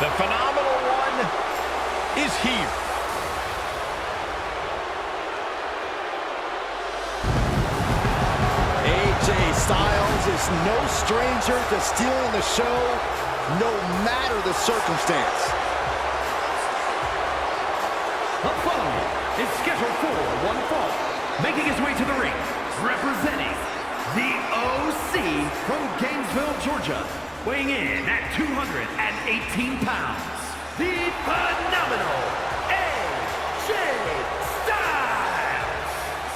The phenomenal one is here. AJ Styles is no stranger to stealing the show, no matter the circumstance. The following is scheduled for one fall, making his way to the ring, representing the OC from Gainesville, Georgia, weighing in at 218 pounds, the phenomenal AJ Styles.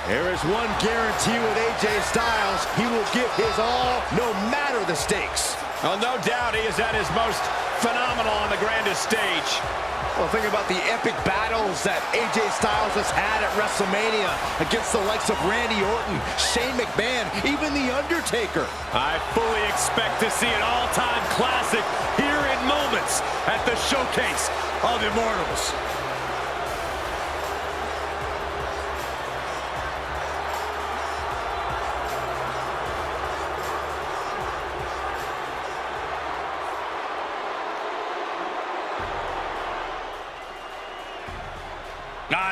There is one guarantee with AJ Styles: he will give his all, no matter the stakes. Well, no doubt he is at his most phenomenal on the grandest stage. Well, think about the epic battles that AJ Styles has had at WrestleMania against the likes of Randy Orton, Shane McMahon, even The Undertaker. I fully expect to see an all-time classic here in moments at the Showcase of Immortals.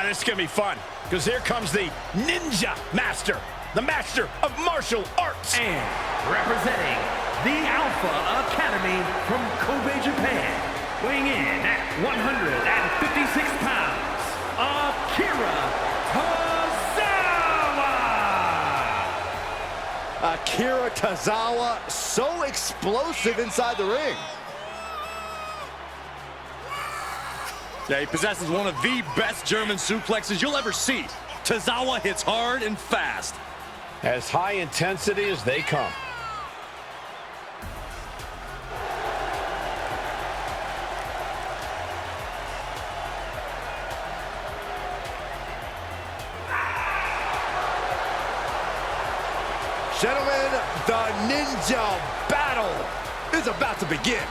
This is going to be fun, because here comes the Ninja Master, the Master of Martial Arts. And representing the Alpha Academy from Kobe, Japan, weighing in at 156 pounds, Akira Tozawa! Akira Tozawa, so explosive inside the ring. Yeah, he possesses one of the best German suplexes you'll ever see. Tozawa hits hard and fast. As high intensity as they come. Gentlemen, the Ninja Battle is about to begin.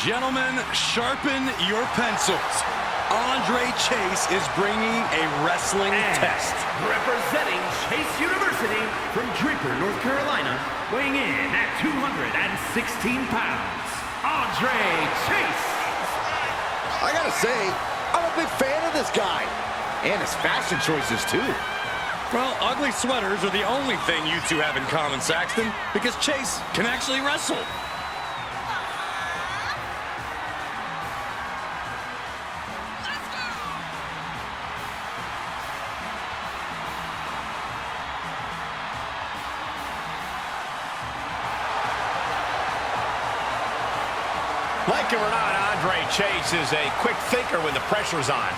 Gentlemen, sharpen your pencils. Andre Chase is bringing a wrestling test. Representing Chase University from Draper, North Carolina, weighing in at 216 pounds, Andre Chase. I gotta say, I'm a big fan of this guy. And his fashion choices, too. Well, ugly sweaters are the only thing you two have in common, Saxton, because Chase can actually wrestle. Like it or not, Andre Chase is a quick thinker when the pressure's on.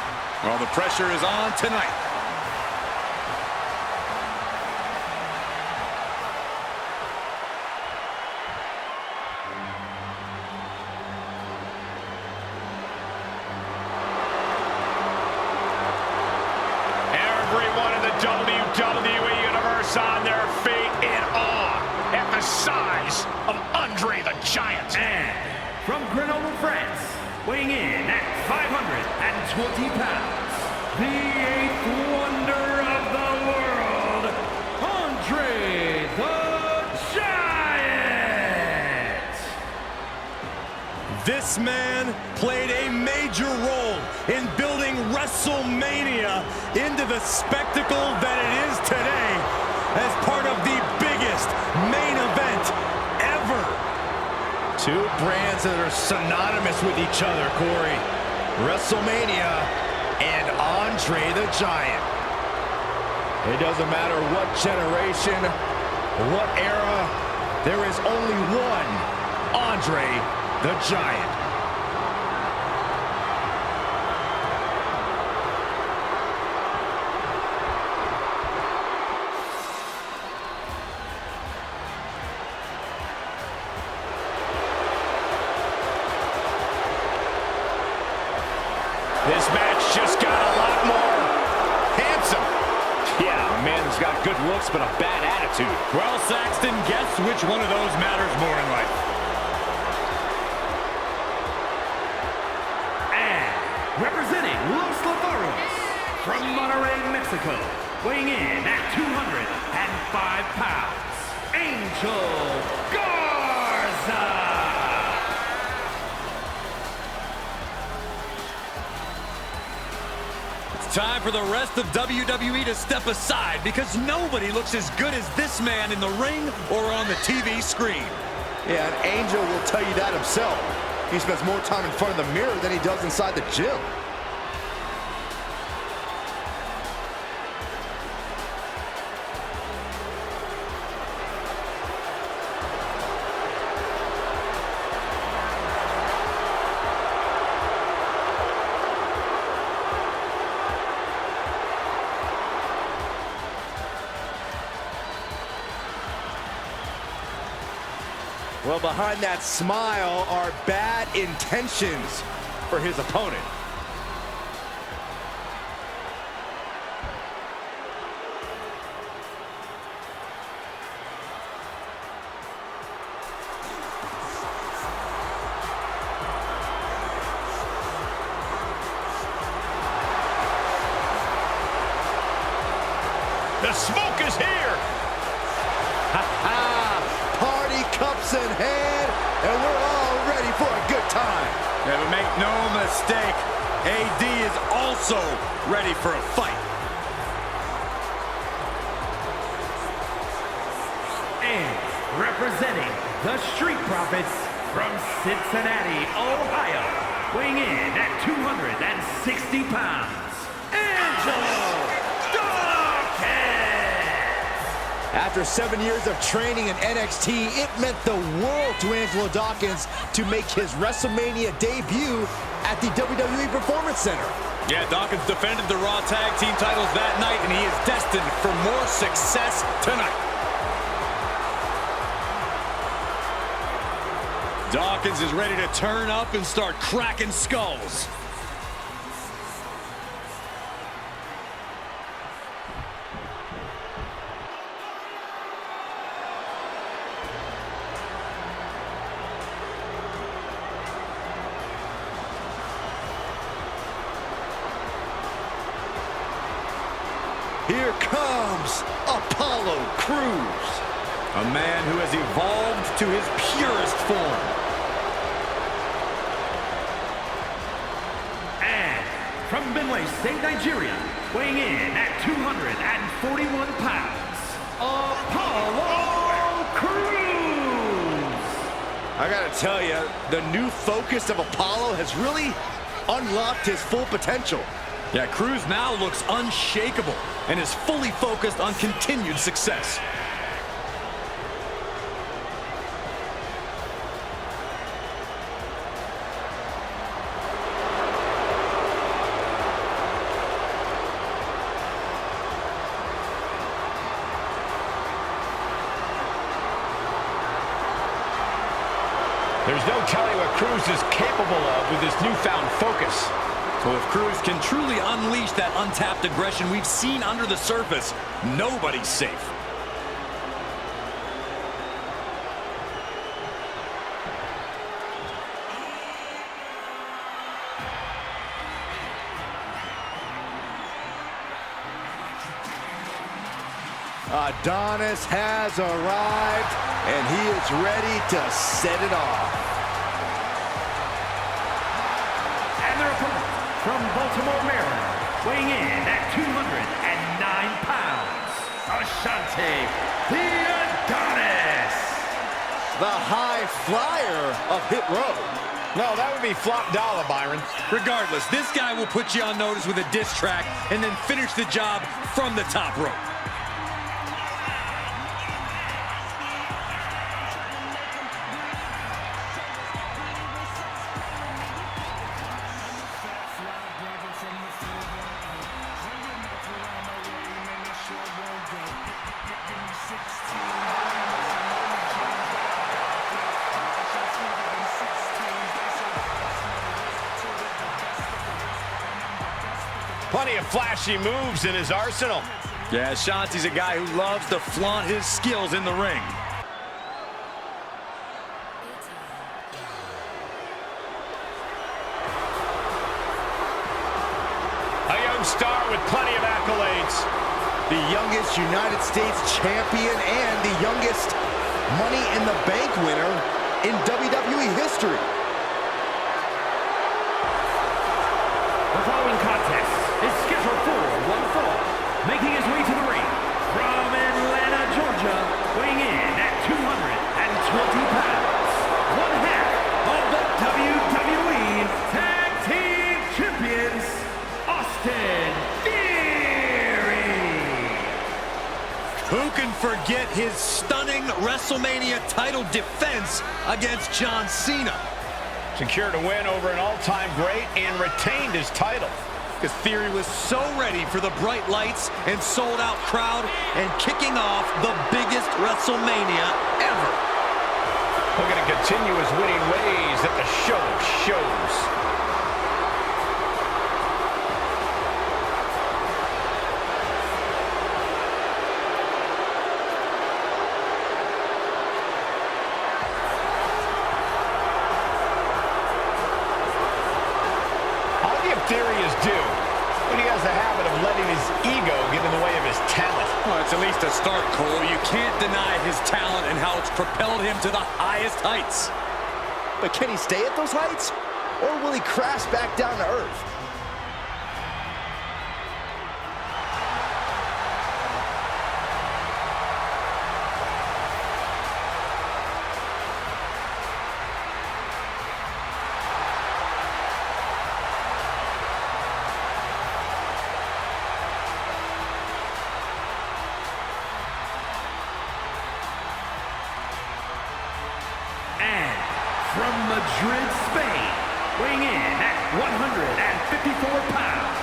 Well, the pressure is on tonight. Everyone in the WWE Universe on their feet in awe at the size of Andre the Giant. And from Grenoble, France, weighing in at 520 pounds, the eighth wonder of the world, Andre the Giant! This man played a major role in building WrestleMania into the spectacle that it is today as part of the biggest main event ever. Two brands that are synonymous with each other, Corey. WrestleMania and Andre the Giant. It doesn't matter what generation, what era, there is only one Andre the Giant. This match just got a lot more handsome. Yeah, a man who's got good looks but a bad attitude. Well, Saxton, guess which one of those matters more in life? And representing Los Lotharios from Monterrey, Mexico, weighing in at 205 pounds, Angel Garza. Time for the rest of WWE to step aside because nobody looks as good as this man in the ring or on the TV screen. Yeah, and Angel will tell you that himself. He spends more time in front of the mirror than he does inside the gym. Well, behind that smile are bad intentions for his opponent. The smoke is here. Party cups in hand, and we're all ready for a good time. Yeah, but make no mistake, AD is also ready for a fight. And representing the Street Profits from Cincinnati, Ohio, weighing in at 260 pounds, Angelo Dawkins. After 7 years of training in NXT, it meant the world to Angelo Dawkins to make his WrestleMania debut at the WWE Performance Center. Yeah, Dawkins defended the Raw Tag Team titles that night, and he is destined for more success tonight. Dawkins is ready to turn up and start cracking skulls. Here comes Apollo Crews. A man who has evolved to his purest form. And from Benue State, Nigeria, weighing in at 241 pounds, Apollo Crews. I gotta tell you, the new focus of Apollo has really unlocked his full potential. Yeah, Crews now looks unshakable and is fully focused on continued success. There's no telling what Crews is capable of with his newfound focus. Well, if Crews can truly unleash that untapped aggression we've seen under the surface, nobody's safe. Adonis has arrived, and he is ready to set it off. And their opponent from Baltimore, Maryland, weighing in at 209 pounds, Ashanti the Adonis. The high flyer of Hit Row. No, that would be Flop Dollar, Byron. Regardless, this guy will put you on notice with a diss track and then finish the job from the top rope. Plenty of flashy moves in his arsenal. Yeah, Ashanti's a guy who loves to flaunt his skills in the ring. superstar with plenty of accolades. The youngest United States champion and the youngest Money in the Bank winner in WWE history. The following contest is scheduled for one fall. Making his way to the ring from Atlanta, Georgia, weighing in at 220 pounds, one half of the WWE Tag Team Champions, Austin Theory. Who can forget his stunning WrestleMania title defense against John Cena? Secured a win over an all-time great and retained his title. Because Theory was so ready for the bright lights and sold-out crowd and kicking off the biggest WrestleMania ever. Looking to continue his winning ways that the show shows. Theory is due, but he has a habit of letting his ego get in the way of his talent. Well, it's at least a start, Cole. You can't deny his talent and how it's propelled him to the highest heights. But can he stay at those heights? Or will he crash back down to earth? And from Madrid, Spain, weighing in at 154 pounds,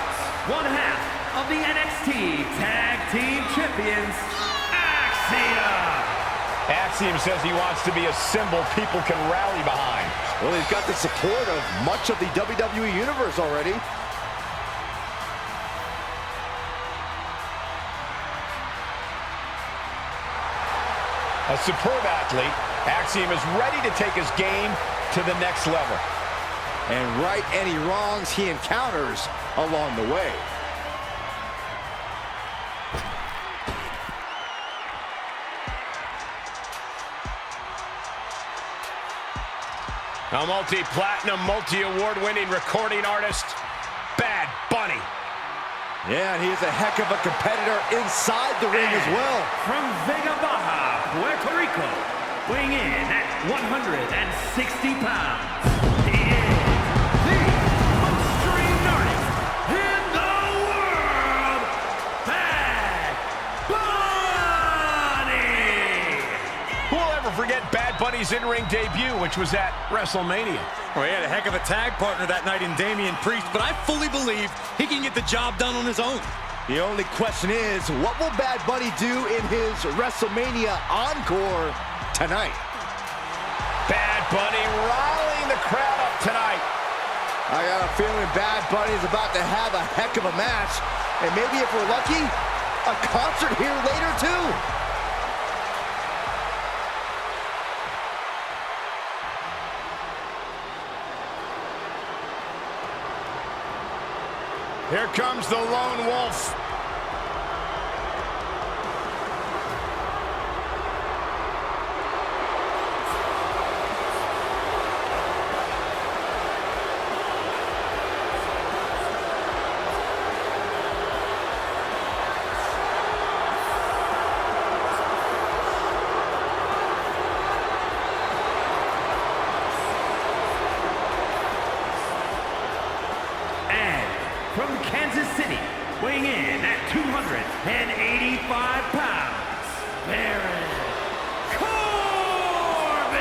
one half of the NXT Tag Team Champions, Axiom. Axiom says he wants to be a symbol people can rally behind. Well, he's got the support of much of the WWE Universe already. A superb athlete, Axiom is ready to take his game to the next level. And right any wrongs he encounters along the way. A multi-platinum, multi-award-winning recording artist, Bad Bunny. Yeah, and he's a heck of a competitor inside the ring as well. From Vega Baja, Puerto Rico, weighing in at 160 pounds, he is the most streamed artist in the world, Bad Bunny! Who will ever forget Bad Bunny's in-ring debut, which was at WrestleMania? Well, he had a heck of a tag partner that night in Damian Priest, but I fully believe he can get the job done on his own. The only question is, what will Bad Bunny do in his WrestleMania encore tonight? Bad Bunny riling the crowd up tonight. I got a feeling Bad Bunny is about to have a heck of a match. And maybe if we're lucky, a concert here later too. Here comes the Lone Wolf. From Kansas City, weighing in at 285 pounds, Baron Corbin!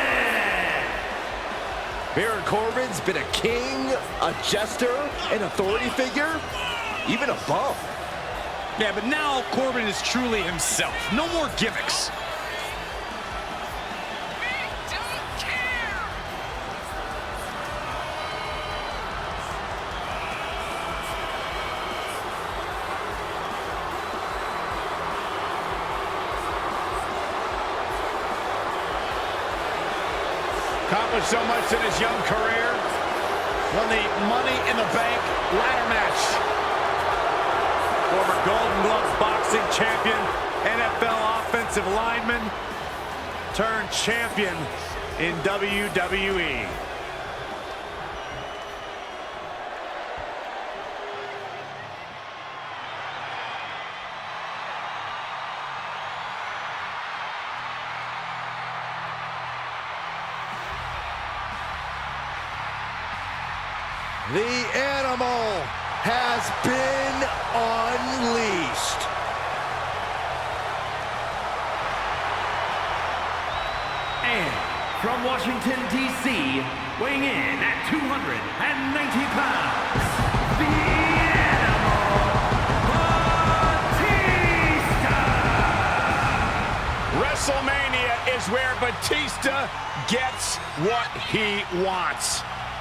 Baron Corbin's been a king, a jester, an authority figure, even a bum. Yeah, but now Corbin is truly himself. No more gimmicks. Accomplished so much in his young career. Won the Money in the Bank ladder match. Golden Gloves boxing champion, NFL offensive lineman, turned champion in WWE. The animal has been unleashed. And from Washington, D.C., weighing in at 290 pounds, the Animal, Batista! WrestleMania is where Batista gets what he wants.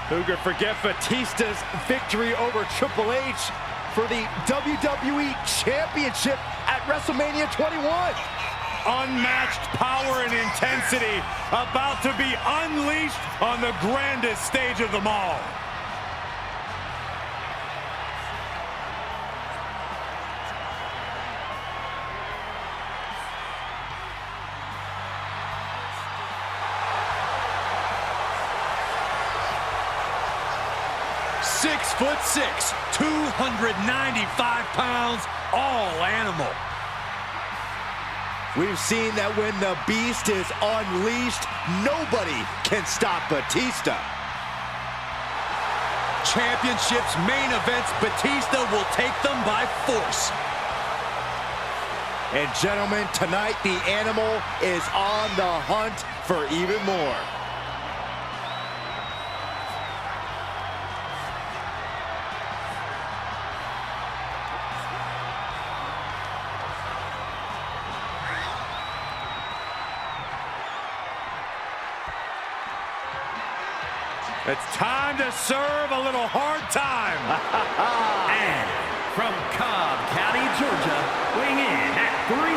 Who could forget Batista's victory over Triple H for the WWE Championship at WrestleMania 21? Unmatched power and intensity about to be unleashed on the grandest stage of them all. Six foot six, 295 pounds, all animal. We've seen that when the beast is unleashed, nobody can stop Batista. Championships, main events, Batista will take them by force. And gentlemen, tonight the animal is on the hunt for even more. It's time to serve a little hard time. And from Cobb County, Georgia, weighing in at 350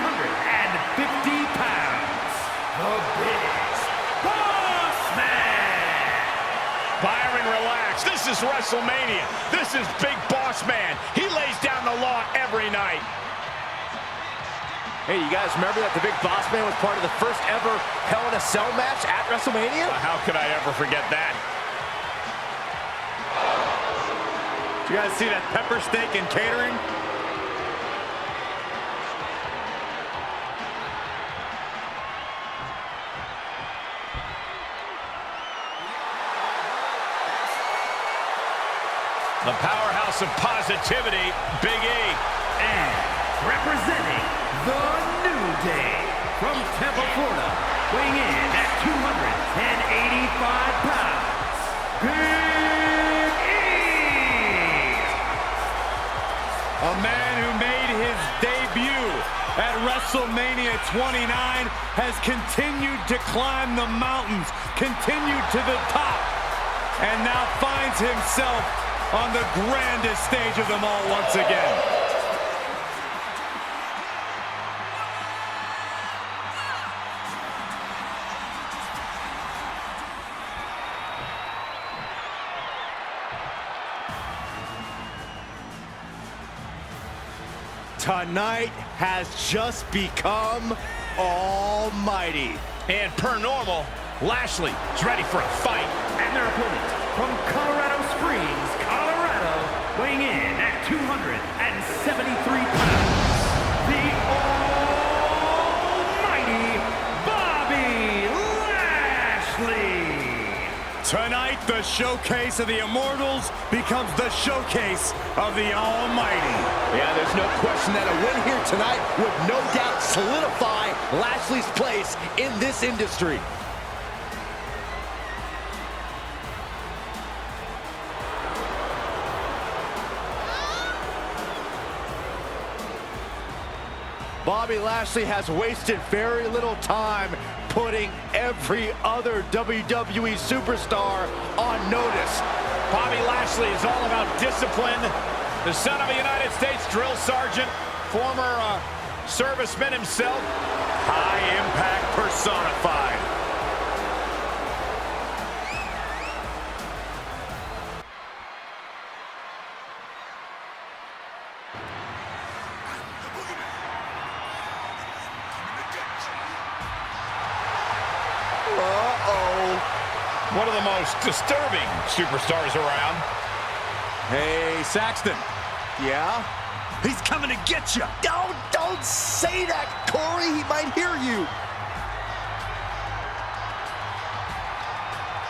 pounds, the Big Boss Man! Byron, relax. This is WrestleMania. This is Big Boss Man. He lays down the law every night. Hey, you guys remember that the Big Boss Man was part of the first ever Hell in a Cell match at WrestleMania? How could I ever forget that? You guys see that pepper steak and catering? The powerhouse of positivity, Big E. And representing the New Day from Tampa, Florida, weighing in at 285 pounds, Big E! A man who made his debut at WrestleMania 29 has continued to climb the mountains, continued to the top, and now finds himself on the grandest stage of them all once again. Tonight has just become almighty. And per normal, Lashley is ready for a fight. And their opponent from Colorado Springs, Colorado, weighing in at 273 pounds, the almighty Bobby Lashley! Tonight, the showcase of the Immortals becomes the showcase of the Almighty. Yeah, there's no question that a win here tonight would no doubt solidify Lashley's place in this industry. Bobby Lashley has wasted very little time putting every other WWE superstar on notice. Bobby Lashley is all about discipline. The son of a United States drill sergeant, former serviceman himself. High impact personified. One of the most disturbing superstars around. Hey, Saxton. Yeah? He's coming to get you. Don't say that, Corey. He might hear you.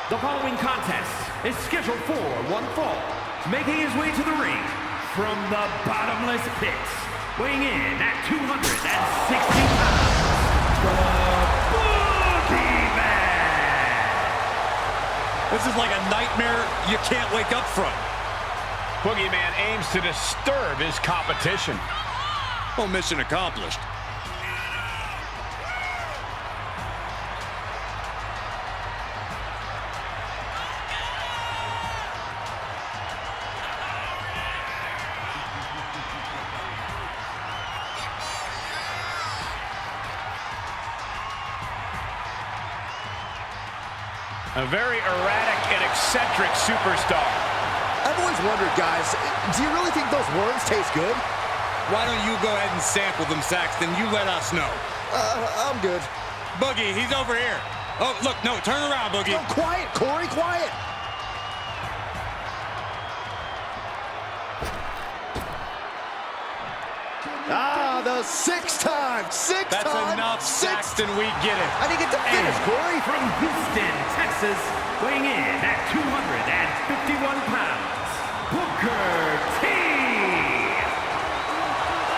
The following contest is scheduled for one fall. Making his way to the ring from the bottomless pits, weighing in at 260 pounds, the Boogeyman! This is like a nightmare you can't wake up from. Boogeyman aims to disturb his competition. Well, mission accomplished. A very erratic and eccentric superstar. I've always wondered, guys, do you really think those worms taste good? Why don't you go ahead and sample them, Saxton? You let us know. I'm good. Boogie, he's over here. Oh, look, no, turn around, Boogie. No, quiet, Corey, quiet. The sixth time. That's enough, Saxton. We get it. I didn't get to finish, Corey. From Houston, Texas, weighing in at 251 pounds, Booker T.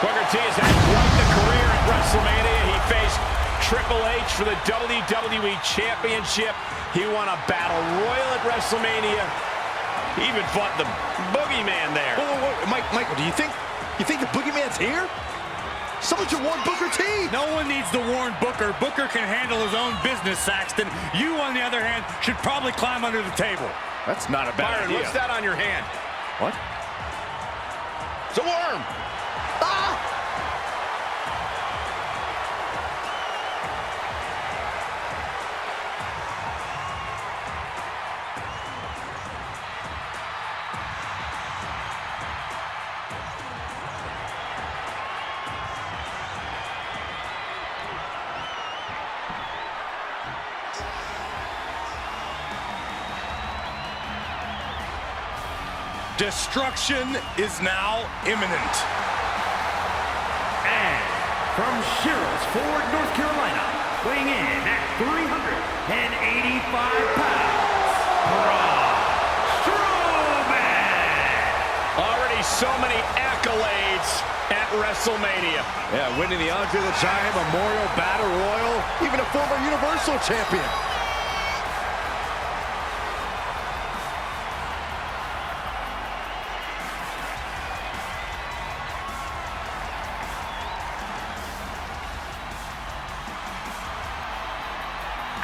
Booker T has had quite the career at WrestleMania. He faced Triple H for the WWE Championship. He won a Battle Royal at WrestleMania. He even fought the Boogeyman there. Whoa. Michael, do you think the Boogeyman's here? Someone should warn Booker T. No one needs to warn Booker. Booker can handle his own business, Saxton. You, on the other hand, should probably climb under the table. That's not a bad Byron, idea. what's that on your hand? What? It's a worm. Ah! Destruction is now imminent. And from Sherrills Ford, North Carolina, weighing in at 385 pounds, Braun Strowman! Already so many accolades at WrestleMania. Yeah, winning the Andre the Giant Memorial Battle Royal, even a former Universal Champion.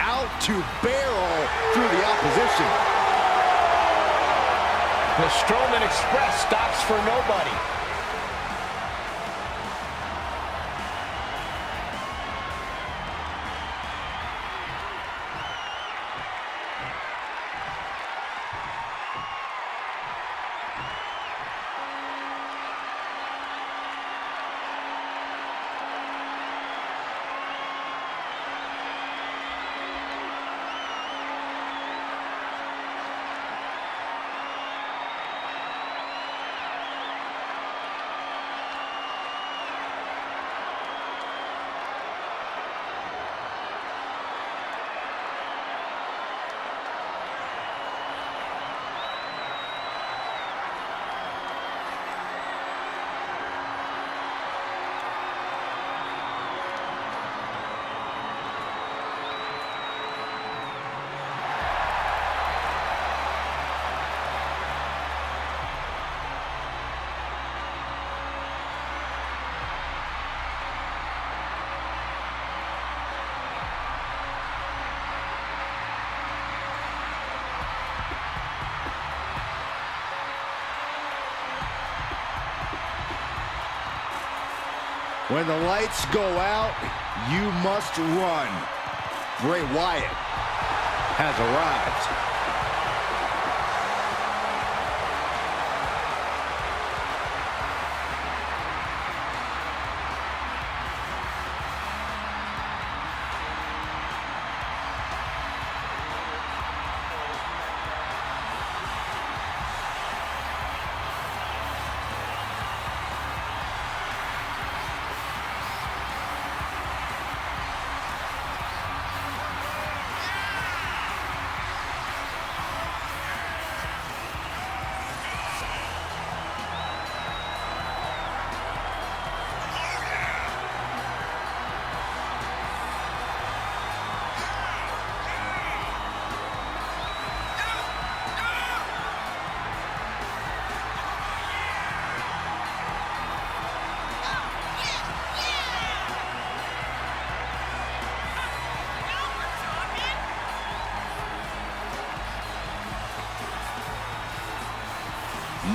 Out to barrel through the opposition. The Strowman Express stops for nobody. When the lights go out, you must run. Bray Wyatt has arrived.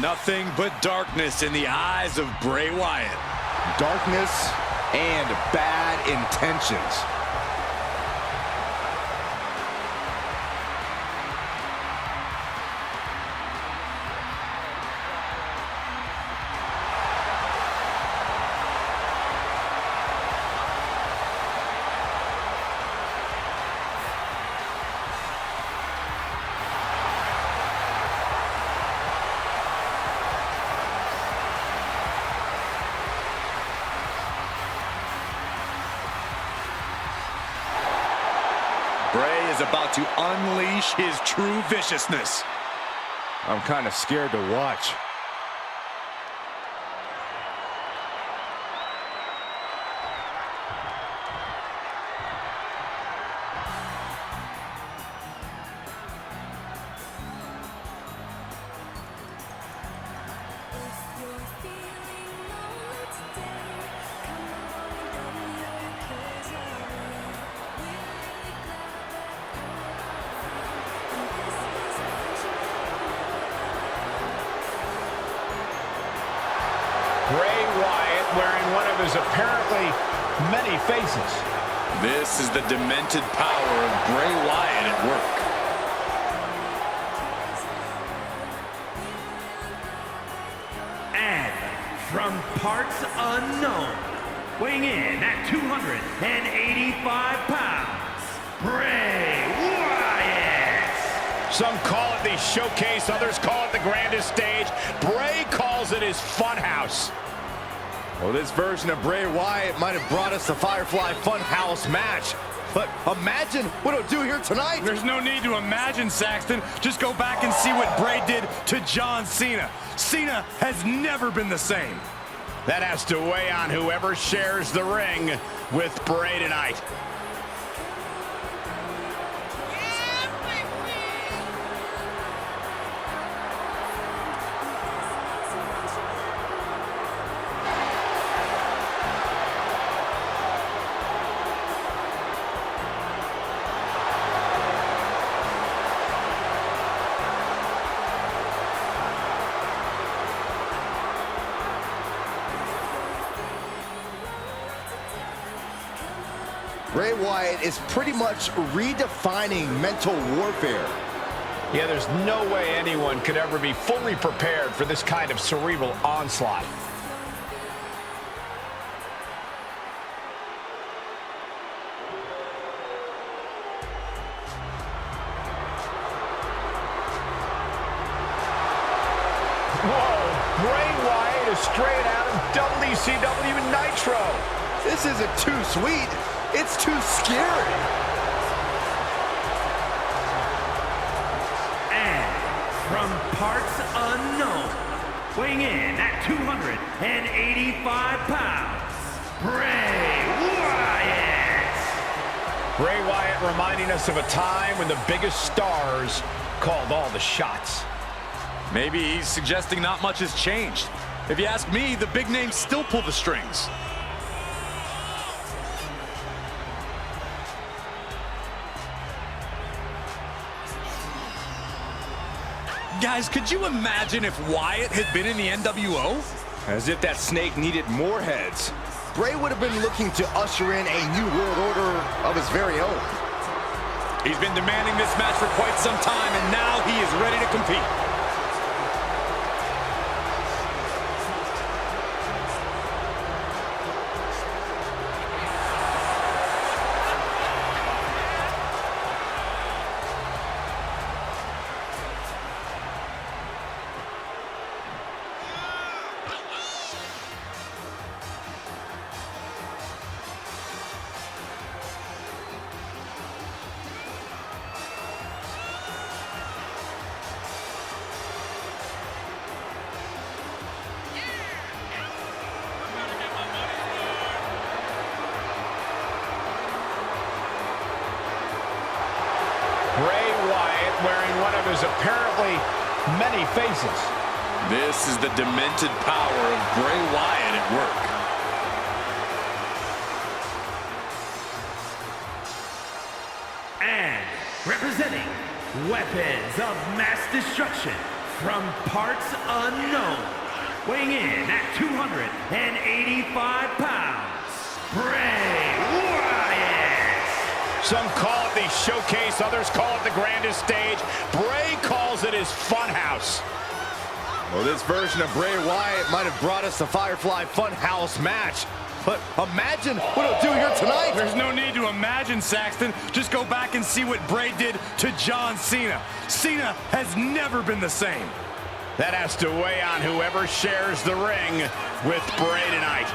Nothing but darkness in the eyes of Bray Wyatt. Darkness and bad intentions. Bray is about to unleash his true viciousness. I'm kind of scared to watch. Bray Wyatt wearing one of his apparently many faces. This is the demented power of Bray Wyatt at work. And from parts unknown, weighing in at 285 pounds, Bray Wyatt. Some call it the showcase, others call it the grandest stage. Bray calls it his funhouse. Well, this version of Bray Wyatt might have brought us the Firefly Funhouse match. But imagine what it'll do here tonight. There's no need to imagine, Saxton. Just go back and see what Bray did to John Cena. Cena has never been the same. That has to weigh on whoever shares the ring with Bray tonight. Bray Wyatt is pretty much redefining mental warfare. Yeah, there's no way anyone could ever be fully prepared for this kind of cerebral onslaught. Whoa, Bray Wyatt is straight out of WCW Nitro. This isn't too sweet. It's too scary. And from parts unknown, weighing in at 285 pounds, Bray Wyatt. Bray Wyatt reminding us of a time when the biggest stars called all the shots. Maybe he's suggesting not much has changed. If you ask me, the big names still pull the strings. Guys, could you imagine if Wyatt had been in the NWO? As if that snake needed more heads. Bray would have been looking to usher in a new world order of his very own. He's been demanding this match for quite some time, and now he is ready to compete. Bray Wyatt wearing one of his apparently many faces. This is the demented power of Bray Wyatt at work. And representing Weapons of Mass Destruction from parts unknown, weighing in at 285 pounds, Bray Wyatt. Some call it the showcase, others call it the grandest stage. Bray calls it his funhouse. Well, this version of Bray Wyatt might have brought us the Firefly Funhouse match. But imagine what he'll do here tonight. There's no need to imagine, Saxton. Just go back and see what Bray did to John Cena. Cena has never been the same. That has to weigh on whoever shares the ring with Bray tonight.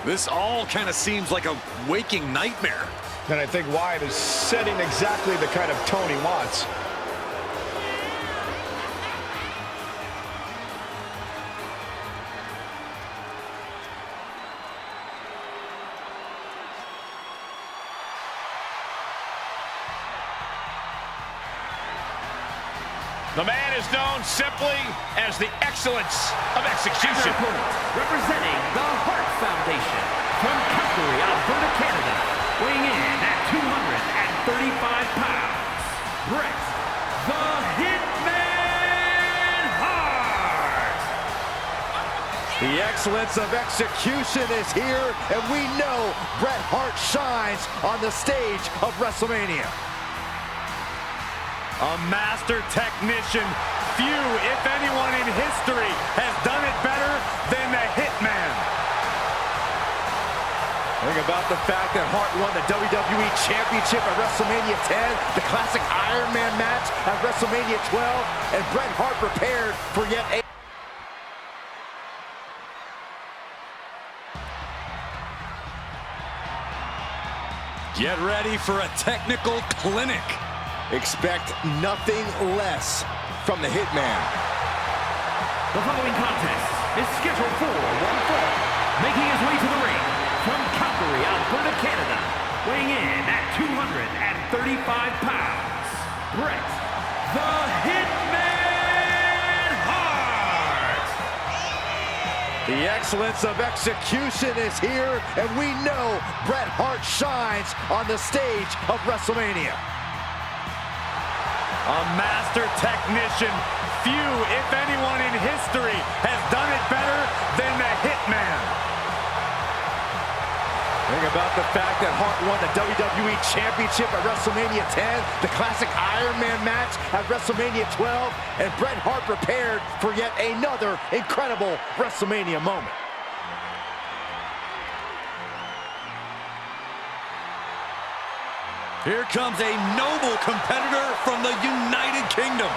This all kind of seems like a waking nightmare. And I think Wyatt is setting exactly the kind of tone he wants. The man is known simply as the excellence of execution. Representing the Hart Foundation from Calgary, Alberta, Canada, weighing in at 235 pounds, Bret the Hitman Hart. The excellence of execution is here, and we know Bret Hart shines on the stage of WrestleMania. A master technician. Few, if anyone in history, has done it better than the Hitman. Think about the fact that Hart won the WWE Championship at WrestleMania 10, the classic Iron Man match at WrestleMania 12, and Bret Hart prepared for yet a... Get ready for a technical clinic. Expect nothing less from the Hitman. The following contest is scheduled for one fall, making his way to the ring from Calgary, Alberta, Canada, weighing in at 235 pounds, Bret the Hitman Hart. The excellence of execution is here, and we know Bret Hart shines on the stage of WrestleMania. A master technician. Few, if anyone in history, has done it better than the Hitman. Think about the fact that Hart won the WWE Championship at WrestleMania 10, the classic Iron Man match at WrestleMania 12, and Bret Hart prepared for yet another incredible WrestleMania moment. Here comes a noble competitor from the United Kingdom.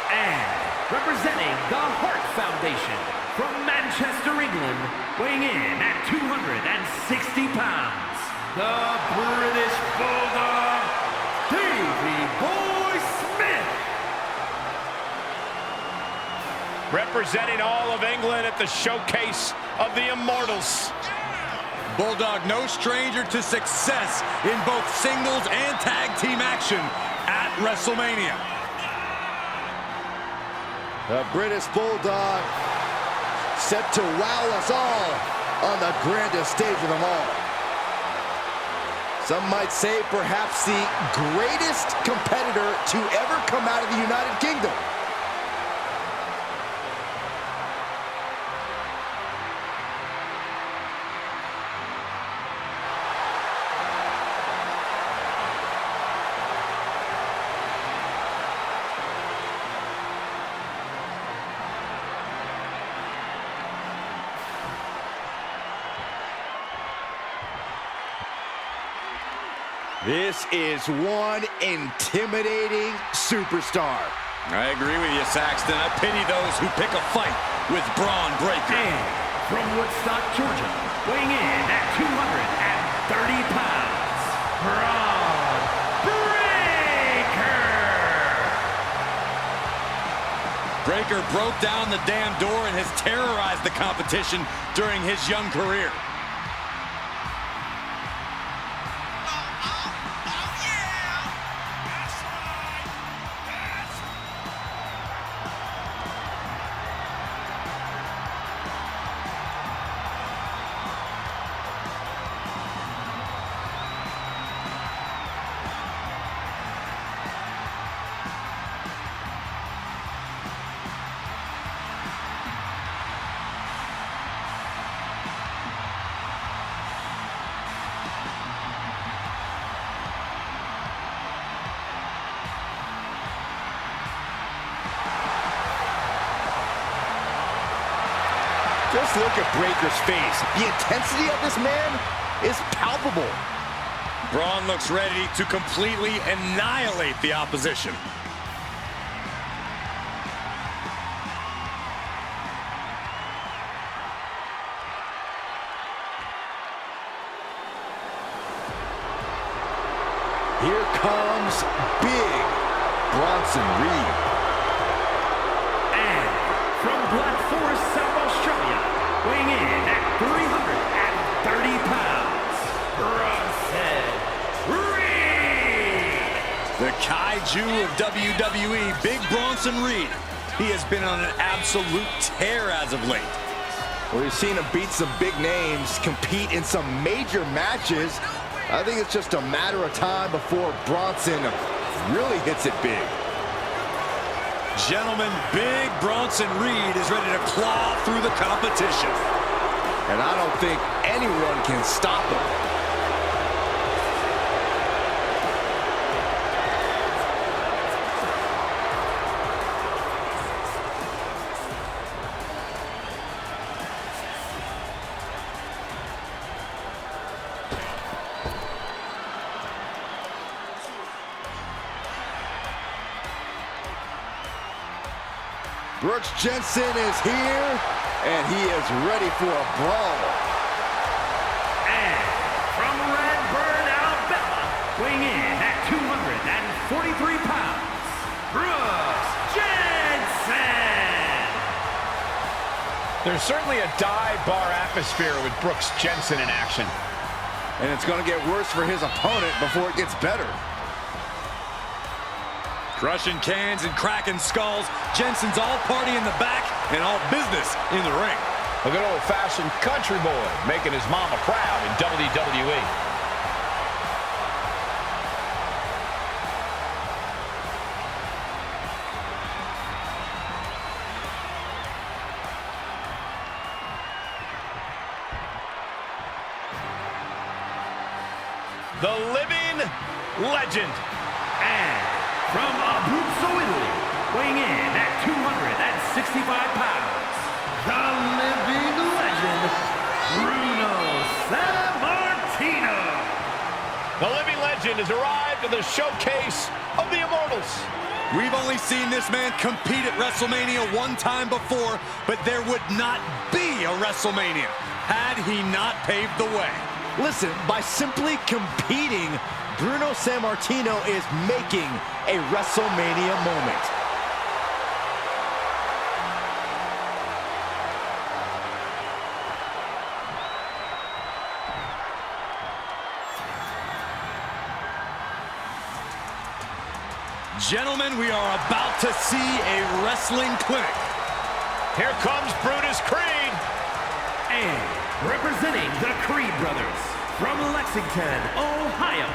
And representing the Hart Foundation from Manchester, England, weighing in at 260 pounds, the British Bulldog, Davey Boy Smith. Representing all of England at the showcase of the Immortals. Bulldog, no stranger to success in both singles and tag team action at WrestleMania. The British Bulldog set to wow us all on the grandest stage of them all. Some might say perhaps the greatest competitor to ever come out of the United Kingdom. This is one intimidating superstar. I agree with you, Saxton. I pity those who pick a fight with Braun Breaker. And from Woodstock, Georgia, weighing in at 230 pounds, Braun Breaker. Breaker broke down the damn door and has terrorized the competition during his young career. Just look at Breaker's face. The intensity of this man is palpable. Braun looks ready to completely annihilate the opposition. Here comes Big Bronson Reed. And from Black Forest, South Australia, weighing in at 330 pounds, Bronson Reed. The kaiju of WWE, Big Bronson Reed. He has been on an absolute tear as of late. Well, we've seen him beat some big names, compete in some major matches. I think it's just a matter of time before Bronson really hits it big. Gentlemen, Big Bronson Reed is ready to claw through the competition. And I don't think anyone can stop him. Brooks Jensen is here, and he is ready for a brawl. And from Redburn, Alabama, weighing in at 243 pounds, Brooks Jensen. There's certainly a dive bar atmosphere with Brooks Jensen in action. And it's going to get worse for his opponent before it gets better. Crushing cans and cracking skulls. Jensen's all party in the back and all business in the ring. A good old-fashioned country boy making his mama proud in WWE. The living legend. And from Abruzzo, Italy, weighing in at 265 pounds, the living legend, Bruno Sammartino. The living legend has arrived at the showcase of the Immortals. We've only seen this man compete at WrestleMania one time before, but there would not be a WrestleMania had he not paved the way. Listen, by simply competing, Bruno Sammartino is making a WrestleMania moment. Gentlemen, we are about to see a wrestling clinic. Here comes Brutus Creed. And representing the Creed brothers from Lexington, Ohio,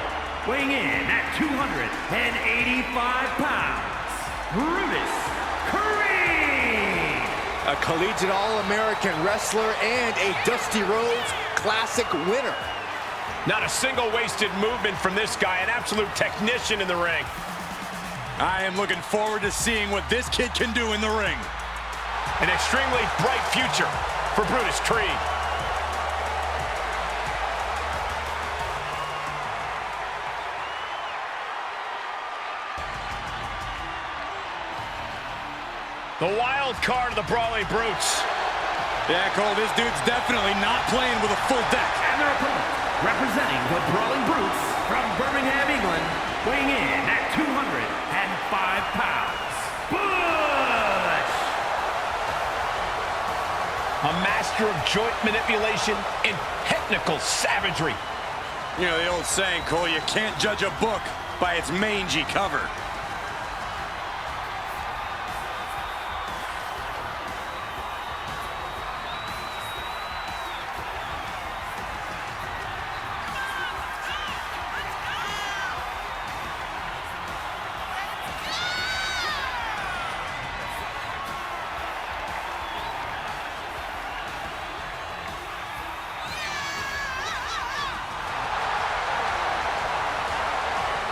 weighing in at 285 pounds, Brutus Creed. A collegiate All-American wrestler and a Dusty Rhodes Classic winner. Not a single wasted movement from this guy, an absolute technician in the ring. I am looking forward to seeing what this kid can do in the ring. An extremely bright future for Brutus Creed. The wild card of the Brawling Brutes. Yeah, Cole, this dude's definitely not playing with a full deck. And their opponent, representing the Brawling Brutes from Birmingham, England, weighing in at 205 pounds, Bush! A master of joint manipulation and technical savagery. You know the old saying, Cole, you can't judge a book by its mangy cover.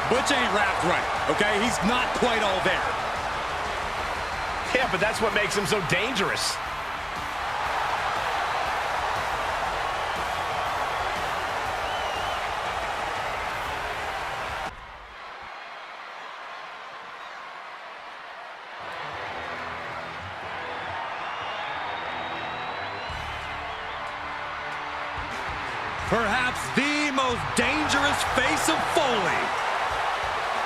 Butch ain't wrapped right, okay? He's not quite all there. Yeah, but that's what makes him so dangerous. perhaps the most dangerous face of Foley.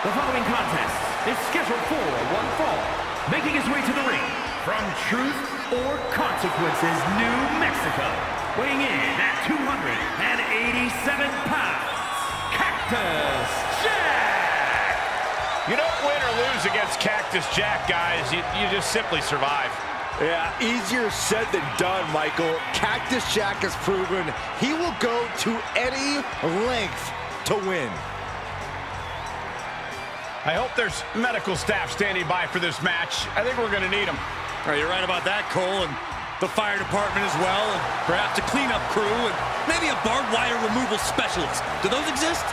The following contest is scheduled for one fall. Making his way to the ring from Truth or Consequences, New Mexico. Weighing in at 287 pounds, Cactus Jack! You don't win or lose against Cactus Jack, guys. You just simply survive. Yeah, easier said than done, Michael. Cactus Jack has proven he will go to any length to win. I hope there's medical staff standing by for this match. I think we're going to need them. You're right about that, Cole, and the fire department as well, and perhaps a cleanup crew, and maybe a barbed wire removal specialist. Do those exist?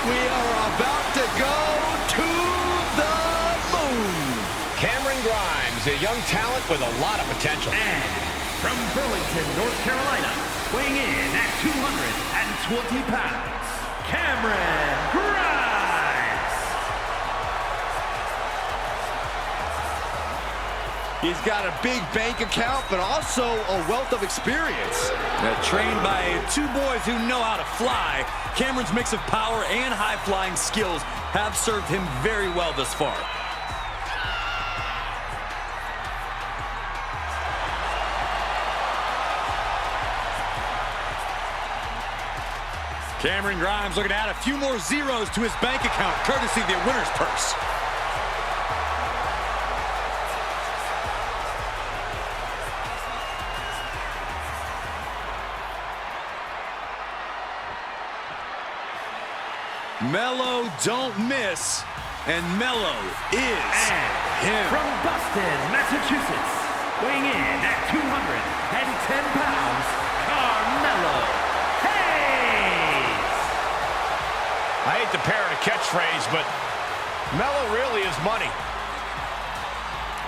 We are about to go to the moon. Cameron Grimes, a young talent with a lot of potential. And from Burlington, North Carolina, weighing in at 220 pounds, Cameron Grimes! He's got a big bank account, but also a wealth of experience. Trained by two boys who know how to fly, Cameron's mix of power and high-flying skills have served him very well thus far. Cameron Grimes looking to add a few more zeros to his bank account, courtesy of the winner's purse. Mello don't miss, and Mello is him. From Boston, Massachusetts, weighing in at 210 pounds, Carmelo Hayes! I hate to parrot a catchphrase, but Mello really is money.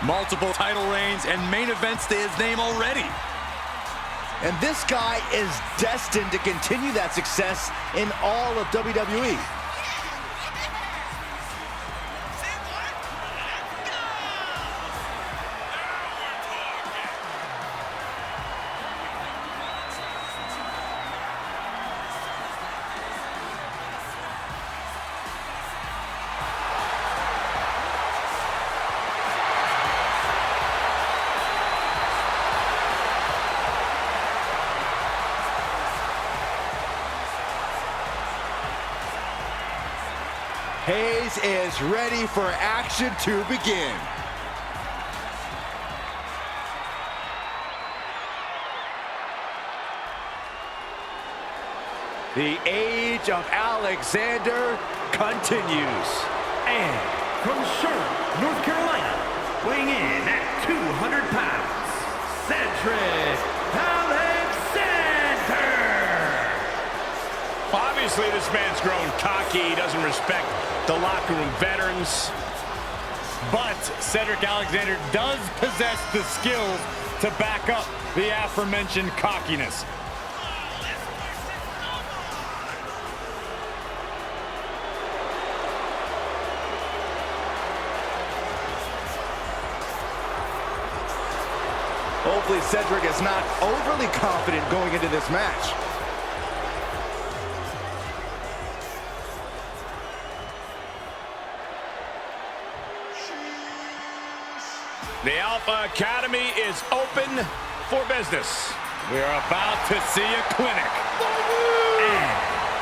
Multiple title reigns and main events to his name already. And this guy is destined to continue that success in all of WWE. Hayes is ready for action to begin. The age of Alexander continues. And from Charlotte, North Carolina, weighing in at 200 pounds, Cedric Alexander! Obviously, this man's grown cocky. He doesn't respect the locker room veterans. But Cedric Alexander does possess the skills to back up the aforementioned cockiness. Hopefully Cedric is not overly confident going into this match. The Alpha Academy is open for business. We are about to see a clinic. And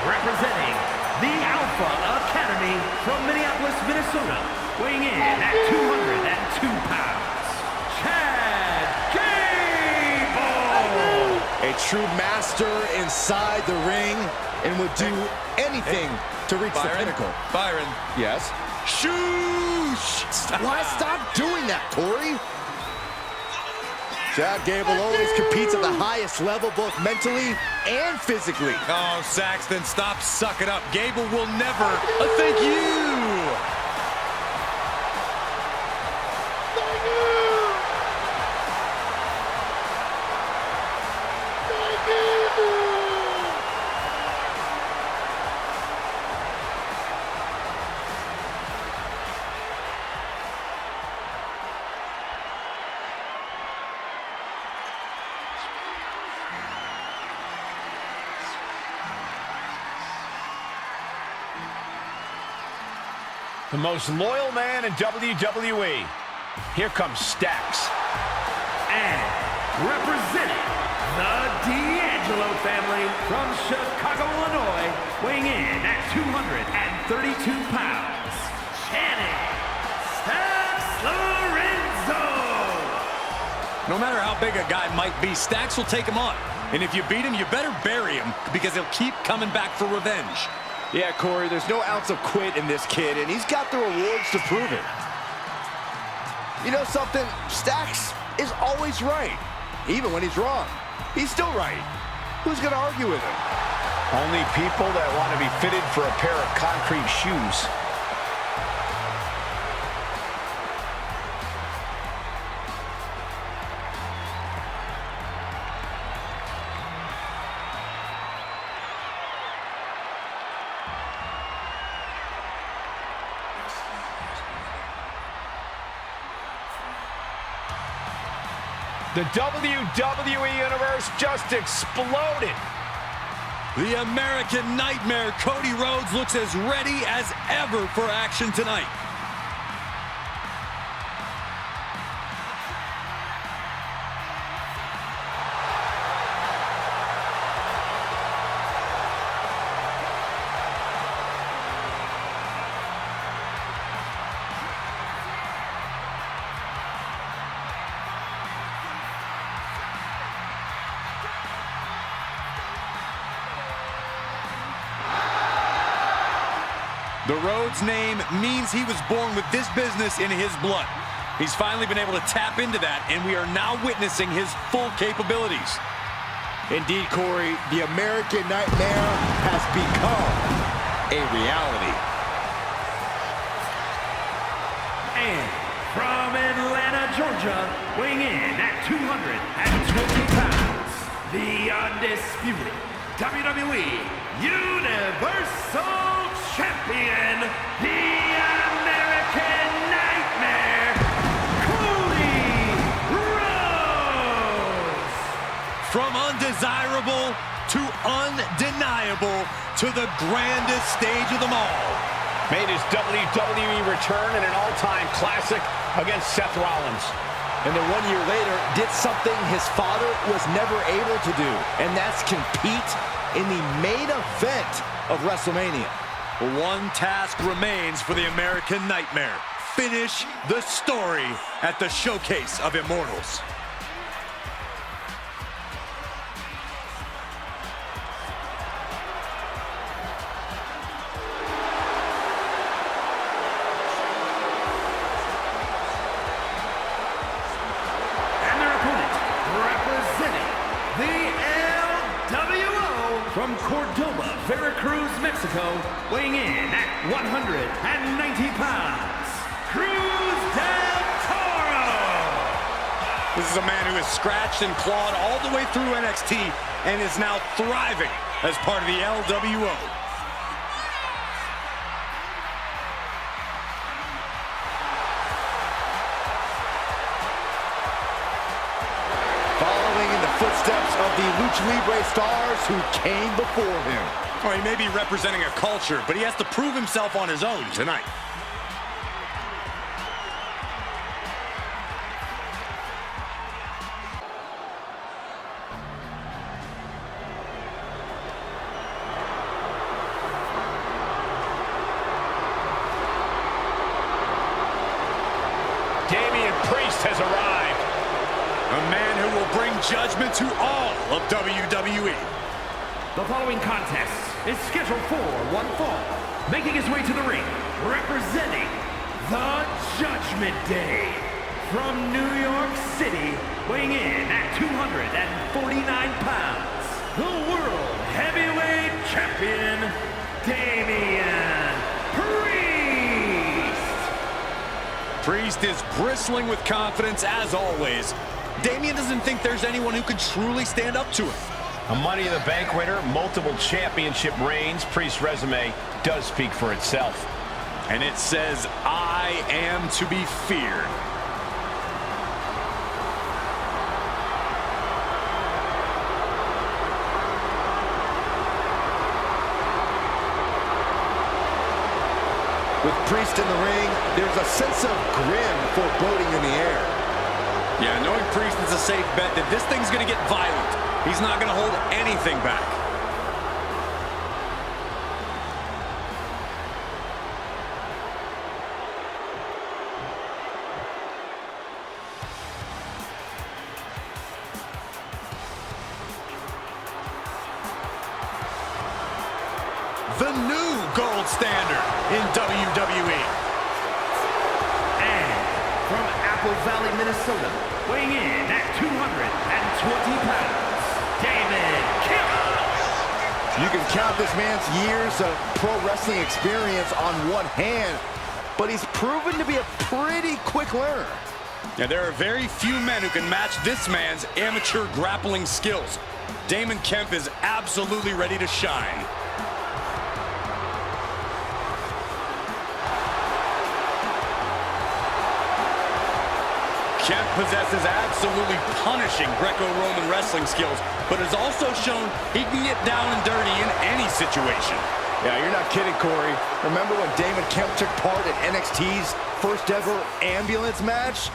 representing the Alpha Academy from Minneapolis, Minnesota, weighing in at 202 pounds, Chad Gable! A true master inside the ring and would do anything to reach the pinnacle. Byron. Yes? Shoosh! Why stop doing that, Corey? Chad Gable always competes at the highest level, both mentally and physically. Oh, Saxton, stop sucking up. Gable will never thank you. The most loyal man in WWE. Here comes Stacks. And representing the D'Angelo family from Chicago, Illinois, weighing in at 232 pounds, Channing Stacks Lorenzo. No matter how big a guy might be, Stacks will take him on. And if you beat him, you better bury him, because he'll keep coming back for revenge. Yeah, Corey, there's no ounce of quit in this kid, and he's got the rewards to prove it. You know something? Stacks is always right. Even when he's wrong, he's still right. Who's going to argue with him? Only people that want to be fitted for a pair of concrete shoes. The WWE Universe just exploded. The American Nightmare, Cody Rhodes, looks as ready as ever for action tonight. The Rhodes name means he was born with this business in his blood. He's finally been able to tap into that, and we are now witnessing his full capabilities. Indeed, Corey, the American Nightmare has become a reality. And from Atlanta, Georgia, weighing in at 220 pounds, the undisputed WWE Universal Champion, the American Nightmare, Cody Rhodes. From undesirable to undeniable to the grandest stage of them all. Made his WWE return in an all-time classic against Seth Rollins. And then 1 year later, did something his father was never able to do, and that's compete in the main event of WrestleMania. One task remains for the American Nightmare. Finish the story at the Showcase of Immortals. And their opponent, representing the LWO from Cordoba, Veracruz, Mexico, weighing in at 190 pounds, Cruz del Toro. This is a man who has scratched and clawed all the way through NXT and is now thriving as part of the LWO. Following in the footsteps of the Lucha Libre stars who came before him. Well, he may be representing a culture, but he has to prove himself on his own tonight. Priest has arrived. A man who will bring judgment to all of WWE. The following contest is scheduled for one fall. Making his way to the ring, representing the Judgment Day. From New York City, weighing in at 249 pounds, the World Heavyweight Champion, Damian Priest. Priest is bristling with confidence as always. Damian doesn't think there's anyone who could truly stand up to him. A Money in the Bank winner, multiple championship reigns. Priest's resume does speak for itself. And it says, I am to be feared. With Priest in the ring, there's a sense of grim foreboding in the air. Yeah, knowing Priest is a safe bet that this thing's going to get violent. He's not going to hold anything back. The new gold standard in WWE. And from Apple Valley, Minnesota, weighing in at 220 pounds, David Kemp. You can count this man's years of pro wrestling experience on one hand, but he's proven to be a pretty quick learner. Now, there are very few men who can match this man's amateur grappling skills. Damon Kemp is absolutely ready to shine. Kemp possesses absolutely punishing Greco-Roman wrestling skills, but has also shown he can get down and dirty in any situation. Yeah, you're not kidding, Corey. Remember when Damon Kemp took part in NXT's first ever ambulance match?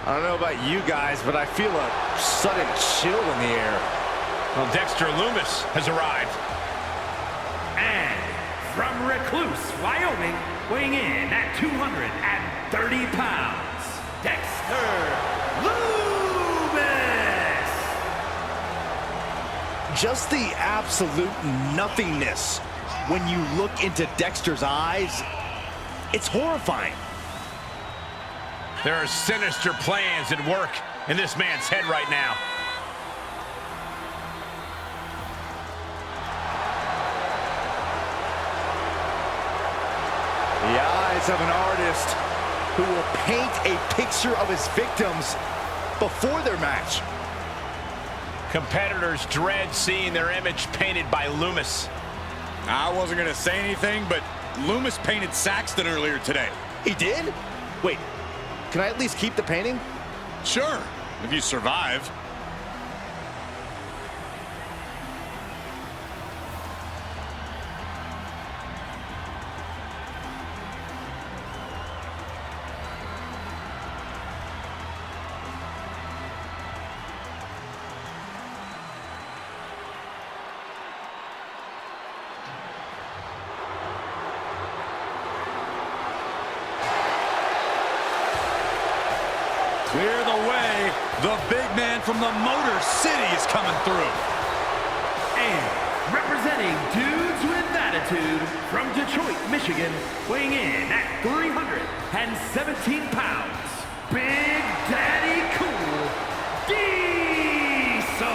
I don't know about you guys, but I feel a sudden chill in the air. Well, Dexter Lumis has arrived. And from Recluse, Wyoming, weighing in at 230 pounds, Dexter Lumis. Just the absolute nothingness when you look into Dexter's eyes. It's horrifying. There are sinister plans at work in this man's head right now. The eyes of an artist who will paint a picture of his victims before their match. Competitors dread seeing their image painted by Lumis. I wasn't going to say anything, but Lumis painted Saxton earlier today. He did? Wait, can I at least keep the painting? Sure, if you survive. Clear the way. The big man from the Motor City is coming through. And representing Dudes with Attitude from Detroit, Michigan, weighing in at 317 pounds, Big Daddy Cool Diesel.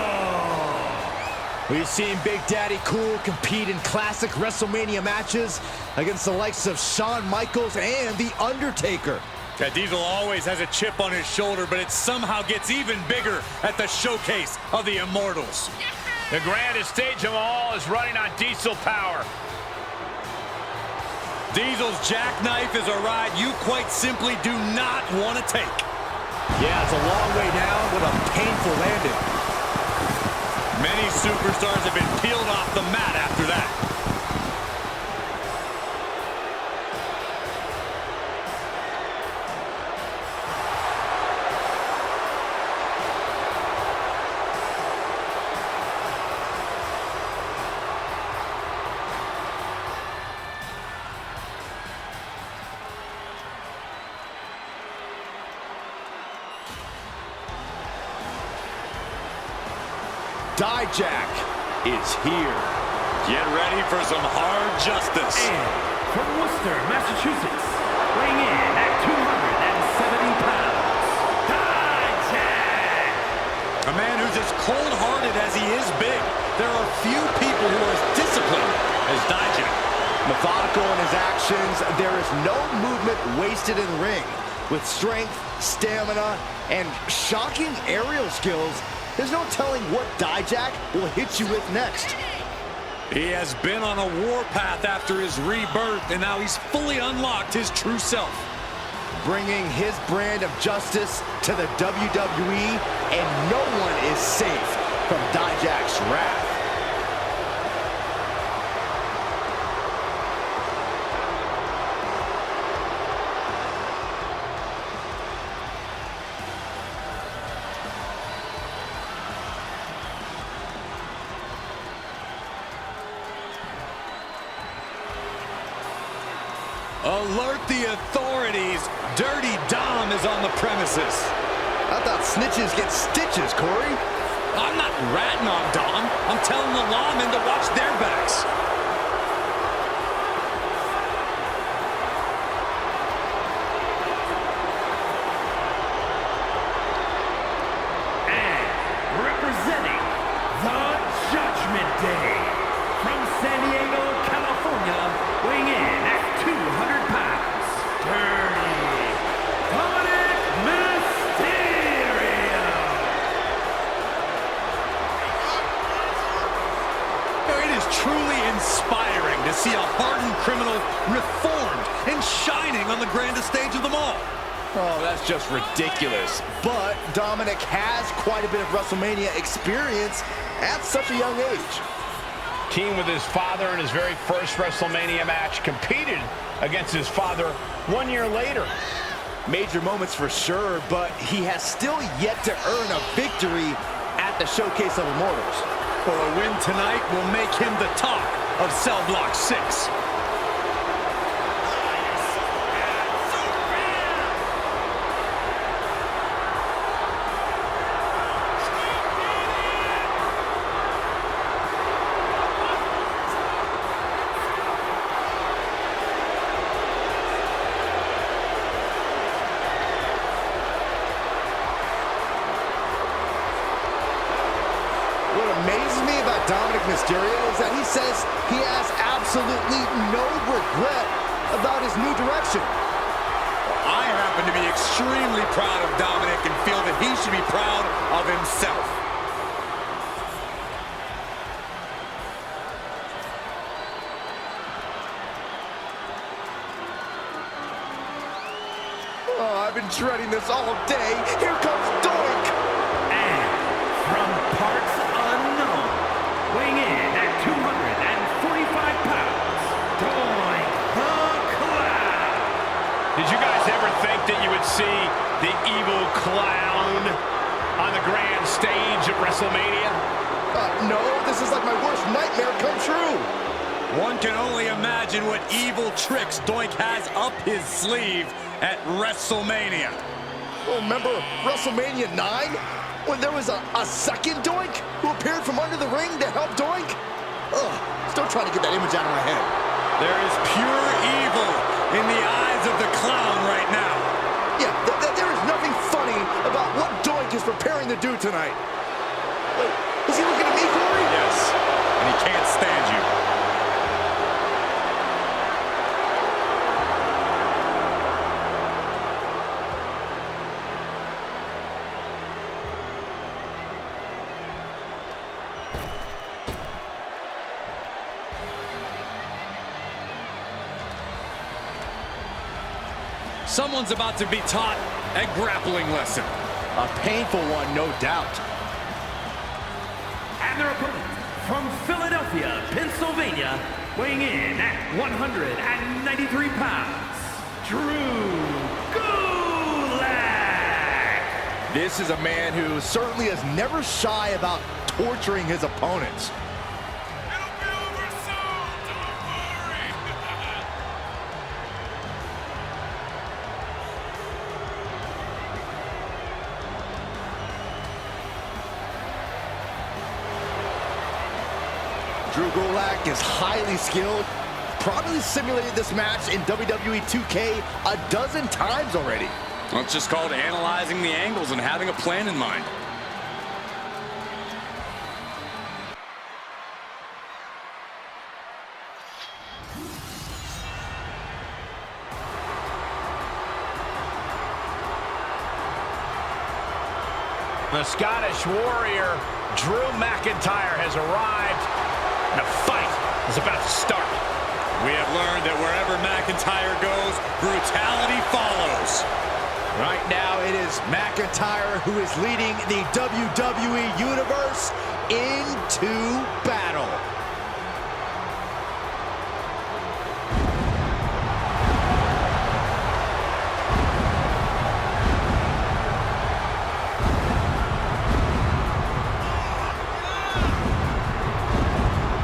We've seen Big Daddy Cool compete in classic WrestleMania matches against the likes of Shawn Michaels and The Undertaker. Yeah, Diesel always has a chip on his shoulder, but it somehow gets even bigger at the showcase of the Immortals. The grandest stage of all is running on diesel power. Diesel's jackknife is a ride you quite simply do not want to take. Yeah, it's a long way down with a painful landing. Many superstars have been peeled off the mat after that. Dijak is here. Get ready for some hard justice. And from Worcester, Massachusetts, weighing in at 270 pounds, Dijak. A man who's as cold-hearted as he is big. There are few people who are as disciplined as Dijak. Methodical in his actions, there is no movement wasted in the ring. With strength, stamina, and shocking aerial skills, there's no telling what Dijak will hit you with next. He has been on a warpath after his rebirth, and now he's fully unlocked his true self. bringing his brand of justice to the WWE, and no one is safe from Dijak's wrath. Alert the authorities. Dirty Dom is on the premises. I thought snitches get stitches, Corey. I'm not ratting on Dom. I'm telling the lawmen to watch their backs. And representing the Judgment Day from San Diego, California, weighing in at 200 pounds, Dirty Dominic Mysterio. It is truly inspiring to see a hardened criminal reformed and shining on the grandest stage of them all. Oh, that's just ridiculous. But Dominic has quite a bit of WrestleMania experience at such a young age. Teamed with his father in his very first WrestleMania match, competed against his father 1 year later. Major moments for sure, but he has still yet to earn a victory at the Showcase of Immortals. Well, a win tonight will make him the talk of Cell Block 6. What amazes me about Dominic Mysterio is that he says he has absolutely no regret about his new direction. I happen to be extremely proud of Dominic and feel that he should be proud of himself. Oh, I've been dreading this all day. Here comes Doink. And from parts unknown, weighing in at 245 pounds, Doink the Clown. Did you guys ever think that you would see the evil clown on the grand stage at WrestleMania? No, this is like my worst nightmare come true. One can only imagine what evil tricks Doink has up his sleeve at WrestleMania. Oh, remember WrestleMania 9? When there was a second Doink who appeared from under the ring to help Doink? Ugh, still trying to get that image out of my head. There is pure evil in the eyes of the clown right now. Yeah, there is nothing funny about what Doink is preparing to do tonight. Wait, is he looking at me, Corey? Yes, and he can't stand you. Someone's about to be taught a grappling lesson. A painful one, no doubt. And their opponent from Philadelphia, Pennsylvania, weighing in at 193 pounds, Drew Gulak. This is a man who certainly is never shy about torturing his opponents. Drew Gulak is highly skilled, probably simulated this match in WWE 2K a dozen times already. Well, it's just called analyzing the angles and having a plan in mind. The Scottish Warrior, Drew McIntyre, has arrived, and a fight is about to start. We have learned that wherever McIntyre goes, brutality follows. Right now, it is McIntyre who is leading the WWE Universe into battle.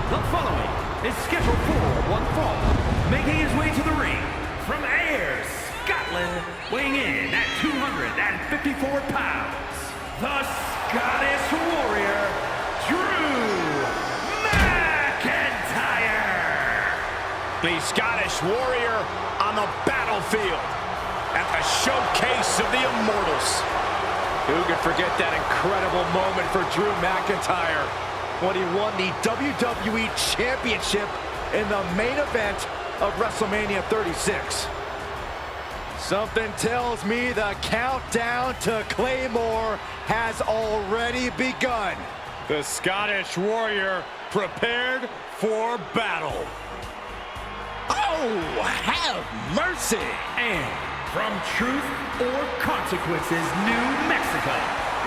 The following is scheduled for one fall, making his way to the ring from Ayr, Scotland, weighing in at 254 pounds, the Scottish Warrior, Drew McIntyre. The Scottish Warrior on the battlefield at the showcase of the Immortals. Who could forget that incredible moment for Drew McIntyre when he won the WWE Championship in the main event of WrestleMania 36. Something tells me the countdown to Claymore has already begun. The Scottish Warrior prepared for battle. Oh, have mercy! And from Truth or Consequences, New Mexico,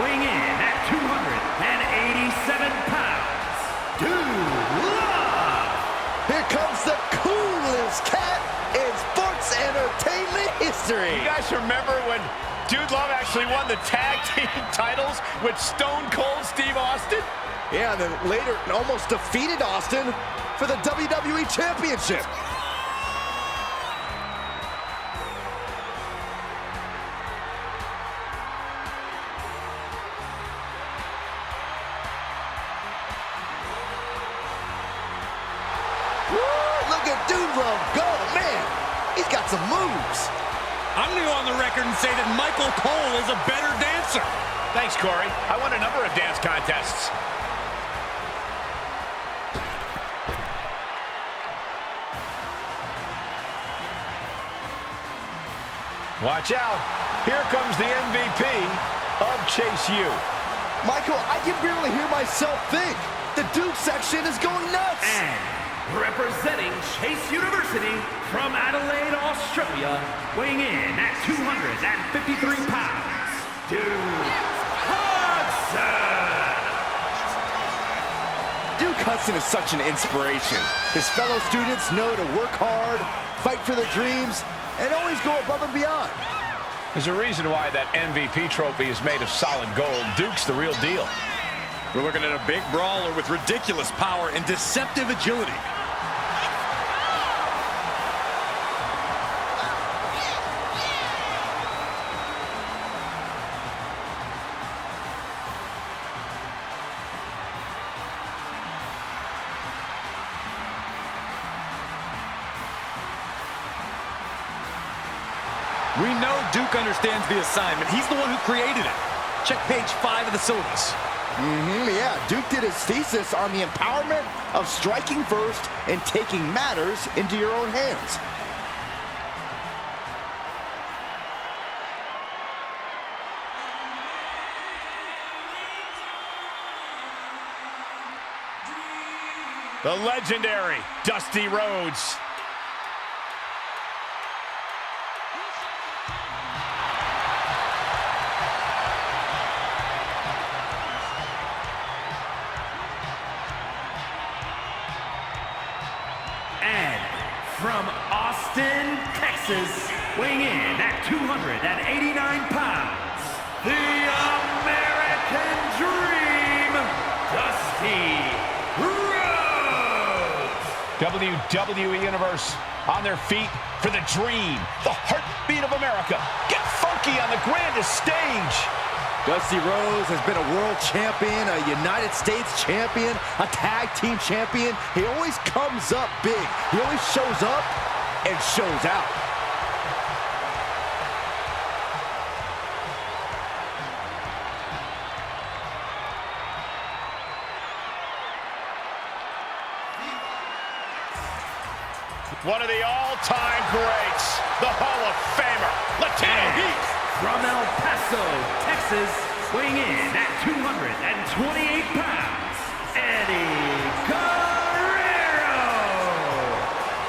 weighing in at 287 pounds, Dude Love. Here comes the coolest cat in sports entertainment history. You guys remember when Dude Love actually won the tag team titles with Stone Cold Steve Austin? Yeah, and then later almost defeated Austin for the WWE Championship. Look at Dude Love go, man. He's got some moves. I'm going to go on the record and say that Michael Cole is a better dancer. Thanks, Corey. I won a number of dance contests. Watch out. Here comes the MVP of Chase U. Michael, I can barely hear myself think. The Duke section is going nuts. And representing Chase University from Adelaide, Australia, weighing in at 253 pounds, Duke Hudson. Duke Hudson is such an inspiration. His fellow students know to work hard, fight for their dreams, and always go above and beyond. There's a reason why that MVP trophy is made of solid gold. Duke's the real deal. We're looking at a big brawler with ridiculous power and deceptive agility. We know Duke understands the assignment. He's the one who created it. Check page 5 of the syllabus. Yeah, Duke did his thesis on the empowerment of striking first and taking matters into your own hands. The legendary Dusty Rhodes. And from Austin, Texas, weighing in at 289 pounds, the American Dream, Dusty Rhodes. WWE Universe on their feet for the dream, the heartbeat of America. Get funky on the grandest stage. Dusty Rhodes has been a world champion, a United States champion, a tag team champion. He always comes up big. He always shows up and shows out. One of the all-time greats, the Hall of Famer, Latino Heat. From El Paso, Texas, weighing in at 228 pounds, Eddie Guerrero.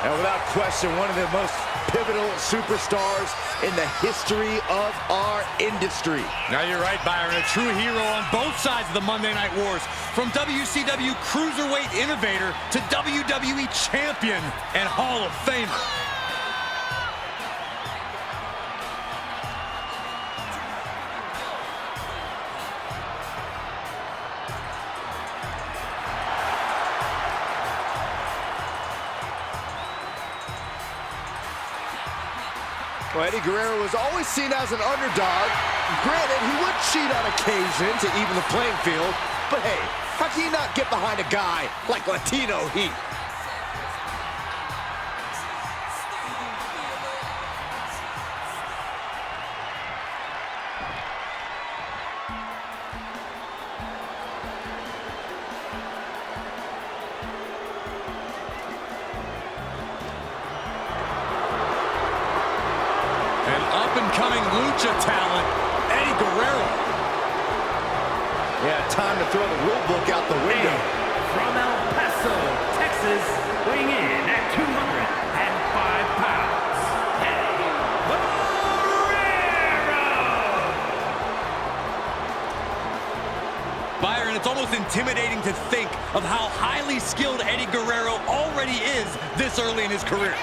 And without question, one of the most pivotal superstars in the history of our industry. Now you're right, Byron. A true hero on both sides of the Monday Night Wars. From WCW Cruiserweight Innovator to WWE Champion and Hall of Famer. Well, Eddie Guerrero was always seen as an underdog. Granted, he would cheat on occasion to even the playing field. But hey, how can you not get behind a guy like Latino Heat? Up-and-coming lucha talent, Eddie Guerrero. Yeah, time to throw the rule book out the window. And from El Paso, Texas, weighing in at 205 pounds, Eddie Guerrero! Byron, it's almost intimidating to think of how highly skilled Eddie Guerrero already is this early in his career.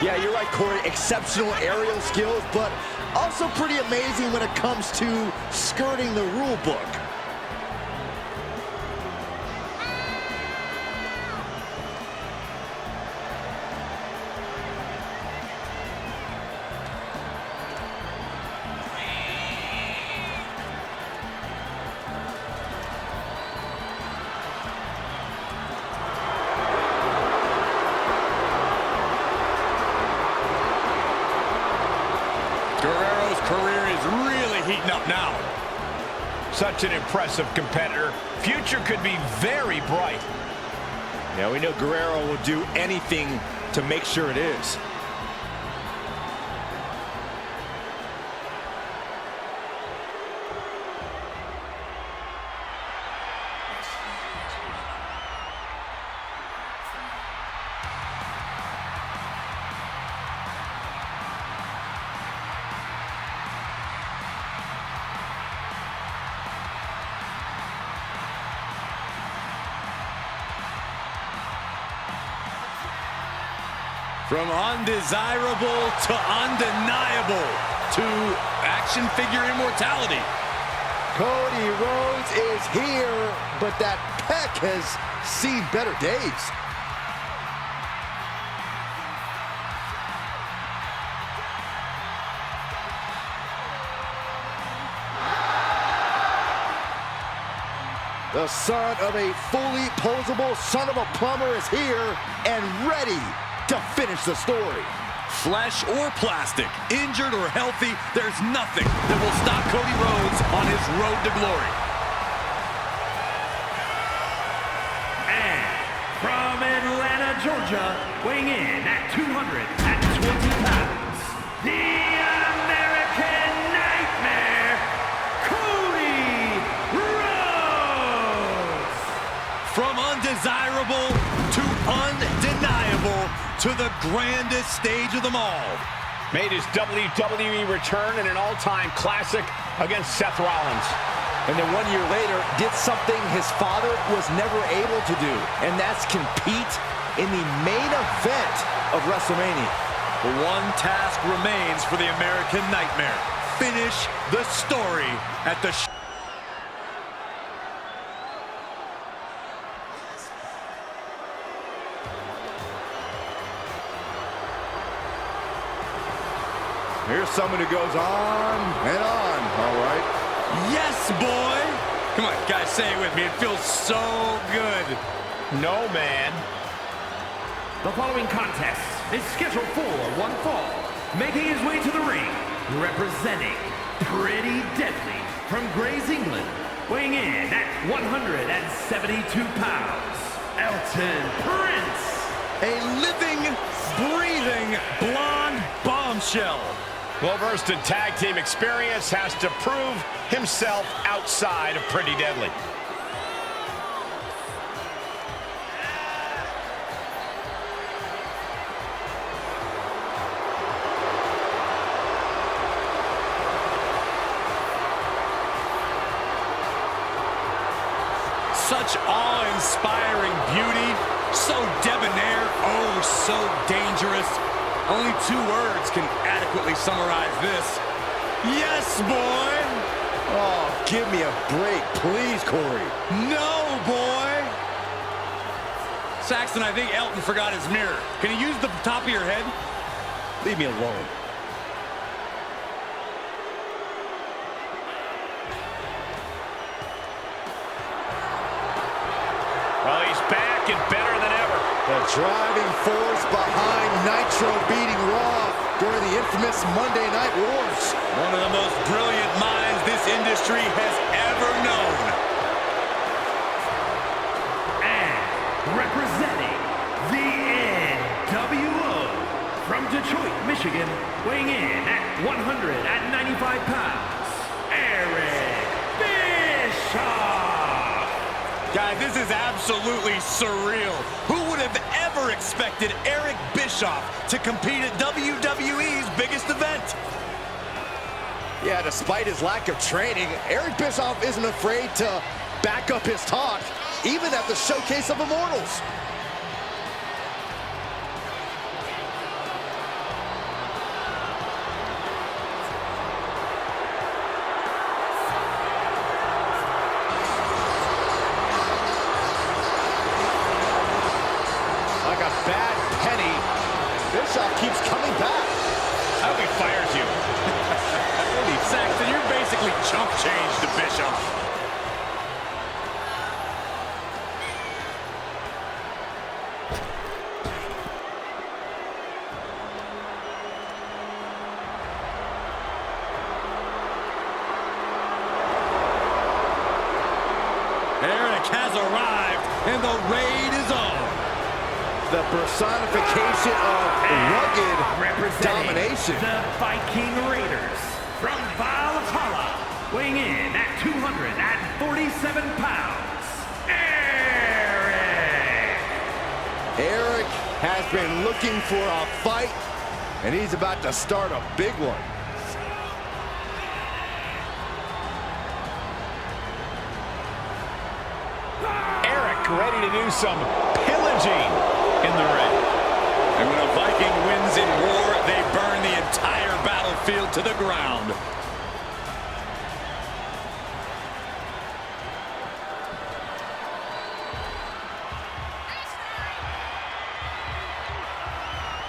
Yeah, you're right, Corey. Exceptional aerial skills, but also pretty amazing when it comes to skirting the rule book. Guerrero's career is really heating up now. Such an impressive competitor. Future could be very bright. Yeah, we know Guerrero will do anything to make sure it is. From undesirable to undeniable to action figure immortality. Cody Rhodes is here, but that pec has seen better days. The son of a fully posable son of a plumber is here and ready to finish the story. Flesh or plastic, injured or healthy, there's nothing that will stop Cody Rhodes on his road to glory. And from Atlanta, Georgia, weighing in at 220 pounds, the American Nightmare, Cody Rhodes! From undesirable to undeniable to the grandest stage of them all. Made his WWE return in an all-time classic against Seth Rollins. And then 1 year later, did something his father was never able to do, and that's compete in the main event of WrestleMania. The one task remains for the American Nightmare. Finish the story at the Here's someone who goes on and on, all right? Yes, boy! Come on, guys, say it with me. It feels so good. No, man. The following contest is scheduled for one fall. Making his way to the ring, representing Pretty Deadly from Grays, England, weighing in at 172 pounds, Elton Prince. A living, breathing, blonde bombshell. Well-versed in tag team experience, has to prove himself outside of Pretty Deadly. Such awe-inspiring beauty. So debonair. Oh, so dangerous. Only 2 words can adequately summarize this. Yes, boy! Oh, give me a break, please, Corey. No, boy! Saxton, I think Elton forgot his mirror. Can you use the top of your head? Leave me alone. Well, he's back and better than ever. The driving force behind Nitro beating Raw during the infamous Monday Night Wars. One of the most brilliant minds this industry has ever known. And representing the NWO from Detroit, Michigan, weighing in at 195 pounds, Eric Bischoff. Guys, this is absolutely surreal. Who would have ever expected Eric Bischoff to compete at WWE's biggest event? Yeah, despite his lack of training, Eric Bischoff isn't afraid to back up his talk, even at the Showcase of Immortals. Like a bad penny, Bischoff keeps coming back. I hope he fires you. Holy Saxton, you're basically chump change to Bischoff. Eric has arrived, and the raid is on. The personification of rugged domination. The Viking Raiders from Valhalla, weighing in at 247 pounds, Eric. Eric has been looking for a fight, and he's about to start a big one. Eric ready to do some pillaging in the ring. And when a Viking wins in war, they burn the entire battlefield to the ground.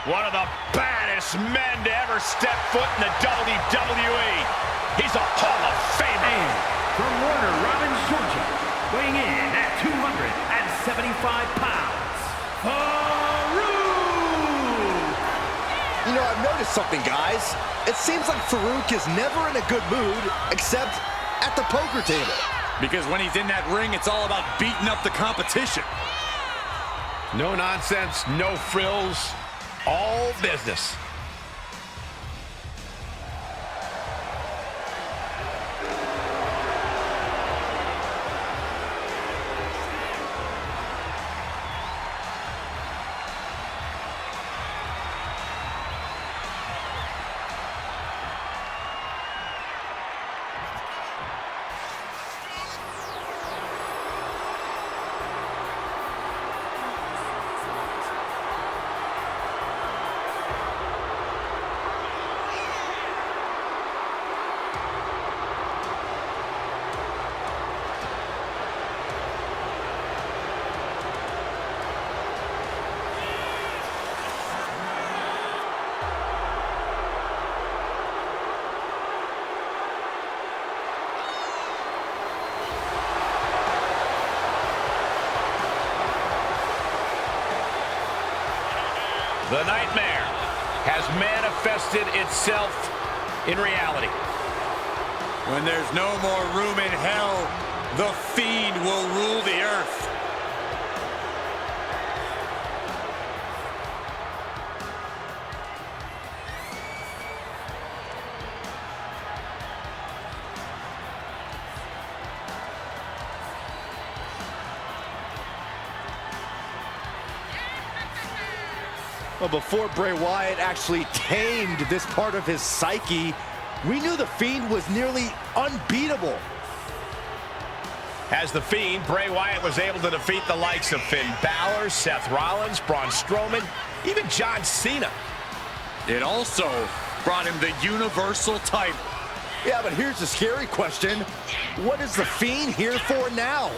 One of the baddest men to ever step foot in the WWE. He's a Hall of Famer. And from Warner Robins, Georgia, weighing in at 275 pounds, Farouk. You know, I've noticed something, guys. It seems like Farouk is never in a good mood, except at the poker table. Because when he's in that ring, it's all about beating up the competition. No nonsense, no frills, all business. The nightmare has manifested itself in reality. When there's no more room in hell, the Fiend will rule the earth. Well, before Bray Wyatt actually tamed this part of his psyche, we knew the Fiend was nearly unbeatable. As The Fiend, Bray Wyatt was able to defeat the likes of Finn Balor, Seth Rollins, Braun Strowman, even John Cena. It also brought him the Universal title. Yeah, but here's the scary question. What is The Fiend here for now?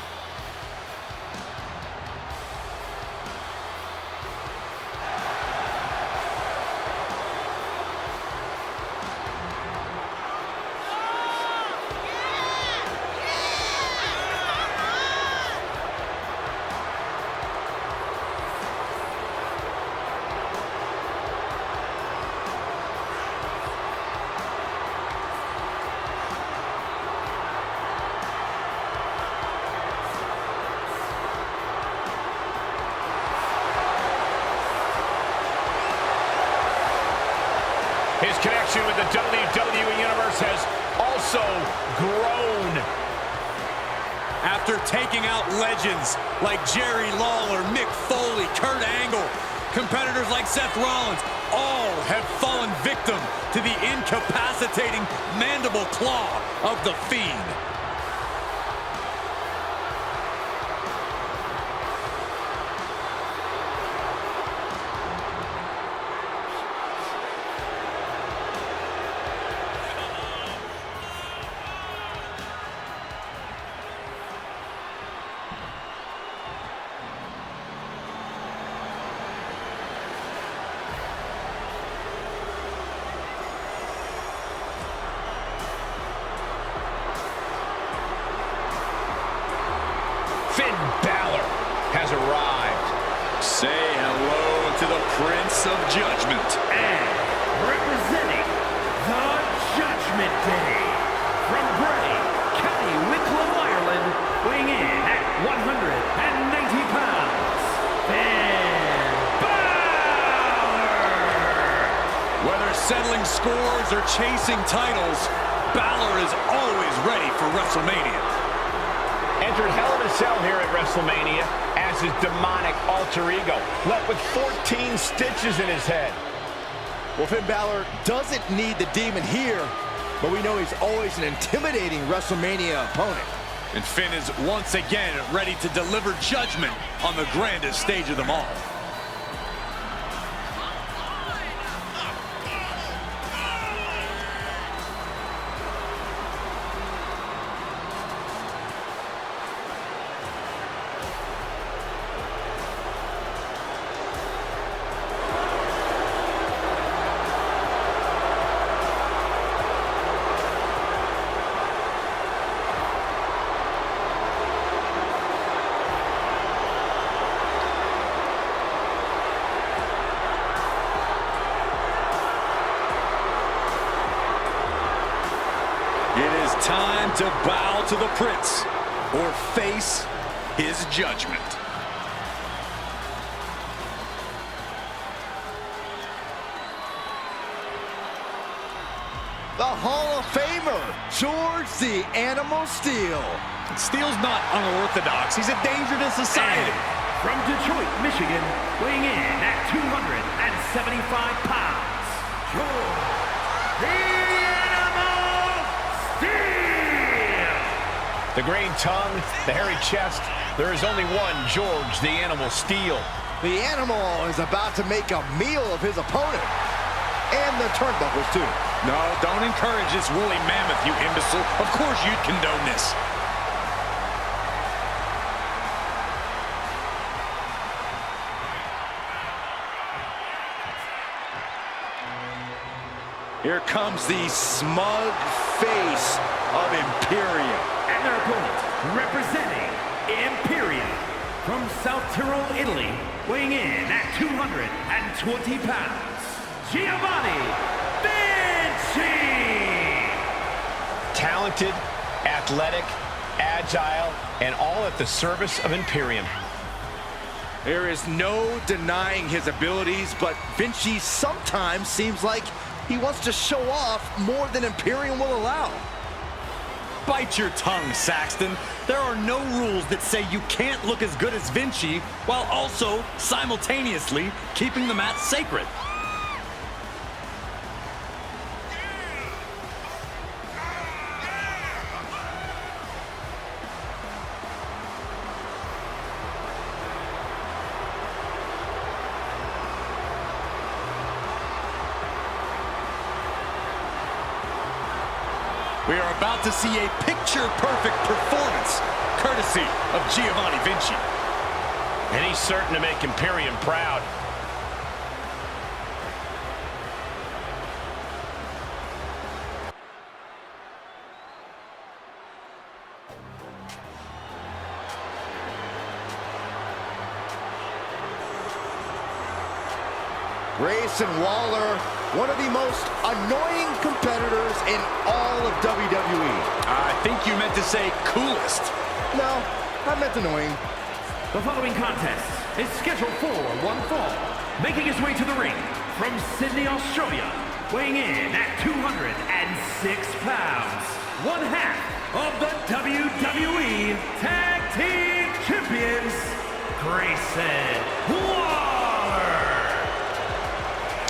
His connection with the WWE Universe has also grown. After taking out legends like Jerry Lawler, Mick Foley, Kurt Angle, competitors like Seth Rollins, all have fallen victim to the incapacitating mandible claw of The Fiend. Finn Balor has arrived. Say hello to the Prince of Judgment. And representing the Judgment Day, from Bray, County Wicklow, Ireland, weighing in at 190 pounds, Finn Balor! Whether settling scores or chasing titles, Balor is always ready for WrestleMania. Entered Hell in a Cell here at WrestleMania as his demonic alter ego, left with 14 stitches in his head. Well, Finn Balor doesn't need the demon here, but we know he's always an intimidating WrestleMania opponent. And Finn is once again ready to deliver judgment on the grandest stage of them all. It is time to bow to the Prince or face his judgment. The Hall of Famer, George the Animal Steel. Steele's not unorthodox. He's a danger to society. And from Detroit, Michigan, weighing in at 275 pounds, George the Animal Steel! The green tongue, the hairy chest, there is only one George the Animal Steel. The Animal is about to make a meal of his opponent. And the turnbuckles, too. No, don't encourage this woolly mammoth, you imbecile. Of course you'd condone this. Here comes the smug face of Imperium. And their opponent, representing Imperium, from South Tyrol, Italy, weighing in at 220 pounds, Giovanni Vinci! Talented, athletic, agile, and all at the service of Imperium. There is no denying his abilities, but Vinci sometimes seems like he wants to show off more than Imperium will allow. Bite your tongue, Saxton. There are no rules that say you can't look as good as Vinci while also simultaneously keeping the mat sacred. We are about to see a picture-perfect performance, courtesy of Giovanni Vinci. And he's certain to make Imperium proud. Grayson Waller, one of the most annoying competitors in all of WWE. I think you meant to say coolest. No, I meant annoying. The following contest is scheduled for one fall. Making his way to the ring from Sydney, Australia, weighing in at 206 pounds, one half of the WWE Tag Team Champions, Grayson Waller.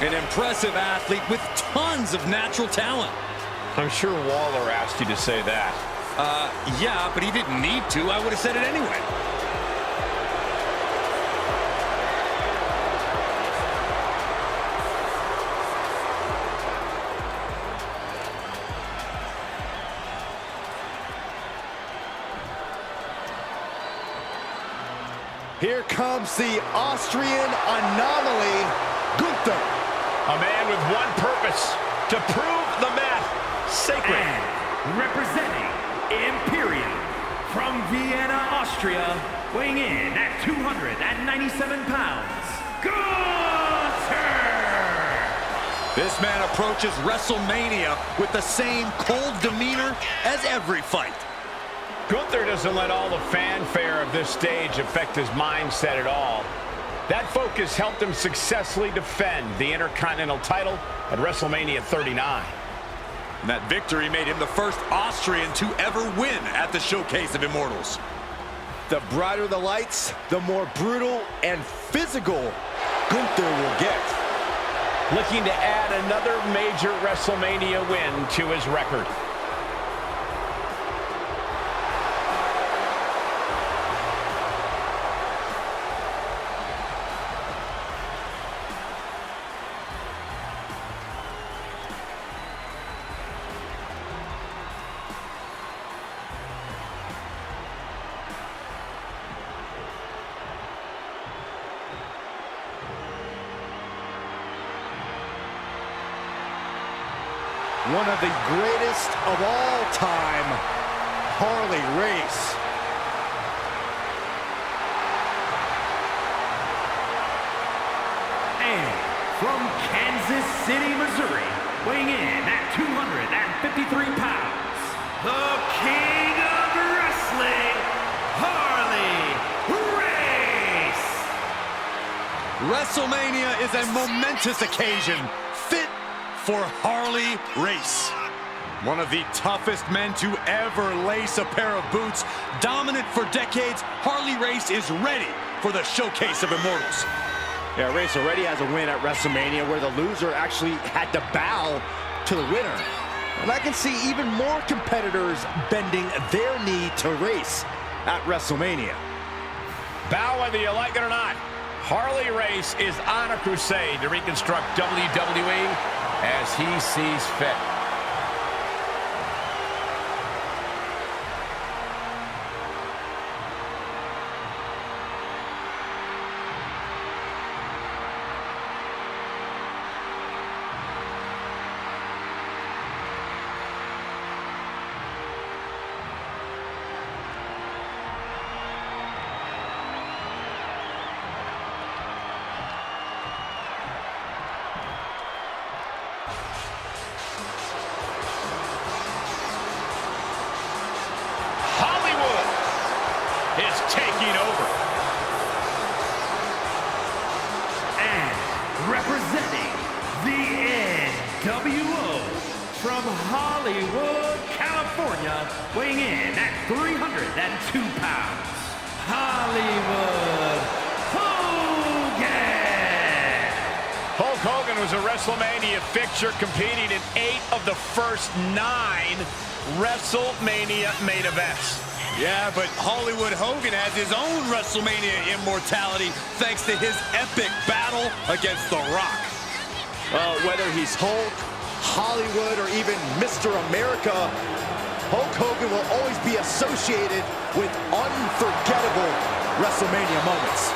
An impressive athlete with tons of natural talent. I'm sure Waller asked you to say that. Yeah, but he didn't need to. I would have said it anyway. Here comes the Austrian anomaly, Gunther. A man with one purpose, to prove the math sacred. And representing Imperium from Vienna, Austria, weighing in at 297 pounds, Gunther! This man approaches WrestleMania with the same cold demeanor as every fight. Gunther doesn't let all the fanfare of this stage affect his mindset at all. That focus helped him successfully defend the Intercontinental title at WrestleMania 39. And that victory made him the first Austrian to ever win at the Showcase of Immortals. The brighter the lights, the more brutal and physical Gunther will get. Looking to add another major WrestleMania win to his record. One of the greatest of all time, Harley Race. And from Kansas City, Missouri, weighing in at 253 pounds, the King of Wrestling, Harley Race! WrestleMania is a momentous occasion, fit for Harley Race. One of the toughest men to ever lace a pair of boots. Dominant for decades, Harley Race is ready for the Showcase of Immortals. Yeah, Race already has a win at WrestleMania where the loser actually had to bow to the winner. And I can see even more competitors bending their knee to Race at WrestleMania. Bow whether you like it or not. Harley Race is on a crusade to reconstruct WWE as he sees fit. Is taking over. And representing the NWO from Hollywood, California, weighing in at 302 pounds, Hollywood Hogan! Hulk Hogan was a WrestleMania fixture, competing in 8 of the first 9 WrestleMania main events. Yeah, but Hollywood Hogan has his own WrestleMania immortality thanks to his epic battle against The Rock. Whether he's Hulk, Hollywood or even Mr. America, Hulk Hogan will always be associated with unforgettable WrestleMania moments.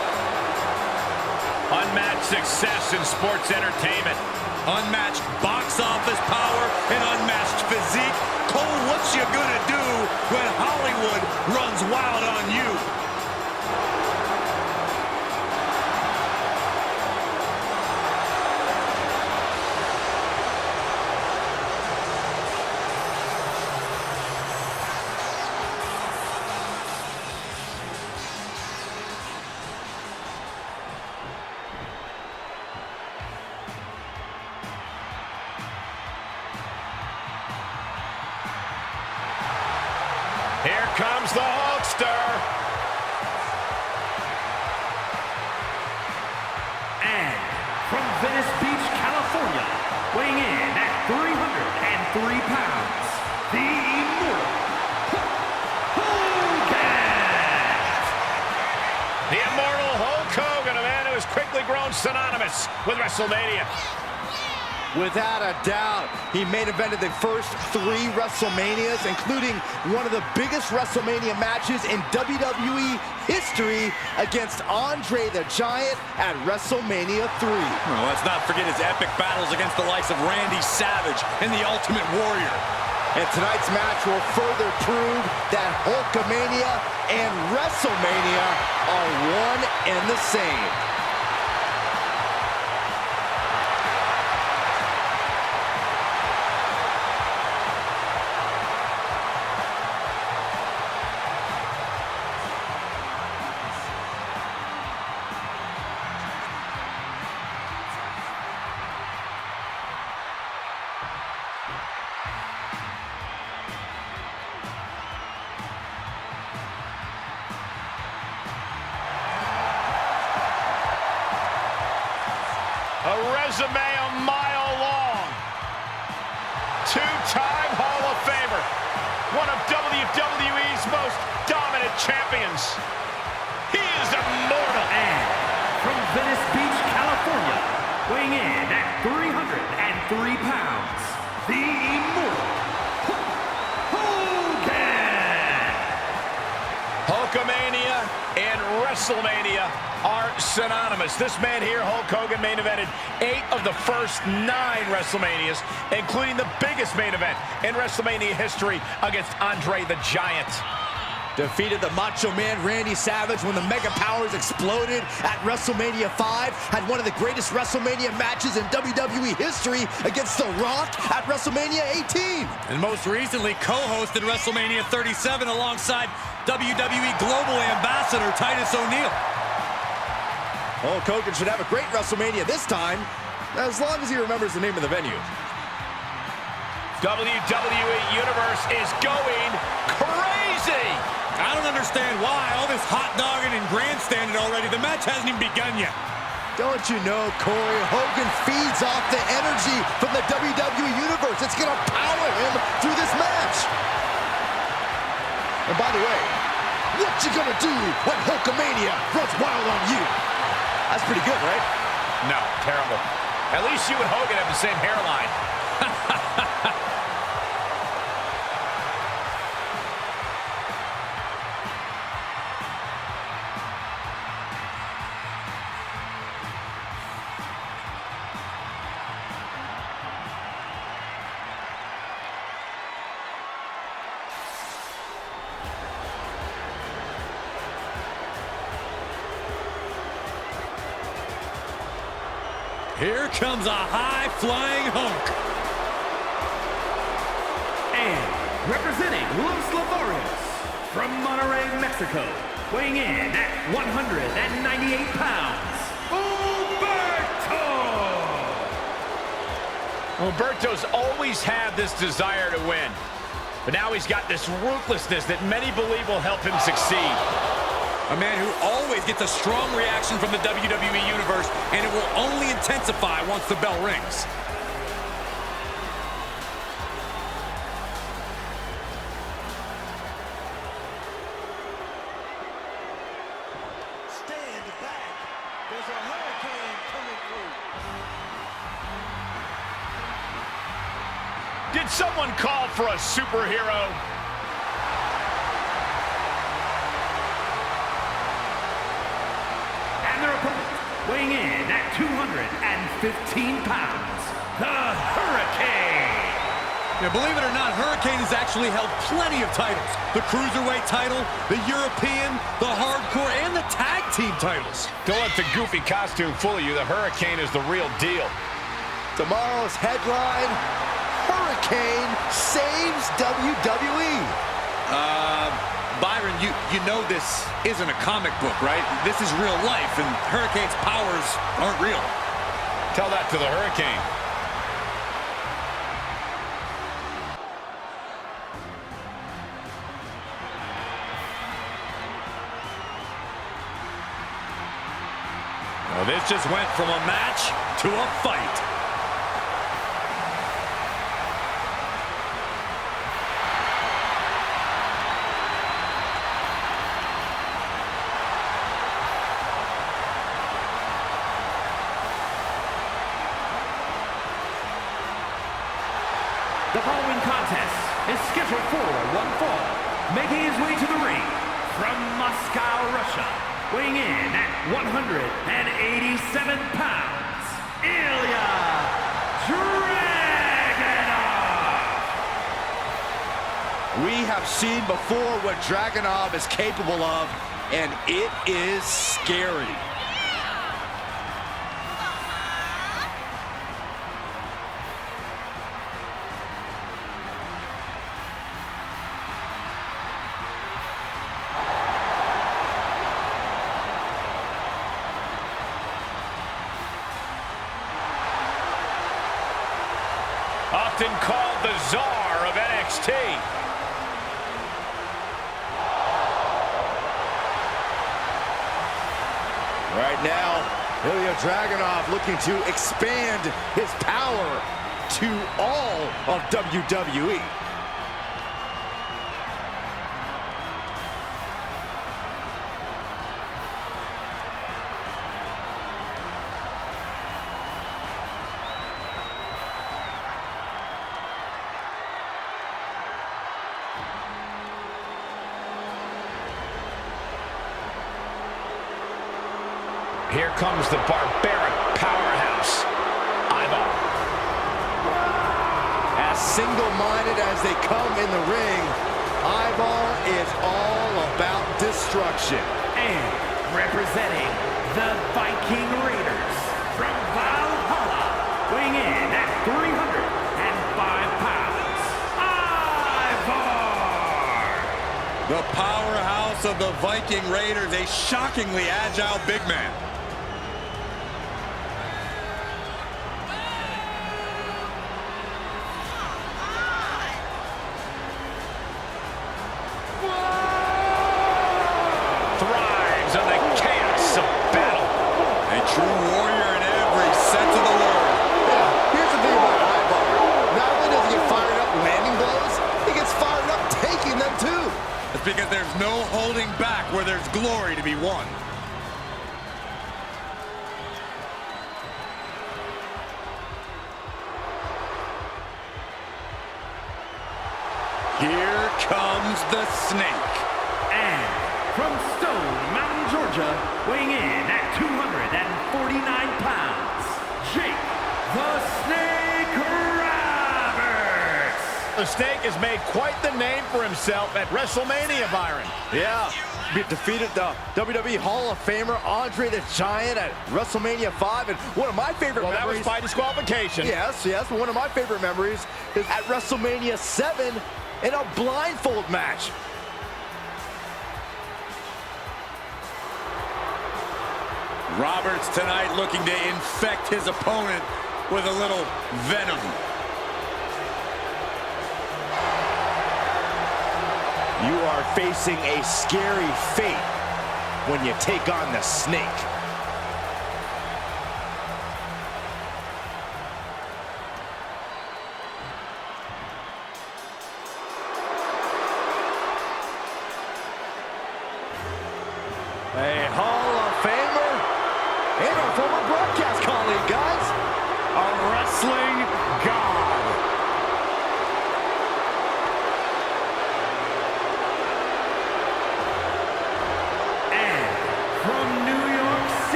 Unmatched success in sports entertainment. Unmatched box office power and unmatched physique. Cole, what's you gonna do when Hollywood runs wild on you? Here comes the Hulkster. And from Venice Beach, California, weighing in at 303 pounds, the Immortal Hogan! The Immortal Hulk Hogan, a man who has quickly grown synonymous with WrestleMania. Without a doubt, he main evented the first 3 WrestleManias, including one of the biggest WrestleMania matches in WWE history against Andre the Giant at WrestleMania 3. Well, let's not forget his epic battles against the likes of Randy Savage and the Ultimate Warrior. And tonight's match will further prove that Hulkamania and WrestleMania are one and the same. A resume a mile long. 2-time Hall of Famer. One of WWE's most dominant champions. He is immortal. And from Venice Beach, California, weighing in at 303 pounds, the Immortal Hogan! Hulkamania and WrestleMania are synonymous. This man here, Hulk Hogan, main evented 8 of the first 9 WrestleManias, including the biggest main event in WrestleMania history against Andre the Giant. Defeated the Macho Man Randy Savage when the Mega Powers exploded at WrestleMania 5. Had one of the greatest WrestleMania matches in WWE history against The Rock at WrestleMania 18. And most recently co-hosted WrestleMania 37 alongside WWE Global Ambassador Titus O'Neil. Hulk Hogan should have a great WrestleMania this time, as long as he remembers the name of the venue. WWE Universe is going crazy! I don't understand why. All this hot dogging and grandstanding already. The match hasn't even begun yet. Don't you know, Corey, Hogan feeds off the energy from the WWE Universe. It's going to power him through this match. And by the way, what you gonna do when Hulkamania runs wild on you? That's pretty good, right? No, terrible. At least you and Hogan have the same hairline. Here comes a high-flying hunk. And representing Los Lavarios from Monterrey, Mexico, weighing in at 198 pounds, Humberto! Humberto's always had this desire to win, but now he's got this ruthlessness that many believe will help him succeed. A man who always gets a strong reaction from the WWE Universe, and it will only intensify once the bell rings. Stand back. There's a hurricane coming through. someone call for a superhero? And their opponent, weighing in at 215 pounds, the Hurricane. Yeah, believe it or not, Hurricane has actually held plenty of titles. The Cruiserweight title, the European, the Hardcore, and the Tag Team titles. Don't let the goofy costume fool you. The Hurricane is the real deal. Tomorrow's headline, Hurricane saves WWE. Byron, you know this isn't a comic book, right? This is real life, and Hurricane's powers aren't real. Tell that to the Hurricane. Well, this just went from a match to a fight. The following contest is scheduled for one fall. Making his way to the ring from Moscow, Russia, weighing in at 187 pounds, Ilya Dragunov. We have seen before what Dragunov is capable of, and it is scary. Often called the Czar of NXT. Right now, Ilya Dragunov looking to expand his power to all of WWE. Here comes the barbaric powerhouse, Ivar. As single-minded as they come in the ring, Ivar is all about destruction. And representing the Viking Raiders from Valhalla, weighing in at 305 pounds, Ivar! The powerhouse of the Viking Raiders, a shockingly agile big man. Thrives on the chaos of battle. A true warrior in every sense of the word. Yeah, here's the thing about Ivar. Not only does he get fired up landing blows, he gets fired up taking them too. It's because there's no holding back where there's glory to be won. Here comes the snake. And from Stone Mountain, Georgia, weighing in at 249 pounds, Jake the Snake Roberts. The Snake has made quite the name for himself at WrestleMania, Byron. Yeah, he defeated the WWE Hall of Famer Andre the Giant at WrestleMania 5, and one of my favorite Well, that was memories... by disqualification. Yes, but one of my favorite memories is at WrestleMania 7 in a blindfold match. Roberts tonight looking to infect his opponent with a little venom. You are facing a scary fate when you take on the Snake. A Hall of Famer and our former broadcast colleague, guys. A wrestling god.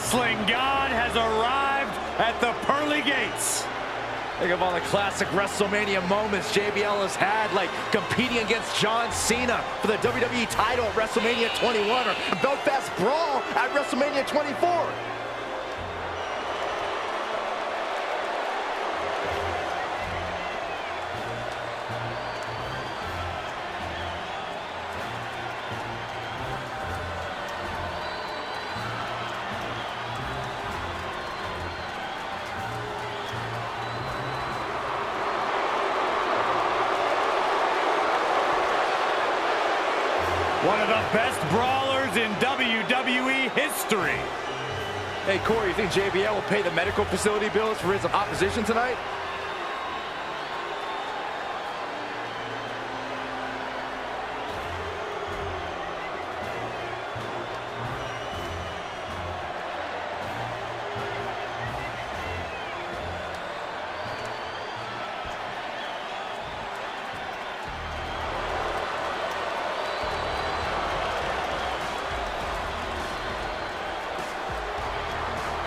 wrestling god has arrived at the pearly gates. Think of all the classic WrestleMania moments JBL has had, like competing against John Cena for the WWE title at WrestleMania 21 or Belfast Brawl at WrestleMania 24. One of the best brawlers in WWE history. Hey, Corey, you think JBL will pay the medical facility bills for his opposition tonight?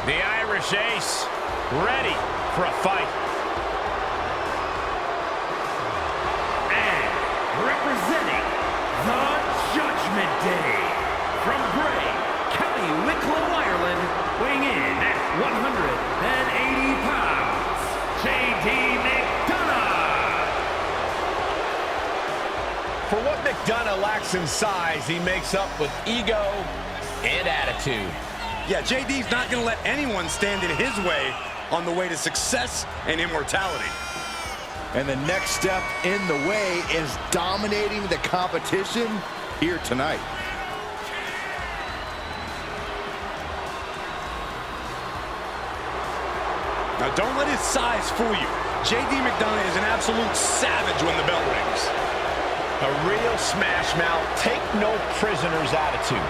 The Irish Ace, ready for a fight. And representing the Judgment Day, from Bray, County Wicklow, Ireland, weighing in at 180 pounds, J.D. McDonough. For what McDonough lacks in size, he makes up with ego and attitude. Yeah, JD's not going to let anyone stand in his way on the way to success and immortality. And the next step in the way is dominating the competition here tonight. Now, don't let his size fool you. J.D. McDonough is an absolute savage when the bell rings. A real smash mouth, take no prisoners attitude.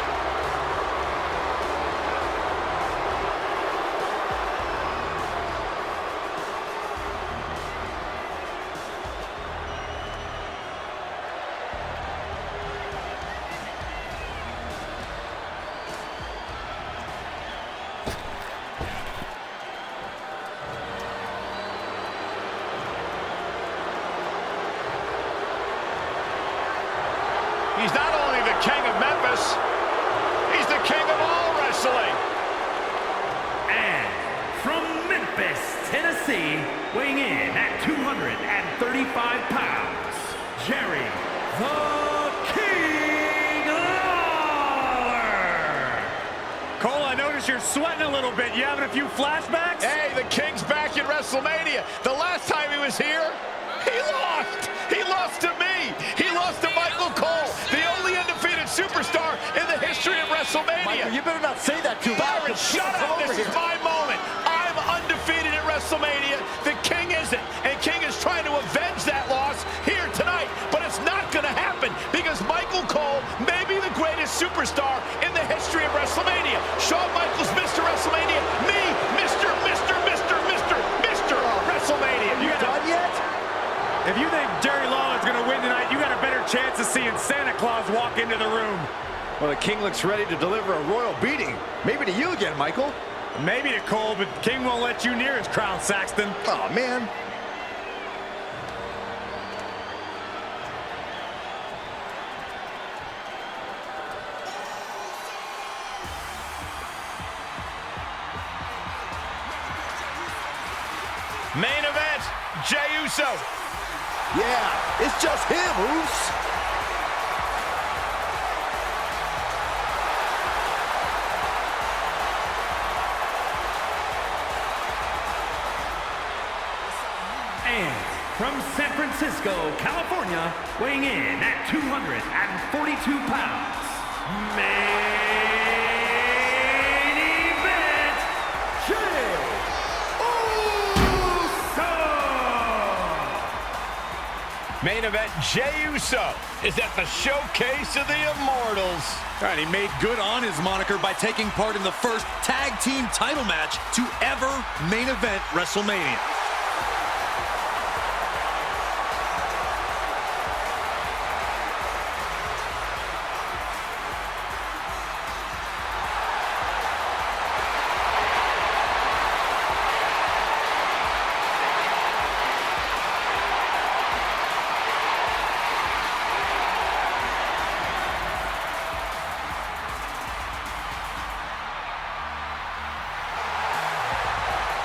He's not only the king of Memphis, he's the king of all wrestling. And from Memphis, Tennessee, weighing in at 235 pounds, Jerry the King Lawler. Cole, I notice you're sweating a little bit. You having a few flashbacks? Hey, the king's back in WrestleMania. The last time he was here, he lost. He lost to me. He lost to Michael Cole, the only undefeated superstar in the history of WrestleMania. Michael, you better not say that too loud. Byron, shut up. This is my moment. I'm undefeated at WrestleMania. The King isn't. And King is trying to avenge that loss here tonight. But it's not going to happen because Michael Cole may be the greatest superstar in the history of WrestleMania. Shawn Michaels, Mr. WrestleMania. Me, Mr. WrestleMania. You done yet? If you think Jerry Lawler's going to win tonight, you got a better chance of seeing Santa Claus walk into the room. Well, the King looks ready to deliver a royal beating. Maybe to you again, Michael. Maybe to Cole, but King won't let you near his crown, Saxton. Oh, man. Main event, Jey Uso. Yeah, it's just him, Moose. And from San Francisco, California, weighing in at 242 pounds, main event, Jey Uso! Main event, Jey Uso is at the Showcase of the Immortals. All right, he made good on his moniker by taking part in the first tag team title match to ever main event WrestleMania.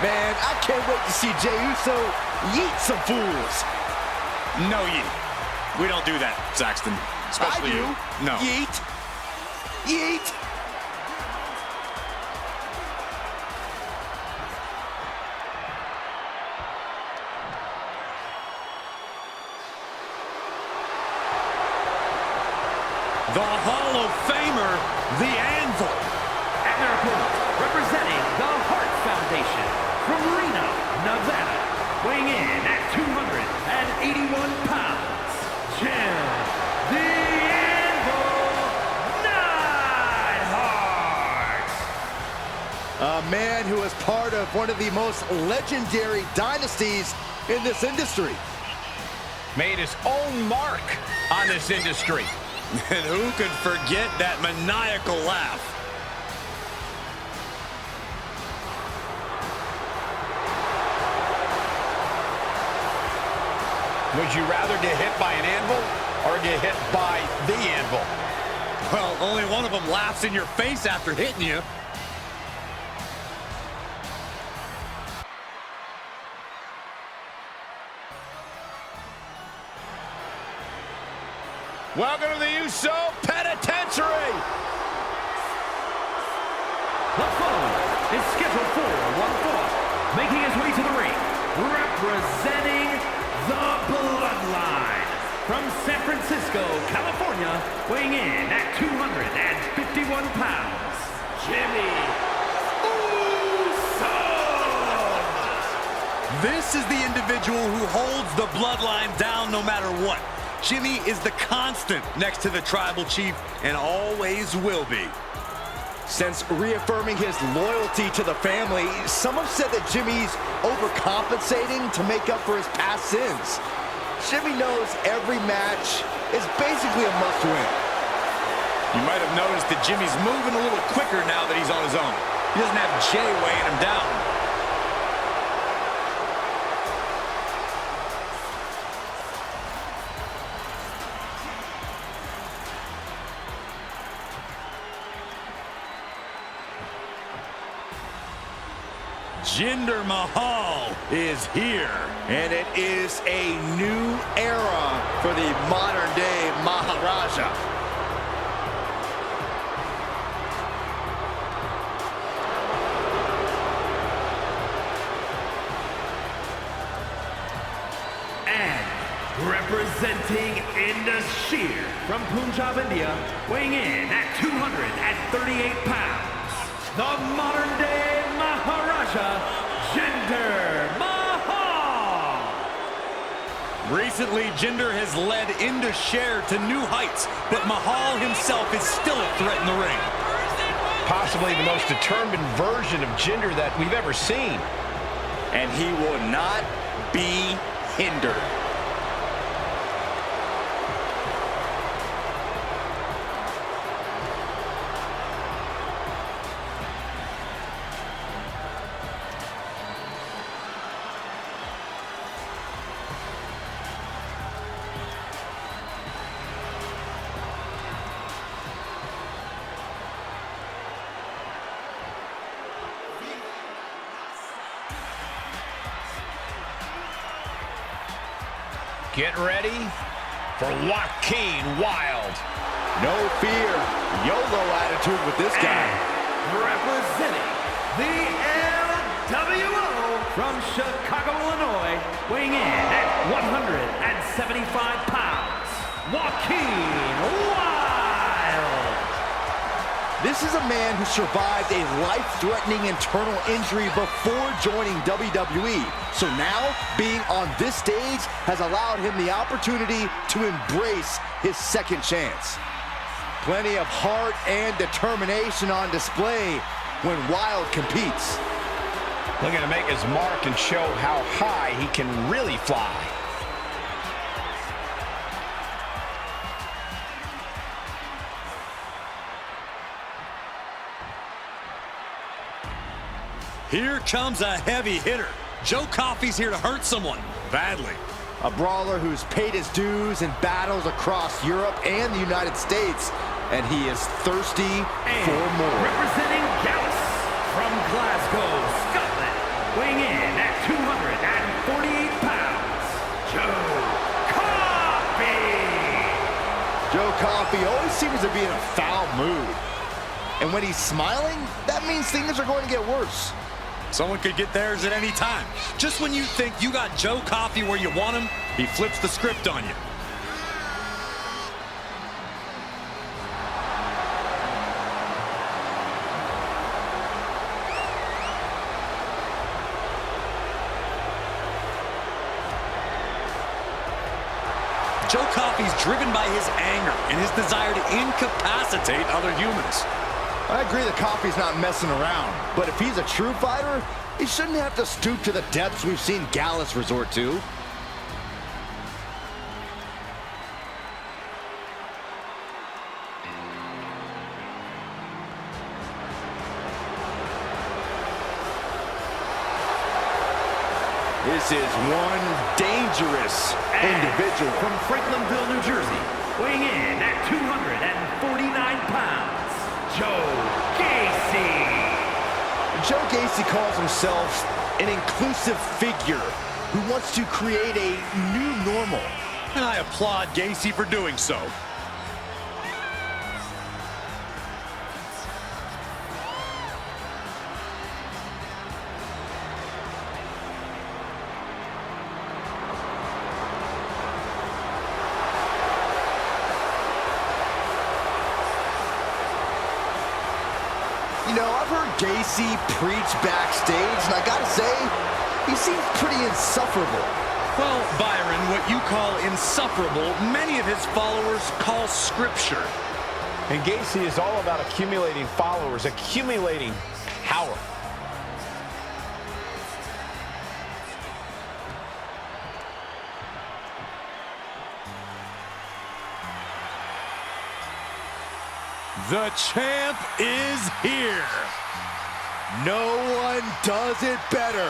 Man, I can't wait to see Jey Uso yeet some fools. No yeet. We don't do that, Saxton. Especially I do. you. No. Yeet. Yeet. The Hall of Famer, the Anvil. And their opponent, representing the Hart Foundation from Reno, Nevada, weighing in at 281 pounds, Jim the Anvil Neidhart. A man who is part of one of the most legendary dynasties in this industry. Made his own mark on this industry. And who could forget that maniacal laugh? Would you rather get hit by an anvil or get hit by the anvil? Well, only one of them laughs in your face after hitting you. Welcome to the Uso Penitentiary. The foe is scheduled for one fall, making his way to the ring, representing the Bloodline from San Francisco, California, weighing in at 251 pounds, Jimmy Uso. This is the individual who holds the Bloodline down no matter what. Jimmy is the constant next to the tribal chief and always will be. Since reaffirming his loyalty to the family, some have said that Jimmy's overcompensating to make up for his past sins. Jimmy knows every match is basically a must-win. You might have noticed that Jimmy's moving a little quicker now that he's on his own. He doesn't have Jay weighing him down. Jinder Mahal is here. And it is a new era for the modern-day Maharaja. And representing Indus Sher from Punjab, India, weighing in at 238 pounds, the modern-day Maharaja, Jinder Mahal. Recently, Jinder has led Indus Sher to new heights, but Mahal himself is still a threat in the ring. Possibly the most determined version of Jinder that we've ever seen. And he will not be hindered. Get ready for Joaquin Wilde. No fear, YOLO attitude with this guy. Representing the LWO from Chicago, Illinois, weighing in at 175 pounds, Joaquin Wilde. This is a man who survived a life-threatening internal injury before joining WWE. So now, being on this stage has allowed him the opportunity to embrace his second chance. Plenty of heart and determination on display when Wilde competes. Looking to make his mark and show how high he can really fly. Here comes a heavy hitter. Joe Coffey's here to hurt someone badly. A brawler who's paid his dues in battles across Europe and the United States, and he is thirsty for more. Representing Gallus from Glasgow, Scotland, weighing in at 248 pounds, Joe Coffey! Joe Coffey always seems to be in a foul mood. And when he's smiling, that means things are going to get worse. Someone could get theirs at any time. Just when you think you got Joe Coffey where you want him, he flips the script on you. Joe Coffey's driven by his anger and his desire to incapacitate other humans. I agree that Coffey's not messing around, but if he's a true fighter, he shouldn't have to stoop to the depths we've seen Gallus resort to. This is one dangerous individual. From Franklinville, New Jersey, weighing in at 249 pounds, Joe Gacy. Joe Gacy calls himself an inclusive figure who wants to create a new normal. And I applaud Gacy for doing so. You know, I've heard Gacy preach backstage, and I gotta say, he seems pretty insufferable. Well, Byron, what you call insufferable, many of his followers call scripture. And Gacy is all about accumulating followers, accumulating power. The champ is here. No one does it better.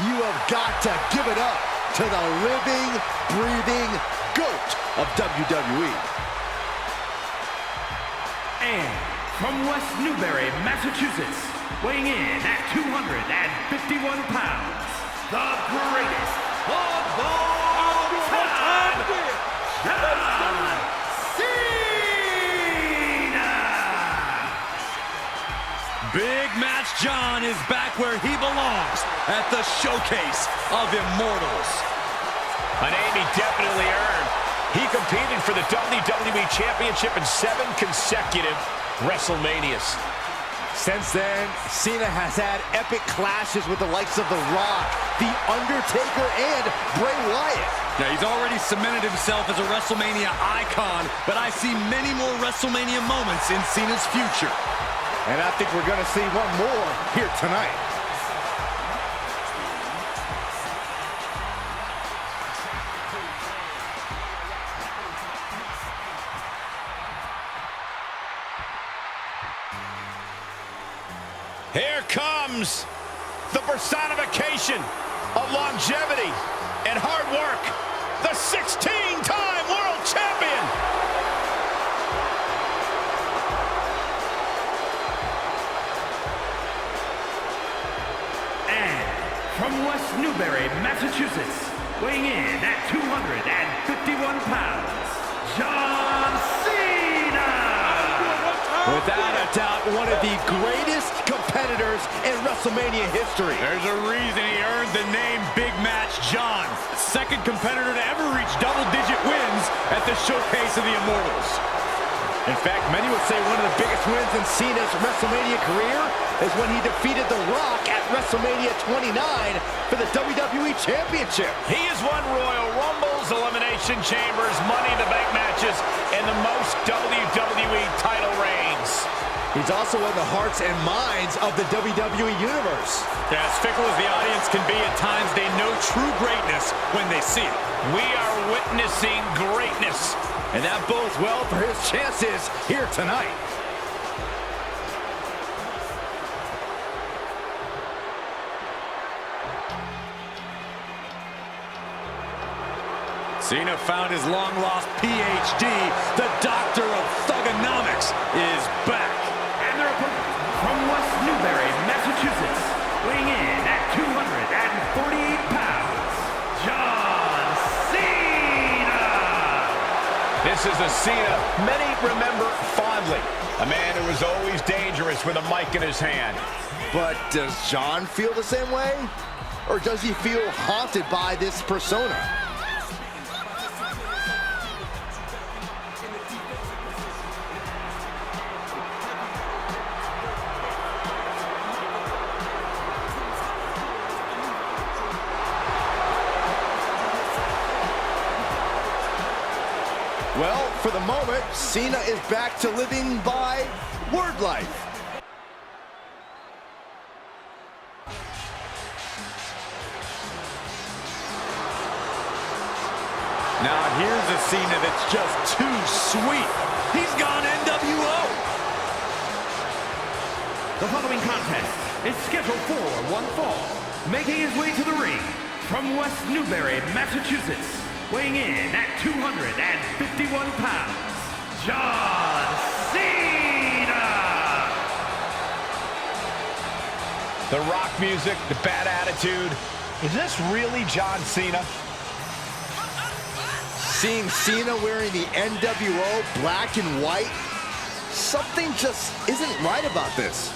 You have got to give it up to the living, breathing GOAT of WWE. And from West Newbury, Massachusetts, weighing in at 251 pounds, the greatest of all time, John Cena! Big Match John is back where he belongs, at the Showcase of Immortals. A name he definitely earned. He competed for the WWE Championship in 7 consecutive WrestleManias. Since then, Cena has had epic clashes with the likes of The Rock, The Undertaker, and Bray Wyatt. Now, he's already cemented himself as a WrestleMania icon, but I see many more WrestleMania moments in Cena's future. And I think we're going to see one more here tonight. Here comes the personification of longevity and hard work, the 16-time world champion. And from West Newbury, Massachusetts, weighing in at 251 pounds, John Cena! Without a doubt, one of the greatest competitors in WrestleMania history. There's a reason he earned the name Big Match John. Second competitor to ever reach double-digit wins at the Showcase of the Immortals. In fact, many would say one of the biggest wins in Cena's WrestleMania career is when he defeated The Rock at WrestleMania 29 for the WWE Championship. He has won Royal Rumbles, Elimination Chambers, Money in the Bank matches, and the most WWE title reigns. He's also won the hearts and minds of the WWE Universe. As fickle as the audience can be at times, they know true greatness when they see it. We are witnessing greatness. And that bodes well for his chances here tonight. Cena found his long-lost PhD. The doctor of thugonomics is back. And their opponent from West Newbury, Massachusetts, weighing in at 251 This is a Cena many remember fondly. A man who was always dangerous with a mic in his hand. But does John feel the same way? Or does he feel haunted by this persona? Well, for the moment, Cena is back to living by word life. Now here's a Cena that's just too sweet. He's gone NWO. The following contest is scheduled for one fall. Making his way to the ring from West Newbury, Massachusetts, weighing in at 251 pounds, John Cena! The rock music, the bad attitude. Is this really John Cena? Seeing Cena wearing the NWO black and white, something just isn't right about this.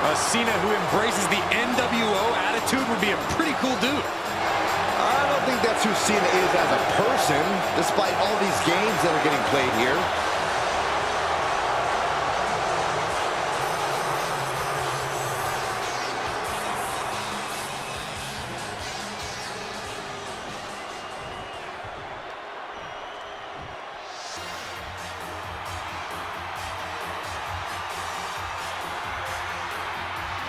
A Cena who embraces the NWO attitude would be a pretty cool dude. I don't think that's who Cena is as a person, despite all these games that are getting played here.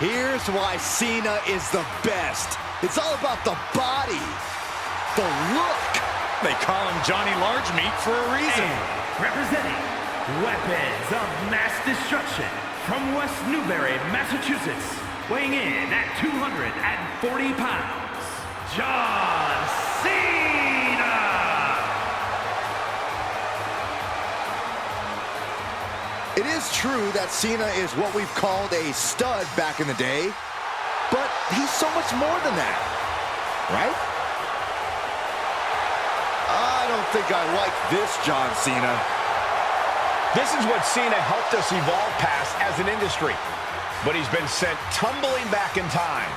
Here's why Cena is the best. It's all about the body, the look. They call him Johnny Large Meat for a reason. And representing Weapons of Mass Destruction from West Newbury, Massachusetts, weighing in at 240 pounds, John Cena! It is true that Cena is what we've called a stud back in the day, but he's so much more than that, right? I don't think I like this John Cena. This is what Cena helped us evolve past as an industry. But he's been sent tumbling back in time.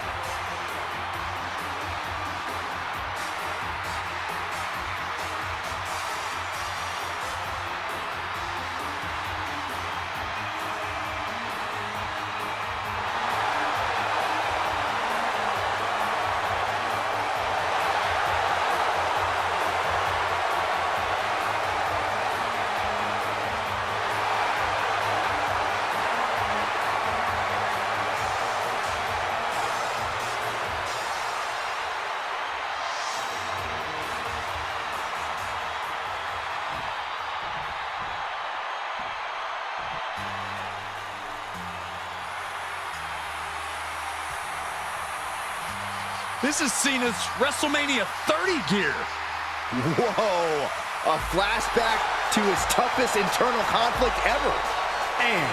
This is Cena's WrestleMania 30 gear. Whoa, a flashback to his toughest internal conflict ever. And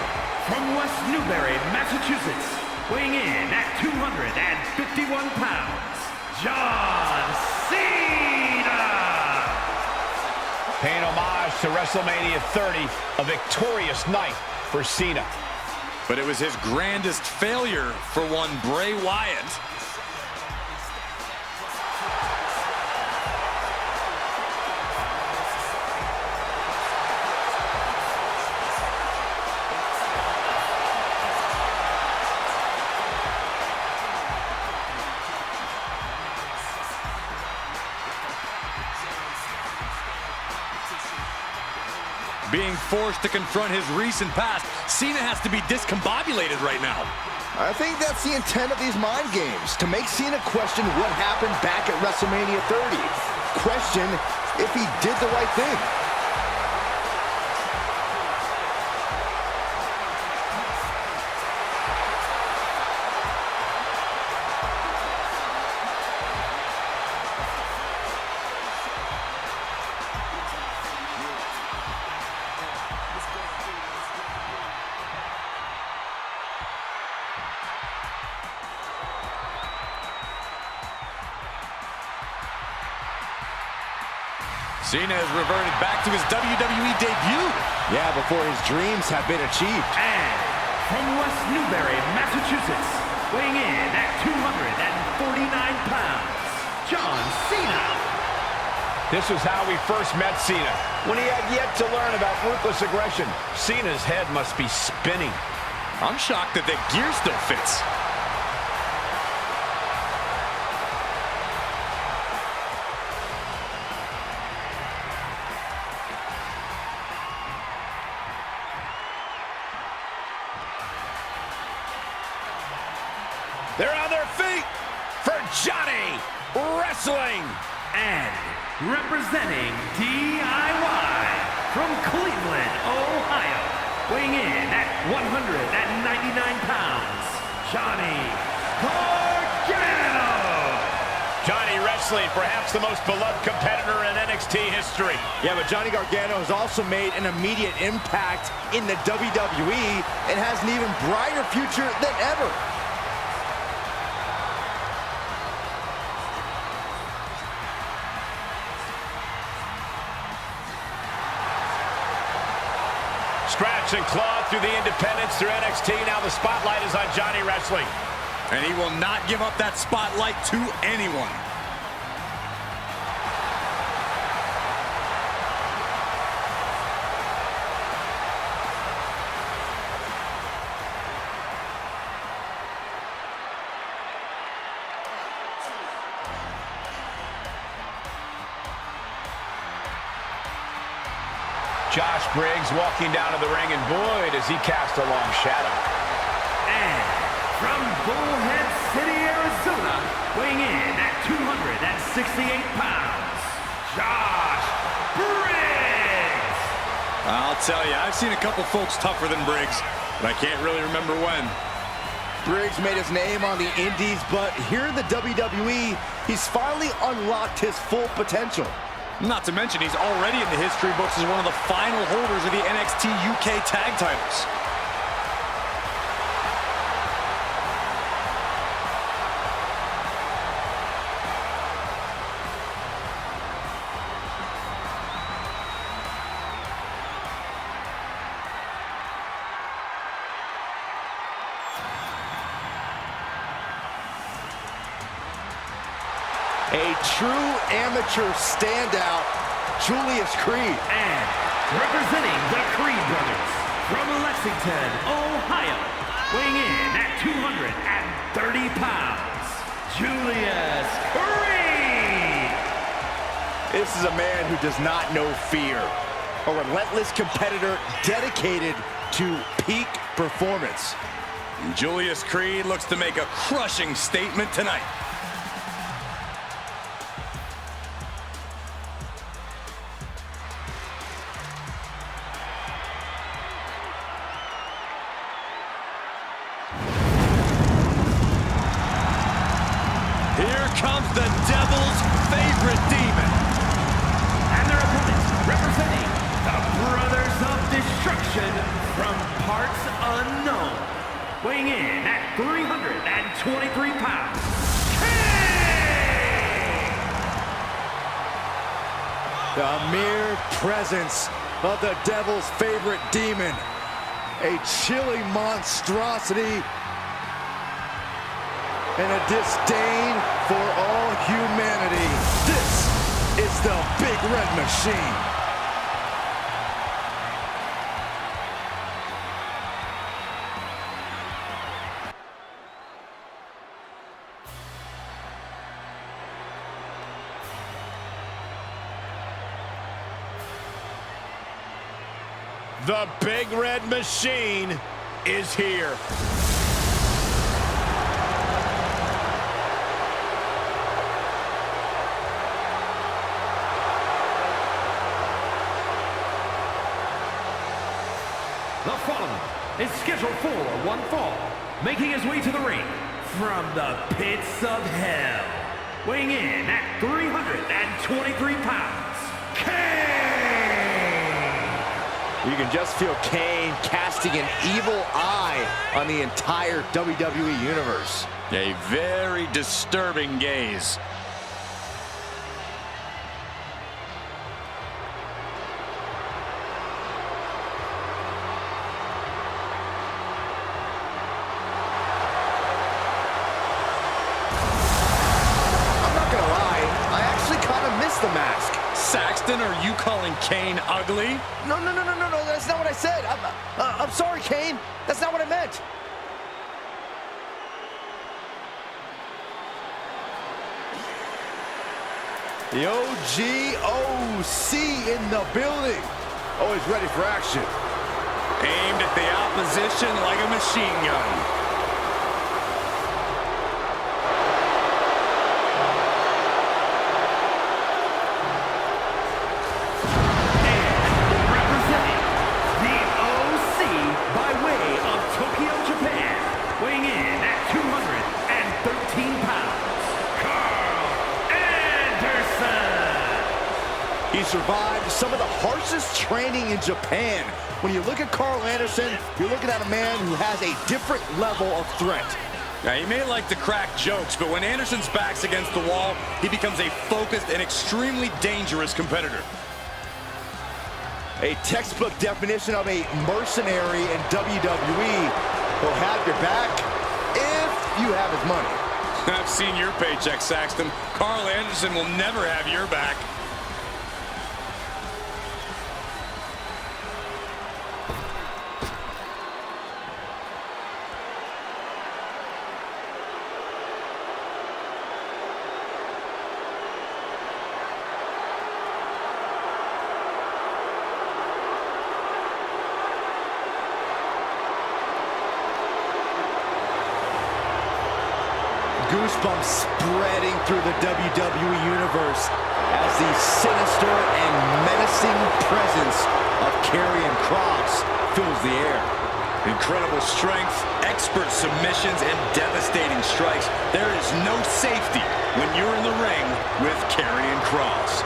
from West Newbury, Massachusetts, weighing in at 251 pounds, John Cena! Paying homage to WrestleMania 30, a victorious night for Cena. But it was his grandest failure for one Bray Wyatt. Being forced to confront his recent past, Cena has to be discombobulated right now. I think that's the intent of these mind games, to make Cena question what happened back at WrestleMania 30. Question if he did the right thing. Cena has reverted back to his WWE debut. Yeah, before his dreams have been achieved. And from West Newbury, Massachusetts, weighing in at 249 pounds, John Cena. This was how we first met Cena, when he had yet to learn about ruthless aggression. Cena's head must be spinning. I'm shocked that the gear still fits. They're on their feet for Johnny Wrestling. And representing DIY from Cleveland, Ohio, weighing in at 199 pounds, Johnny Gargano. Johnny Wrestling, perhaps the most beloved competitor in NXT history. Yeah, but Johnny Gargano has also made an immediate impact in the WWE and has an even brighter future than ever. Scratch and claw through the independents, through NXT. Now the spotlight is on Johnny Wrestling. And he will not give up that spotlight to anyone. Josh Briggs walking down to the ring, and boy, does he cast a long shadow. And from Bullhead City, Arizona, weighing in at 268 pounds, Josh Briggs. I'll tell you, I've seen a couple folks tougher than Briggs, but I can't really remember when. Briggs made his name on the Indies, but here in the WWE, he's finally unlocked his full potential. Not to mention, he's already in the history books as one of the final holders of the NXT UK tag titles. A true amateur standout, Julius Creed. And representing the Creed brothers from Lexington, Ohio, weighing in at 230 pounds, Julius Creed. This is a man who does not know fear. A relentless competitor dedicated to peak performance. And Julius Creed looks to make a crushing statement tonight. Here comes the Devil's favorite demon. And their opponents representing the Brothers of Destruction from parts unknown, weighing in at 323 pounds, King! The mere presence of the Devil's favorite demon. A chilling monstrosity and a disdain for all humanity. This is the Big Red Machine. The Big Red Machine is here. The following is scheduled for one fall, making his way to the ring from the pits of hell, weighing in at 323 pounds, Kane! You can just feel Kane casting an evil eye on the entire WWE Universe. A very disturbing gaze. you calling Kane ugly? No, that's not what I said. I'm sorry, Kane. That's not what I meant. The OGOC in the building. Always ready for action. Aimed at the opposition like a machine gun. He survived some of the harshest training in Japan. When you look at Carl Anderson, you're looking at a man who has a different level of threat. Now, he may like to crack jokes, but when Anderson's back's against the wall, he becomes a focused and extremely dangerous competitor. A textbook definition of a mercenary in WWE. He'll have your back if you have his money. I've seen your paycheck, Saxton. Carl Anderson will never have your back. Goosebumps spreading through the WWE Universe as the sinister and menacing presence of Karrion Kross fills the air. Incredible strength, expert submissions, and devastating strikes. There is no safety when you're in the ring with Karrion Kross.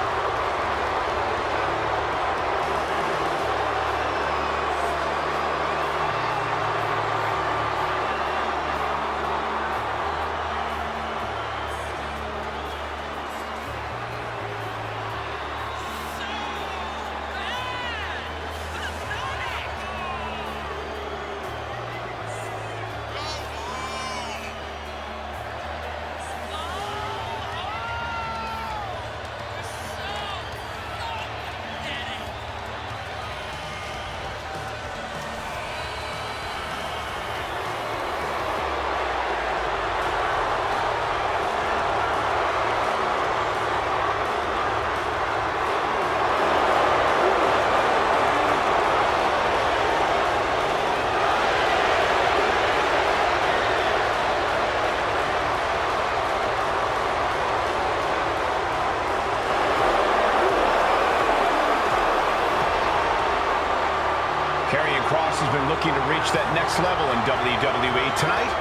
Karrion Kross has been looking to reach that next level in WWE. Tonight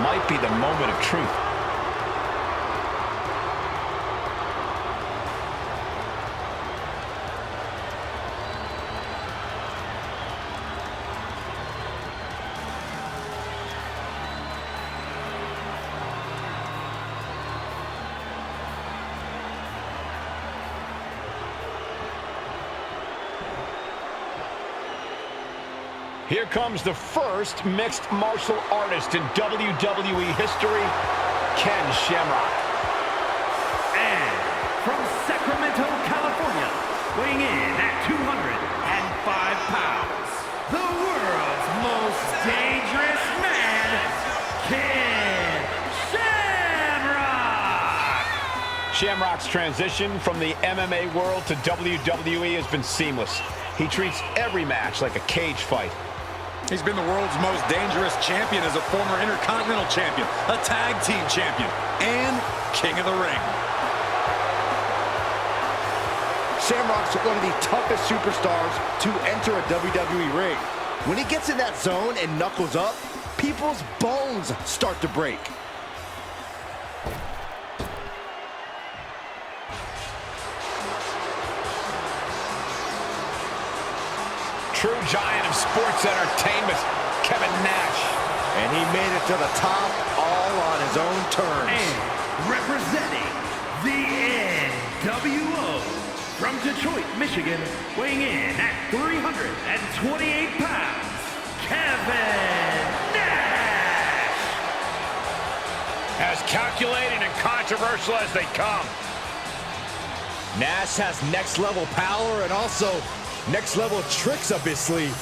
might be the moment of truth. Here comes the first mixed martial artist in WWE history, Ken Shamrock. And from Sacramento, California, weighing in at 205 pounds, the world's most dangerous man, Ken Shamrock! Shamrock's transition from the MMA world to WWE has been seamless. He treats every match like a cage fight. He's been the world's most dangerous champion as a former Intercontinental Champion, a Tag Team Champion, and King of the Ring. Shamrock's one of the toughest superstars to enter a WWE ring. When he gets in that zone and knuckles up, people's bones start to break. True giant of sports entertainment, Kevin Nash. And he made it to the top all on his own terms. And representing the NWO from Detroit, Michigan, weighing in at 328 pounds, Kevin Nash. As calculating and controversial as they come. Nash has next level power and also next level tricks up his sleeve.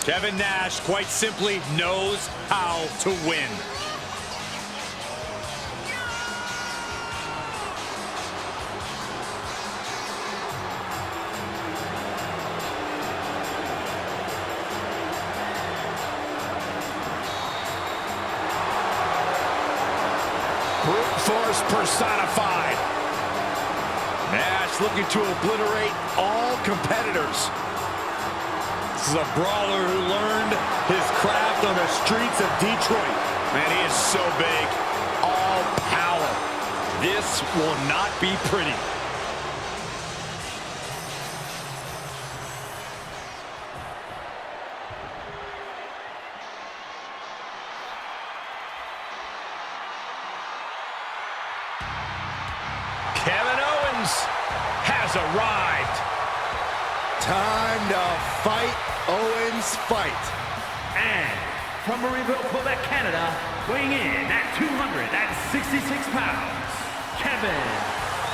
Kevin Nash quite simply knows how to win. Brute force personified. Nash looking to obliterate all competitors. This is a brawler who learned his craft on the streets of Detroit. Man, he is so big. All power. This will not be pretty. Kevin Owens has arrived. Time to fight Owens fight. And from Marieville, Quebec, Canada, weighing in at 266 pounds, Kevin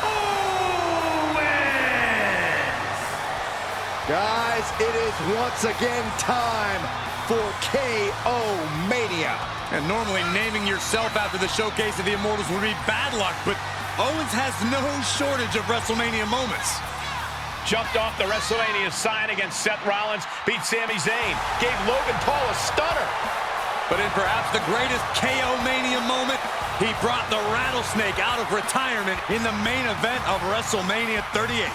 Owens! Guys, it is once again time for KO Mania. And normally naming yourself after the showcase of the Immortals would be bad luck, but Owens has no shortage of WrestleMania moments. Jumped off the WrestleMania sign against Seth Rollins, beat Sami Zayn, gave Logan Paul a stunner. But in perhaps the greatest KO Mania moment, he brought the Rattlesnake out of retirement in the main event of WrestleMania 38.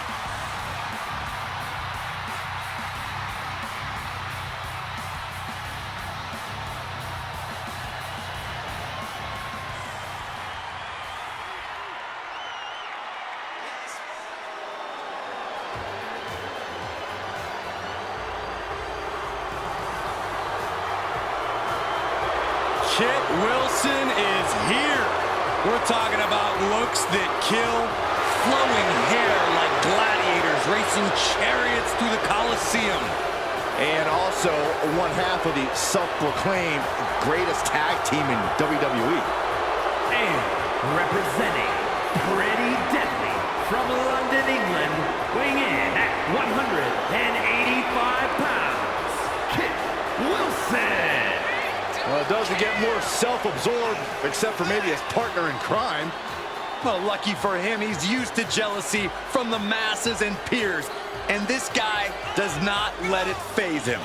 Kit Wilson is here. We're talking about looks that kill, flowing hair like gladiators racing chariots through the Coliseum. And also one half of the self-proclaimed greatest tag team in WWE. And representing Pretty Deadly from London, England, weighing in at 185 pounds, Kit Wilson! Well, it doesn't get more self-absorbed, except for maybe his partner in crime. Well, lucky for him, he's used to jealousy from the masses and peers. And this guy does not let it faze him.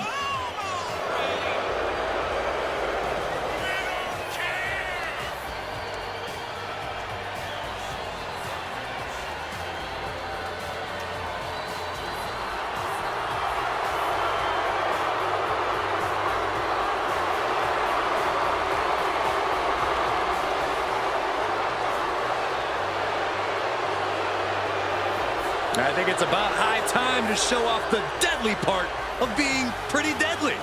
I think it's about high time to show off the deadly part of being pretty deadly.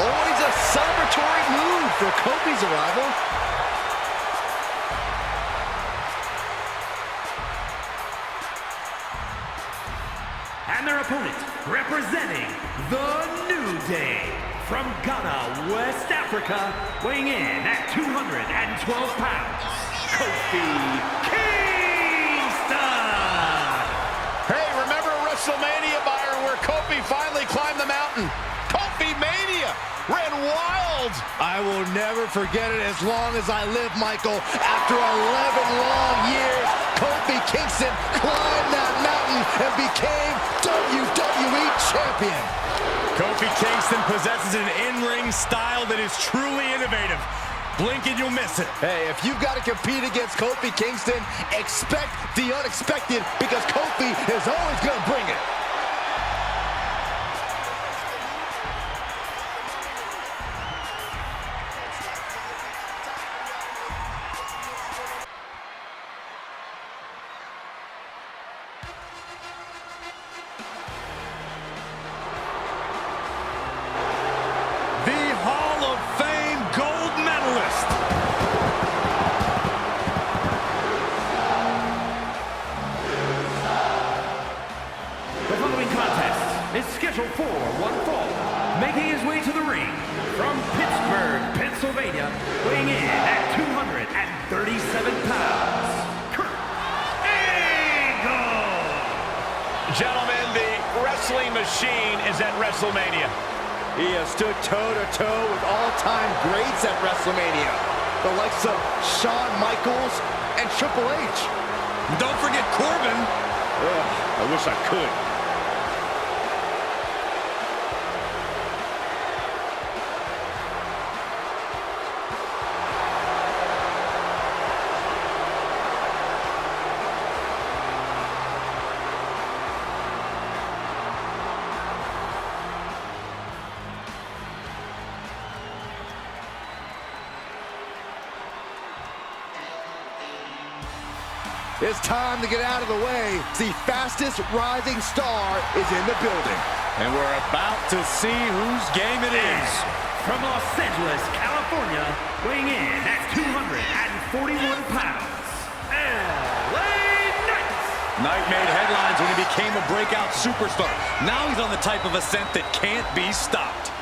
Always a celebratory move for Kofi's arrival. And their opponent, representing the New Day, from Ghana, West Africa, weighing in at 212 pounds, Kofi Kingston! Hey, remember WrestleMania, Byron, where Kofi finally climbed the mountain? Kofi Mania ran wild. I will never forget it as long as I live, Michael. After 11 long years, Kofi Kingston climbed that mountain and became WWE Champion. Kofi Kingston possesses an in-ring style that is truly innovative. Blink and you'll miss it. Hey, if you've got to compete against Kofi Kingston, expect the unexpected, because Kofi is always going to bring it. for one fall, making his way to the ring from Pittsburgh, Pennsylvania, weighing in at 237 pounds, Kurt Angle! Gentlemen, the wrestling machine is at WrestleMania. He has stood toe-to-toe with all-time greats at WrestleMania. The likes of Shawn Michaels and Triple H. Don't forget Corbin. Ugh, I wish I could. It's time to get out of the way. The fastest rising star is in the building. And we're about to see whose game it is. From Los Angeles, California, weighing in at 241 pounds, LA Knight! Knight made headlines when he became a breakout superstar. Now he's on the type of ascent that can't be stopped.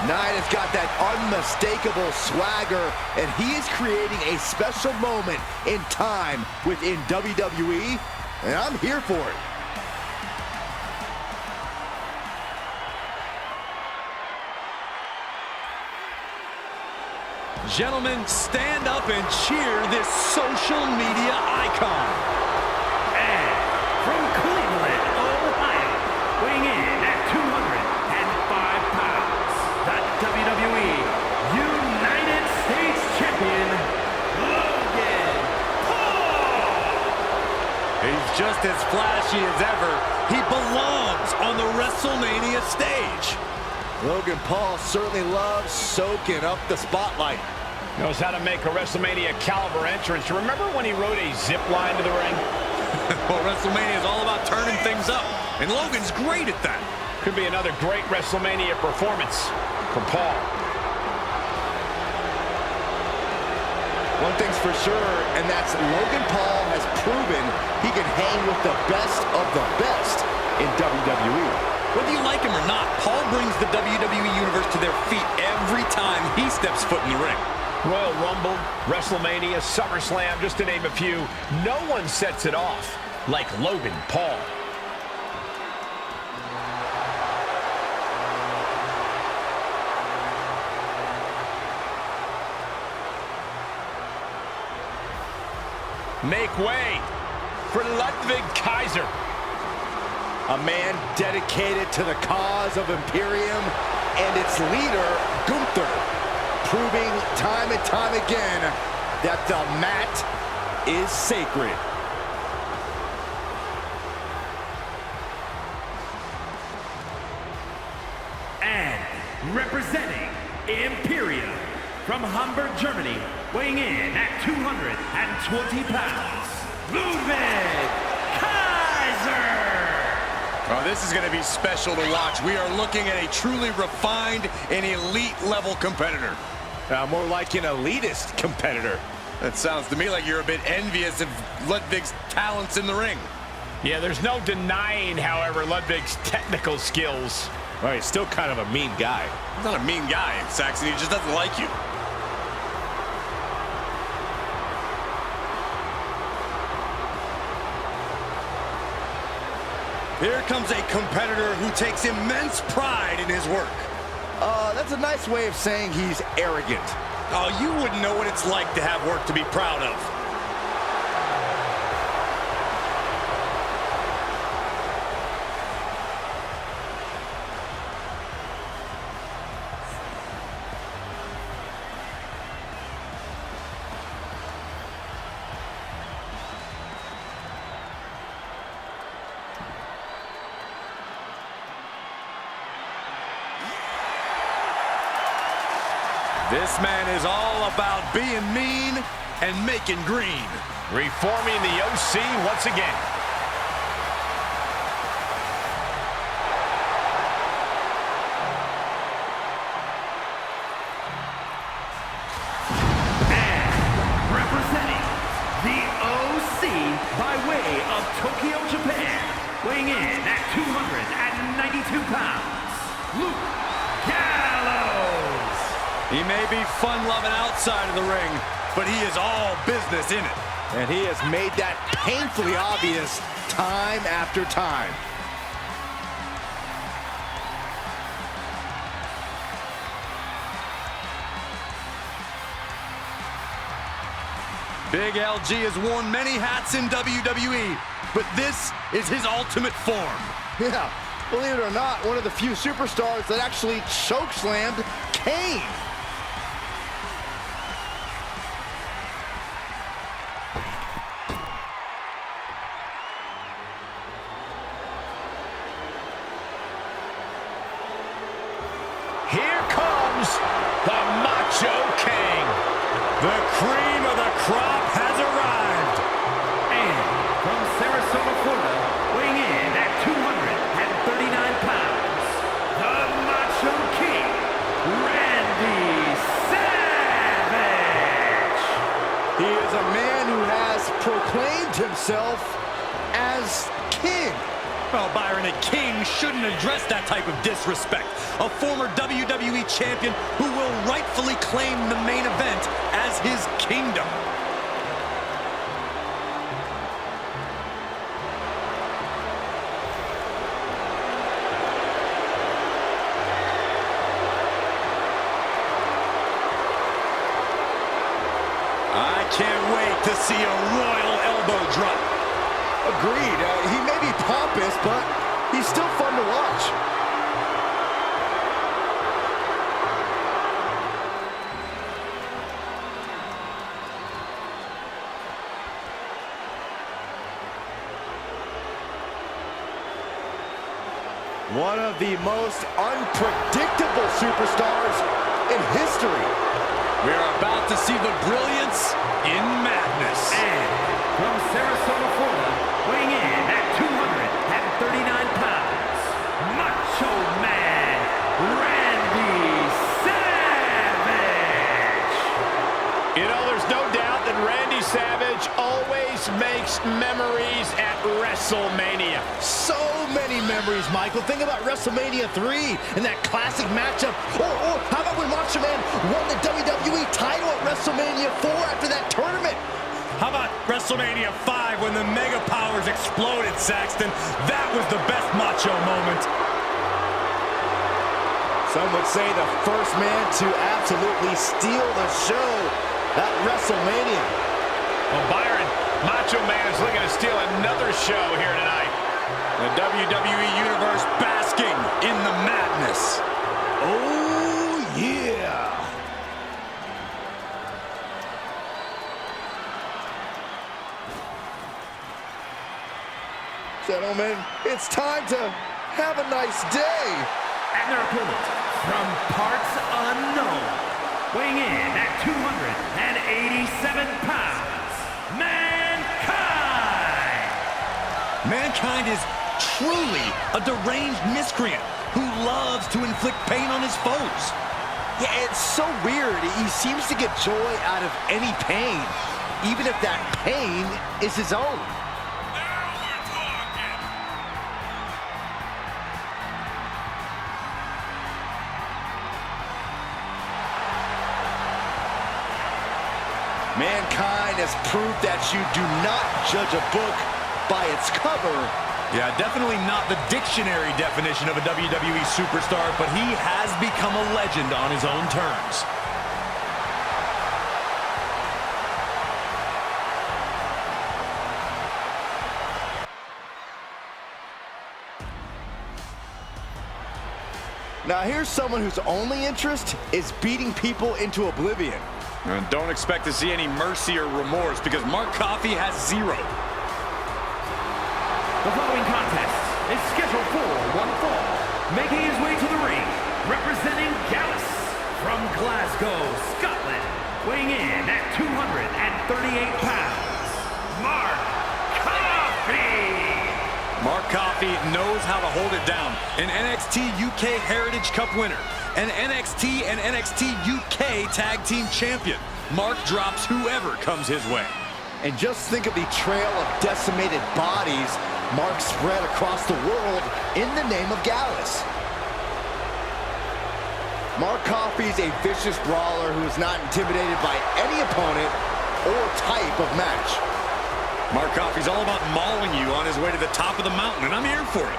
Knight has got that unmistakable swagger, and he is creating a special moment in time within WWE, and I'm here for it. Gentlemen, stand up and cheer this social media icon. And from Cleveland, Ohio, weighing in at 205 pounds, the WWE United States Champion, Logan Paul! He's just as flashy as ever. He belongs on the WrestleMania stage. Logan Paul certainly loves soaking up the spotlight. Knows how to make a WrestleMania caliber entrance. Remember when he rode a zip line to the ring? Well, WrestleMania is all about turning things up, and Logan's great at that. Could be another great WrestleMania performance from Paul. One thing's for sure, and that's Logan Paul has proven he can hang with the best of the best in WWE. Whether you like him or not, Paul brings the WWE Universe to their feet every time he steps foot in the ring. Royal Rumble, WrestleMania, SummerSlam, just to name a few, no one sets it off like Logan Paul. Make way for Ludwig Kaiser. A man dedicated to the cause of Imperium and its leader, Gunther, proving time and time again that the mat is sacred. And representing Imperium from Hamburg, Germany, weighing in at 220 pounds, Ludwig Kaiser! Oh, this is going to be special to watch. We are looking at a truly refined and elite-level competitor. More like an elitist competitor. That sounds to me like you're a bit envious of Ludwig's talents in the ring. Yeah, there's no denying, however, Ludwig's technical skills. Well, he's still kind of a mean guy. He's not a mean guy, Saxon. He just doesn't like you. Here comes a competitor who takes immense pride in his work. That's a nice way of saying he's arrogant. Oh, you wouldn't know what it's like to have work to be proud of. This man is all about being mean and making green. Reforming the OC once again. Representing the OC by way of Tokyo, Japan, weighing in at 292 pounds, Luke Gallows. He may be fun-loving outside of the ring, but he is all business in it. And he has made that painfully obvious time after time. Big LG has worn many hats in WWE, but this is his ultimate form. Yeah, believe it or not, one of the few superstars that actually chokeslammed Kane. Here comes the Macho King. The cream of the crop has arrived. And from Sarasota, Florida, weighing in at 239 pounds, the Macho King, Randy Savage. He is a man who has proclaimed himself as king. Well, Byron, a king shouldn't address that type of disrespect. A former WWE champion who will rightfully claim the main event as his kingdom. I can't wait to see a royal elbow drop. Agreed. He may be pompous, but he's still fun to watch. One of the most unpredictable superstars in history. We're about to see the brilliance in madness. And from Sarasota, Florida, weighing in at 239 pounds, Macho Man, Randy Savage. You know, there's no doubt that Randy Savage always makes memories at WrestleMania. So many memories, Michael. Think about WrestleMania 3 and that classic matchup. Or how about when Macho Man won the WWE title at WrestleMania 4 after that tournament? How about WrestleMania 5 when the Mega Powers exploded, Saxton? That was the best Macho moment. Some would say the first man to absolutely steal the show at WrestleMania. Well, Byron, Macho Man is looking to steal another show here tonight. The WWE Universe basking in the madness. Oh, yeah. Gentlemen, it's time to have a nice day. And their opponent, from parts unknown, weighing in at 287 pounds, Mankind! Mankind is truly a deranged miscreant who loves to inflict pain on his foes. Yeah, it's so weird. He seems to get joy out of any pain, even if that pain is his own. Mankind has proved that you do not judge a book by its cover. Yeah, definitely not the dictionary definition of a WWE superstar, but he has become a legend on his own terms. Now here's someone whose only interest is beating people into oblivion. And don't expect to see any mercy or remorse because Mark Coffey has zero. The following contest is scheduled for one fall. Making his way to the ring, representing Gallus From Glasgow, Scotland, weighing in at 238 pounds, Mark Coffey. Mark Coffey knows how to hold it down. An NXT UK Heritage Cup winner, an NXT and NXT UK Tag Team Champion. Mark drops whoever comes his way. And just think of the trail of decimated bodies Mark spread across the world in the name of Gallus. Mark Coffey's a vicious brawler who is not intimidated by any opponent or type of match. Mark Coffey's all about mauling you on his way to the top of the mountain, and I'm here for it.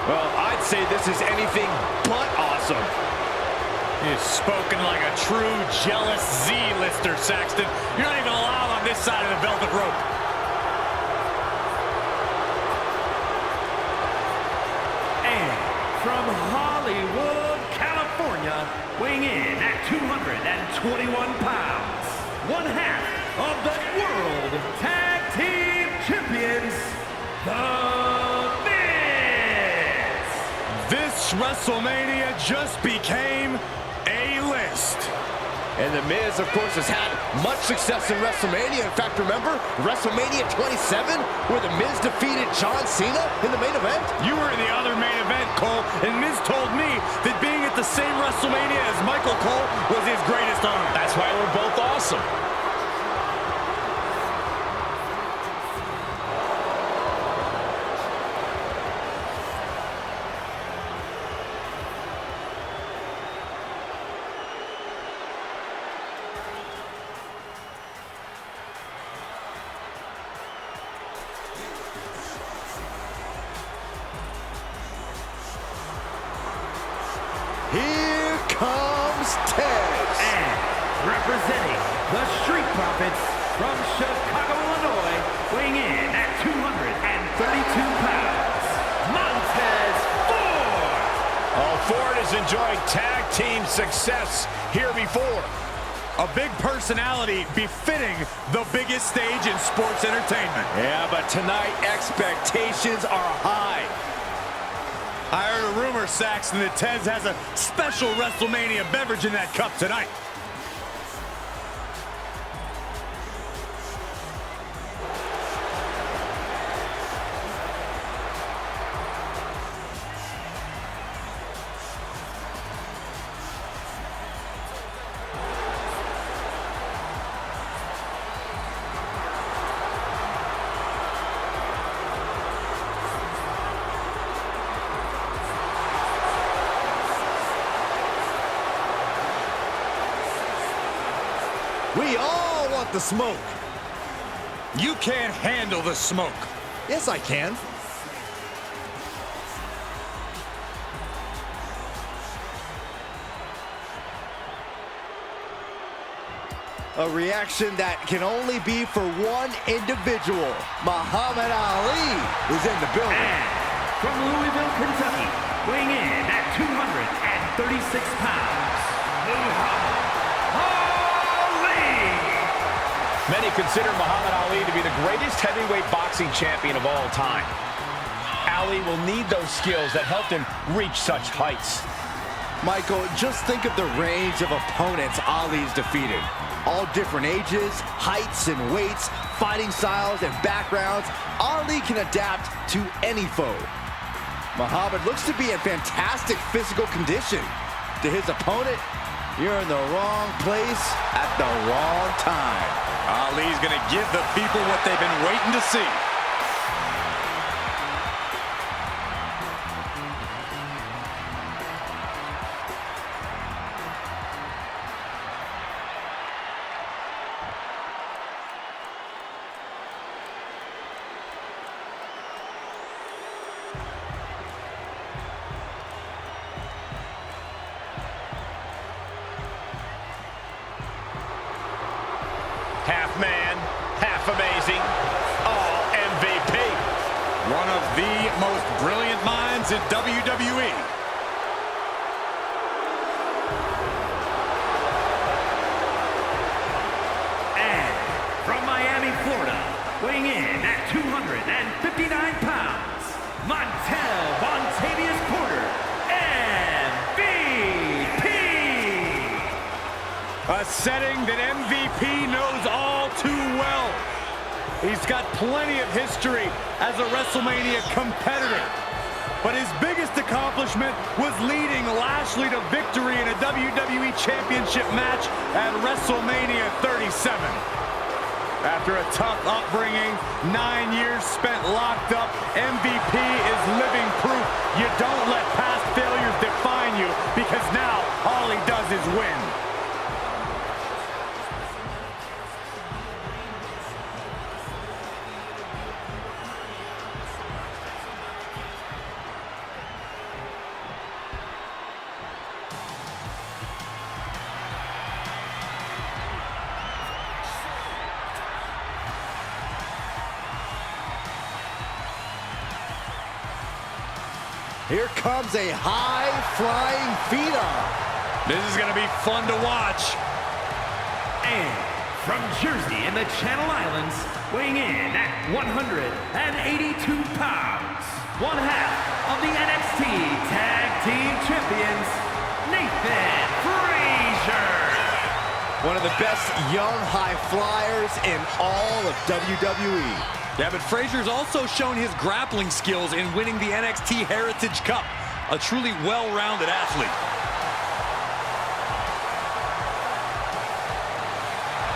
Well, I'd say this is anything but awesome. He's spoken like a true jealous Z-lister, Saxton. You're not even allowed on this side of the velvet rope. And from Hollywood, California, weighing in at 221 pounds, one half of the World Tag Team Champions, The This WrestleMania just became A-list. And The Miz, of course, has had much success in WrestleMania. In fact, remember WrestleMania 27, where The Miz defeated John Cena in the main event? You were in the other main event, Cole, and Miz told me that being at the same WrestleMania as Michael Cole was his greatest honor. That's why we're both awesome. Here comes Tez. And representing the Street Profits from Chicago, Illinois, weighing in at 232 pounds, Montez Ford. Oh, Ford has enjoyed tag team success here before. A big personality befitting the biggest stage in sports entertainment. Yeah, but tonight expectations are high. I heard a rumor, Saxton, that Tez has a special WrestleMania beverage in that cup tonight. We all want the smoke. You can't handle the smoke. Yes, I can. A reaction that can only be for one individual. Muhammad Ali is in the building. And from Louisville, Kentucky, weighing in at 236 pounds, Muhammad Ali. Many consider Muhammad Ali to be the greatest heavyweight boxing champion of all time. Ali will need those skills that helped him reach such heights. Michael, just think of the range of opponents Ali's defeated. All different ages, heights and weights, fighting styles and backgrounds. Ali can adapt to any foe. Muhammad looks to be in fantastic physical condition. To his opponent, you're in the wrong place at the wrong time. Ali's gonna give the people what they've been waiting to see. Half man, half amazing. in WWE. And from Miami, Florida, weighing in at 259 pounds, Montel Vontavious Porter, MVP. A setting that MVP knows all too well. He's got plenty of history as a WrestleMania competitor. But his biggest accomplishment was leading Lashley to victory in a WWE Championship match at WrestleMania 37. After a tough upbringing, 9 years spent locked up, MVP is living proof you don't let past failures define you, because now all he does is win. Here comes a high-flying phenom. This is going to be fun to watch. And from Jersey in the Channel Islands, weighing in at 182 pounds, one half of the NXT Tag Team Champions, Nathan Frazier. One of the best young high flyers in all of WWE. Yeah, but Frazier's also shown his grappling skills in winning the NXT Heritage Cup. A truly well-rounded athlete.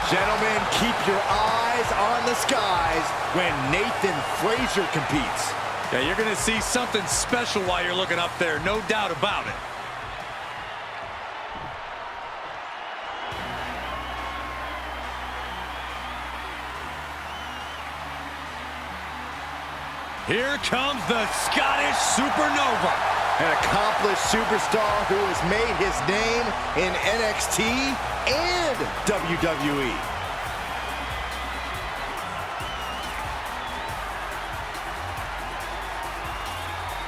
Gentlemen, keep your eyes on the skies when Nathan Frazier competes. Yeah, you're going to see something special while you're looking up there, no doubt about it. Here comes the Scottish Supernova. An accomplished superstar who has made his name in NXT and WWE.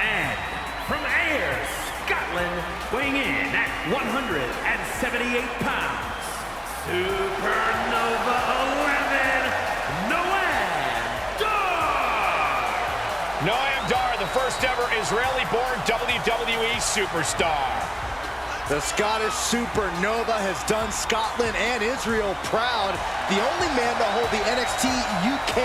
And from Ayr, Scotland, weighing in at 178 pounds, Supernova 11, Noam Dar, the first ever Israeli-born WWE superstar. The Scottish Supernova has done Scotland and Israel proud. The only man to hold the NXT UK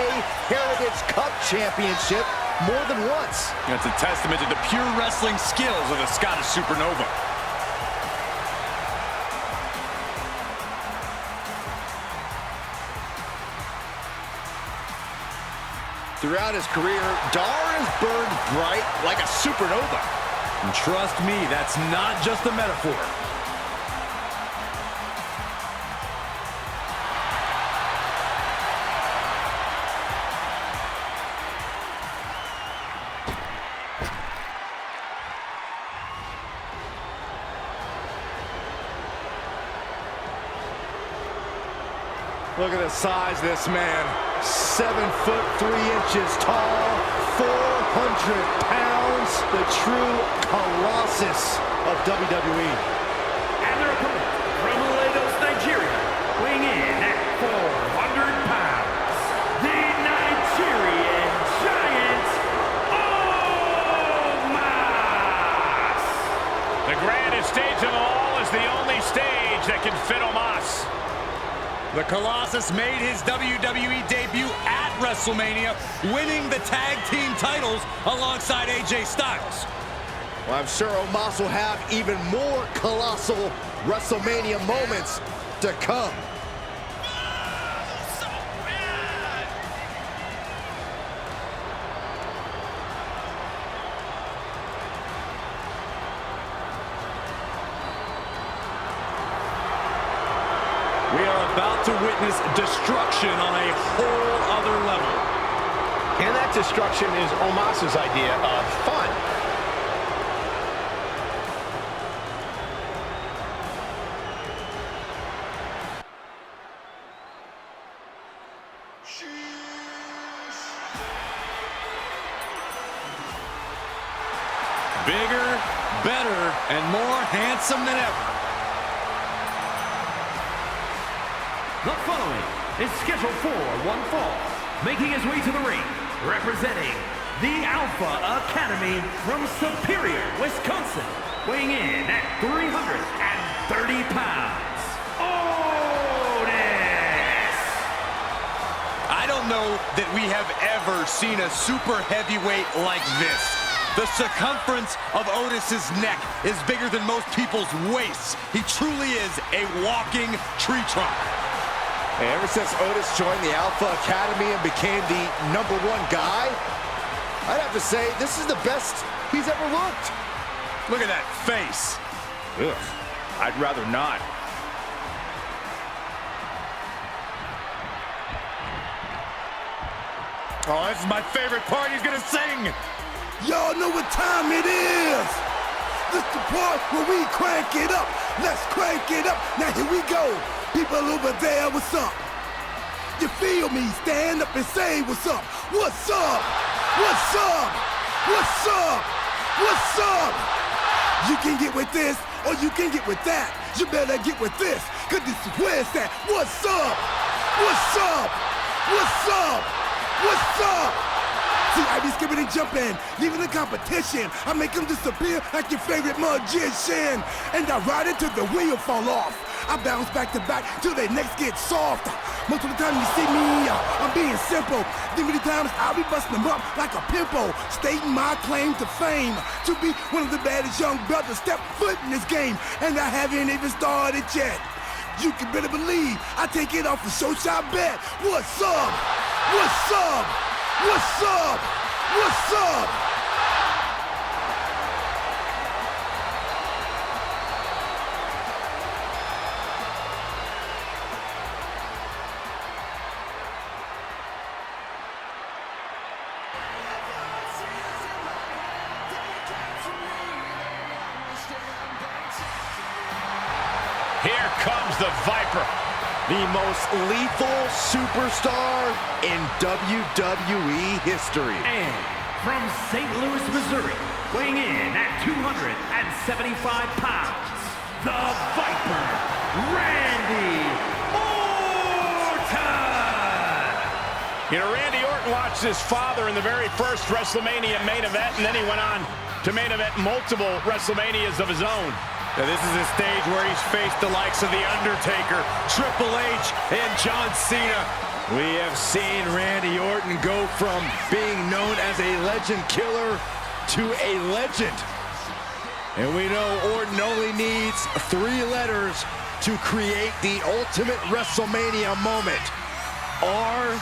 Heritage Cup Championship more than once. That's a testament to the pure wrestling skills of the Scottish Supernova. Throughout his career, Dar has burned bright like a supernova. And trust me, that's not just a metaphor. Look at the size of this man. 7 foot 3 inches tall, 400 pounds, the true colossus of WWE. And their opponent from Lagos, Nigeria, weighing in at 400 pounds, the Nigerian Giant, Omos. The grandest stage of all is the only stage that can fit Omos. The Colossus made his WWE debut at WrestleMania, winning the tag team titles alongside AJ Styles. Well, I'm sure Omos will have even more colossal WrestleMania moments to come. We are about to witness destruction on a whole other level. And that destruction is Omos's idea of fun. Bigger, better, and more handsome than ever. The following is scheduled for one fall, making his way to the ring, representing the Alpha Academy from Superior, Wisconsin, weighing in at 330 pounds, Otis! I don't know that we have ever seen a super heavyweight like this. The circumference of Otis's neck is bigger than most people's waists. He truly is a walking tree trunk. Hey, ever since Otis joined the Alpha Academy and became the #1 guy, I'd have to say this is the best he's ever looked. Look at that face. Ugh, I'd rather not. Oh, this is my favorite part. He's gonna sing. Y'all know what time it is. This the part where we crank it up. Let's crank it up. Now here we go. People over there, what's up? You feel me? Stand up and say what's up. What's up? What's up? What's up? What's up? You can get with this or you can get with that. You better get with this, cause this is where it's at. What's up? What's up? What's up? What's up? See, I be skipping and jumping, leaving the competition. I make them disappear like your favorite magician. And I ride it till the wheel fall off. I bounce back to back till their necks get soft. Most of the time you see me, I'm being simple. Then many times I'll be busting them up like a pimple, stating my claim to fame, to be one of the baddest young brothers step foot in this game. And I haven't even started yet. You can better believe I take it off a show shot bet. What's up? What's up? What's up? What's up? Here comes the Viper. The most lethal superstar in WWE history. And from St. Louis, Missouri, weighing in at 275 pounds, the Viper, Randy Orton! You know, Randy Orton watched his father in the very first WrestleMania main event, and then he went on to main event multiple WrestleManias of his own. Now, this is a stage where he's faced the likes of The Undertaker, Triple H, and John Cena. We have seen Randy Orton go from being known as a legend killer to a legend. And we know Orton only needs 3 letters to create the ultimate WrestleMania moment. RKO.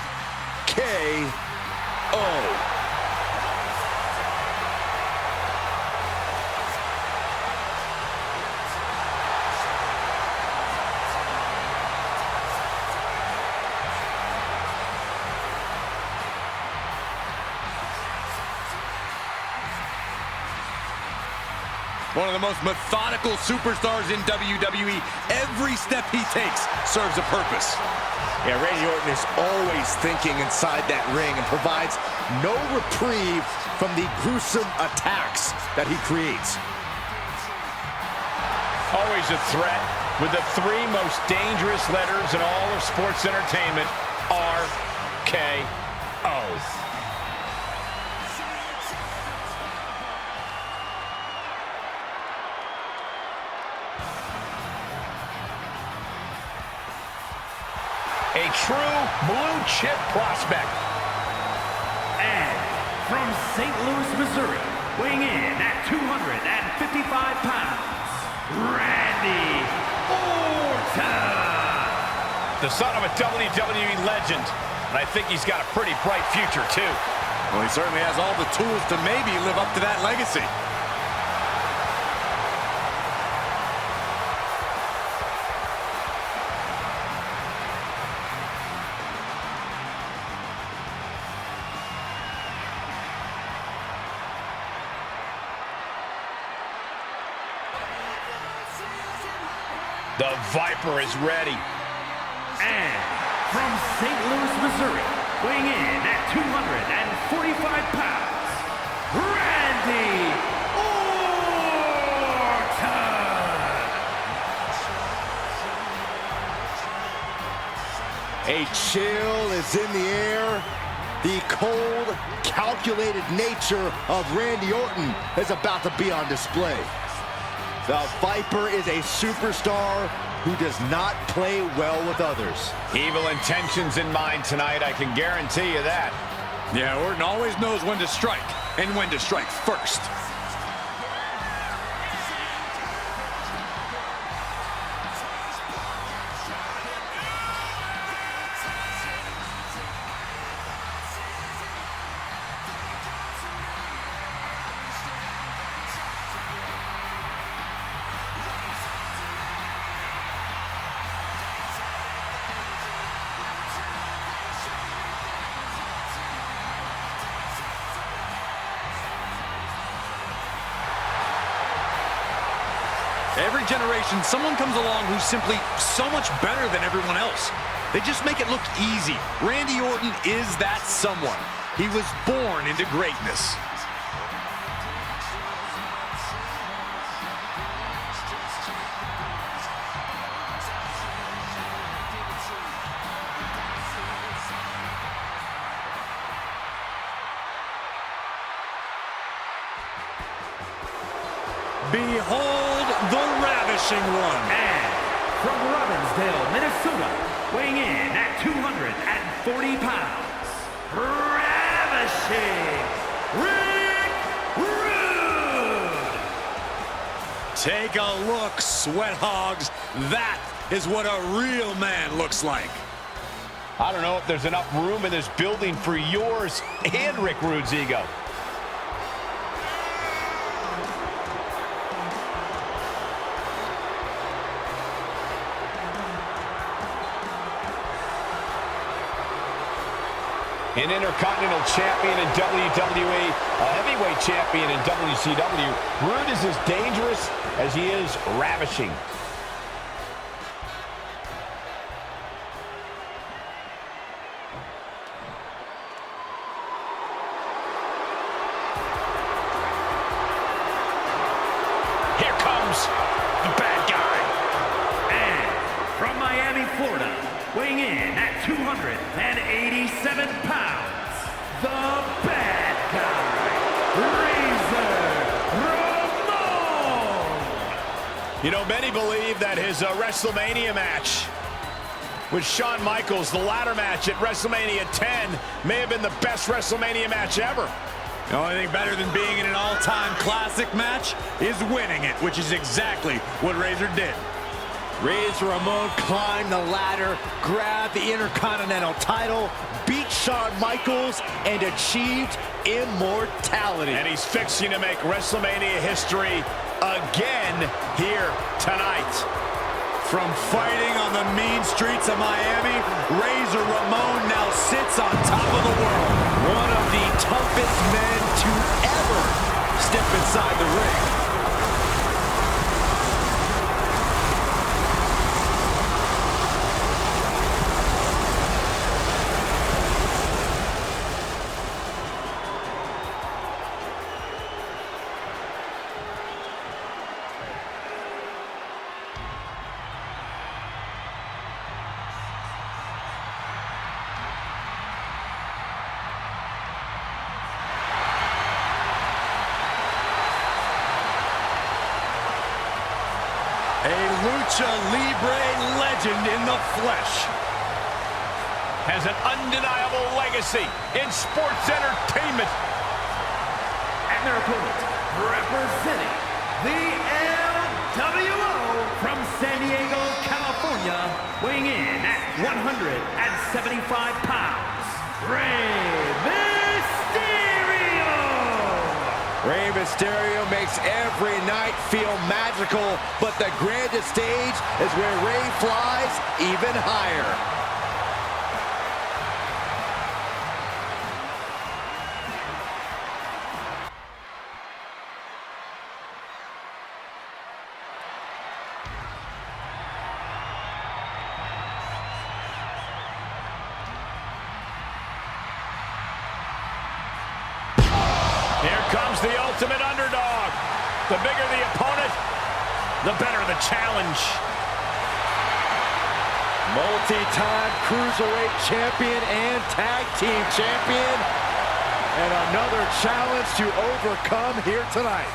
One of the most methodical superstars in WWE. Every step he takes serves a purpose. Yeah, Randy Orton is always thinking inside that ring and provides no reprieve from the gruesome attacks that he creates. Always a threat with the 3 most dangerous letters in all of sports entertainment, RKO. A true blue-chip prospect. And from St. Louis, Missouri, weighing in at 255 pounds, Randy Orton! The son of a WWE legend, and I think he's got a pretty bright future, too. Well, he certainly has all the tools to maybe live up to that legacy. The Viper is ready. And from St. Louis, Missouri, weighing in at 245 pounds, Randy Orton! A chill is in the air. The cold, calculated nature of Randy Orton is about to be on display. The Viper is a superstar who does not play well with others. Evil intentions in mind tonight, I can guarantee you that. Yeah, Orton always knows when to strike, and when to strike first. Every generation, someone comes along who's simply so much better than everyone else. They just make it look easy. Randy Orton is that someone. He was born into greatness. Behold the ravishing one. And from Robbinsdale, Minnesota, weighing in at 240 pounds, ravishing Rick Rude. Take a look, sweat hogs. That is what a real man looks like. I don't know if there's enough room in this building for yours and Rick Rude's ego. An Intercontinental Champion in WWE, a Heavyweight Champion in WCW, Rude is as dangerous as he is ravishing. Here comes the bad guy. And from Miami, Florida, weighing in at 287 pounds, the bad guy, Razor Ramon. You know, many believe that his WrestleMania match with Shawn Michaels, the ladder match at WrestleMania 10, may have been the best WrestleMania match ever. The only thing better than being in an all-time classic match is winning it, which is exactly what Razor did. Razor Ramon climbed the ladder, grabbed the Intercontinental title, beat Shawn Michaels, and achieved immortality. And he's fixing to make WrestleMania history again here tonight. From fighting on the mean streets of Miami, Razor Ramon now sits on top of the world. One of the toughest men to ever step inside the ring. A Lucha Libre legend in the flesh. Has an undeniable legacy in sports entertainment. And their opponent, representing the LWO from San Diego, California, weighing in at 175 pounds, Rey Mysterio. Rey Mysterio makes every night feel magical, but the grandest stage is where Rey flies even higher. Here comes the ultimate underdog. The bigger the opponent, the better the challenge. Multi-time Cruiserweight champion and tag team champion. And another challenge to overcome here tonight.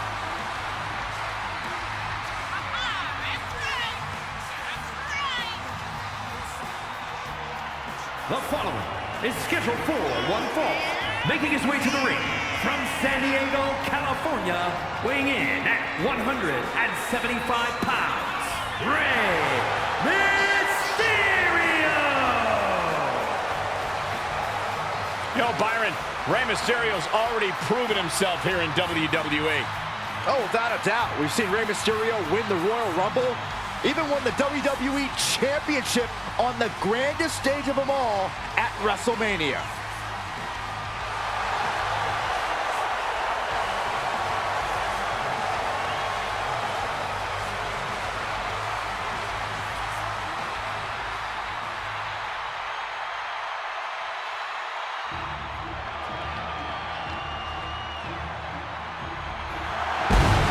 The following is scheduled for one fall. Making his way to the ring from San Diego, California, weighing in at 175 pounds, Rey Mysterio! You know, Byron, Rey Mysterio's already proven himself here in WWE. Oh, without a doubt. We've seen Rey Mysterio win the Royal Rumble, even won the WWE Championship on the grandest stage of them all at WrestleMania.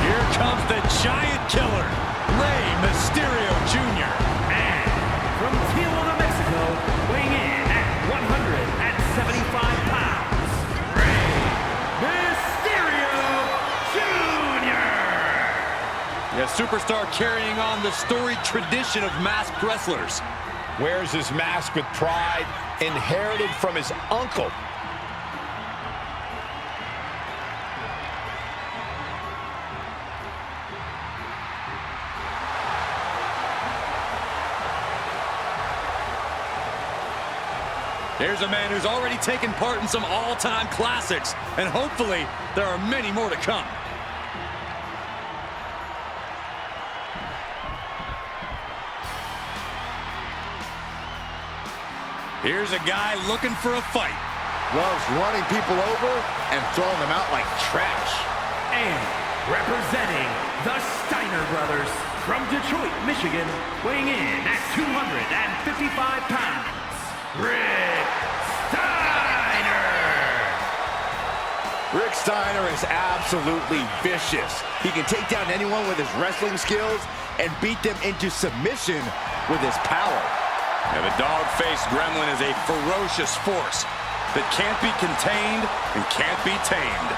Here comes the giant killer, Rey Mysterio Jr. And from Tijuana, Mexico, weighing in at 175 pounds, Rey Mysterio Jr. Yeah, superstar carrying on the storied tradition of masked wrestlers. Wears his mask with pride, inherited from his uncle. Here's a man who's already taken part in some all-time classics, and hopefully there are many more to come. Here's a guy looking for a fight. Loves running people over and throwing them out like trash. And representing the Steiner brothers from Detroit, Michigan, weighing in at 255 pounds, Rick Steiner! Rick Steiner is absolutely vicious. He can take down anyone with his wrestling skills and beat them into submission with his power. Yeah, the dog-faced gremlin is a ferocious force that can't be contained and can't be tamed.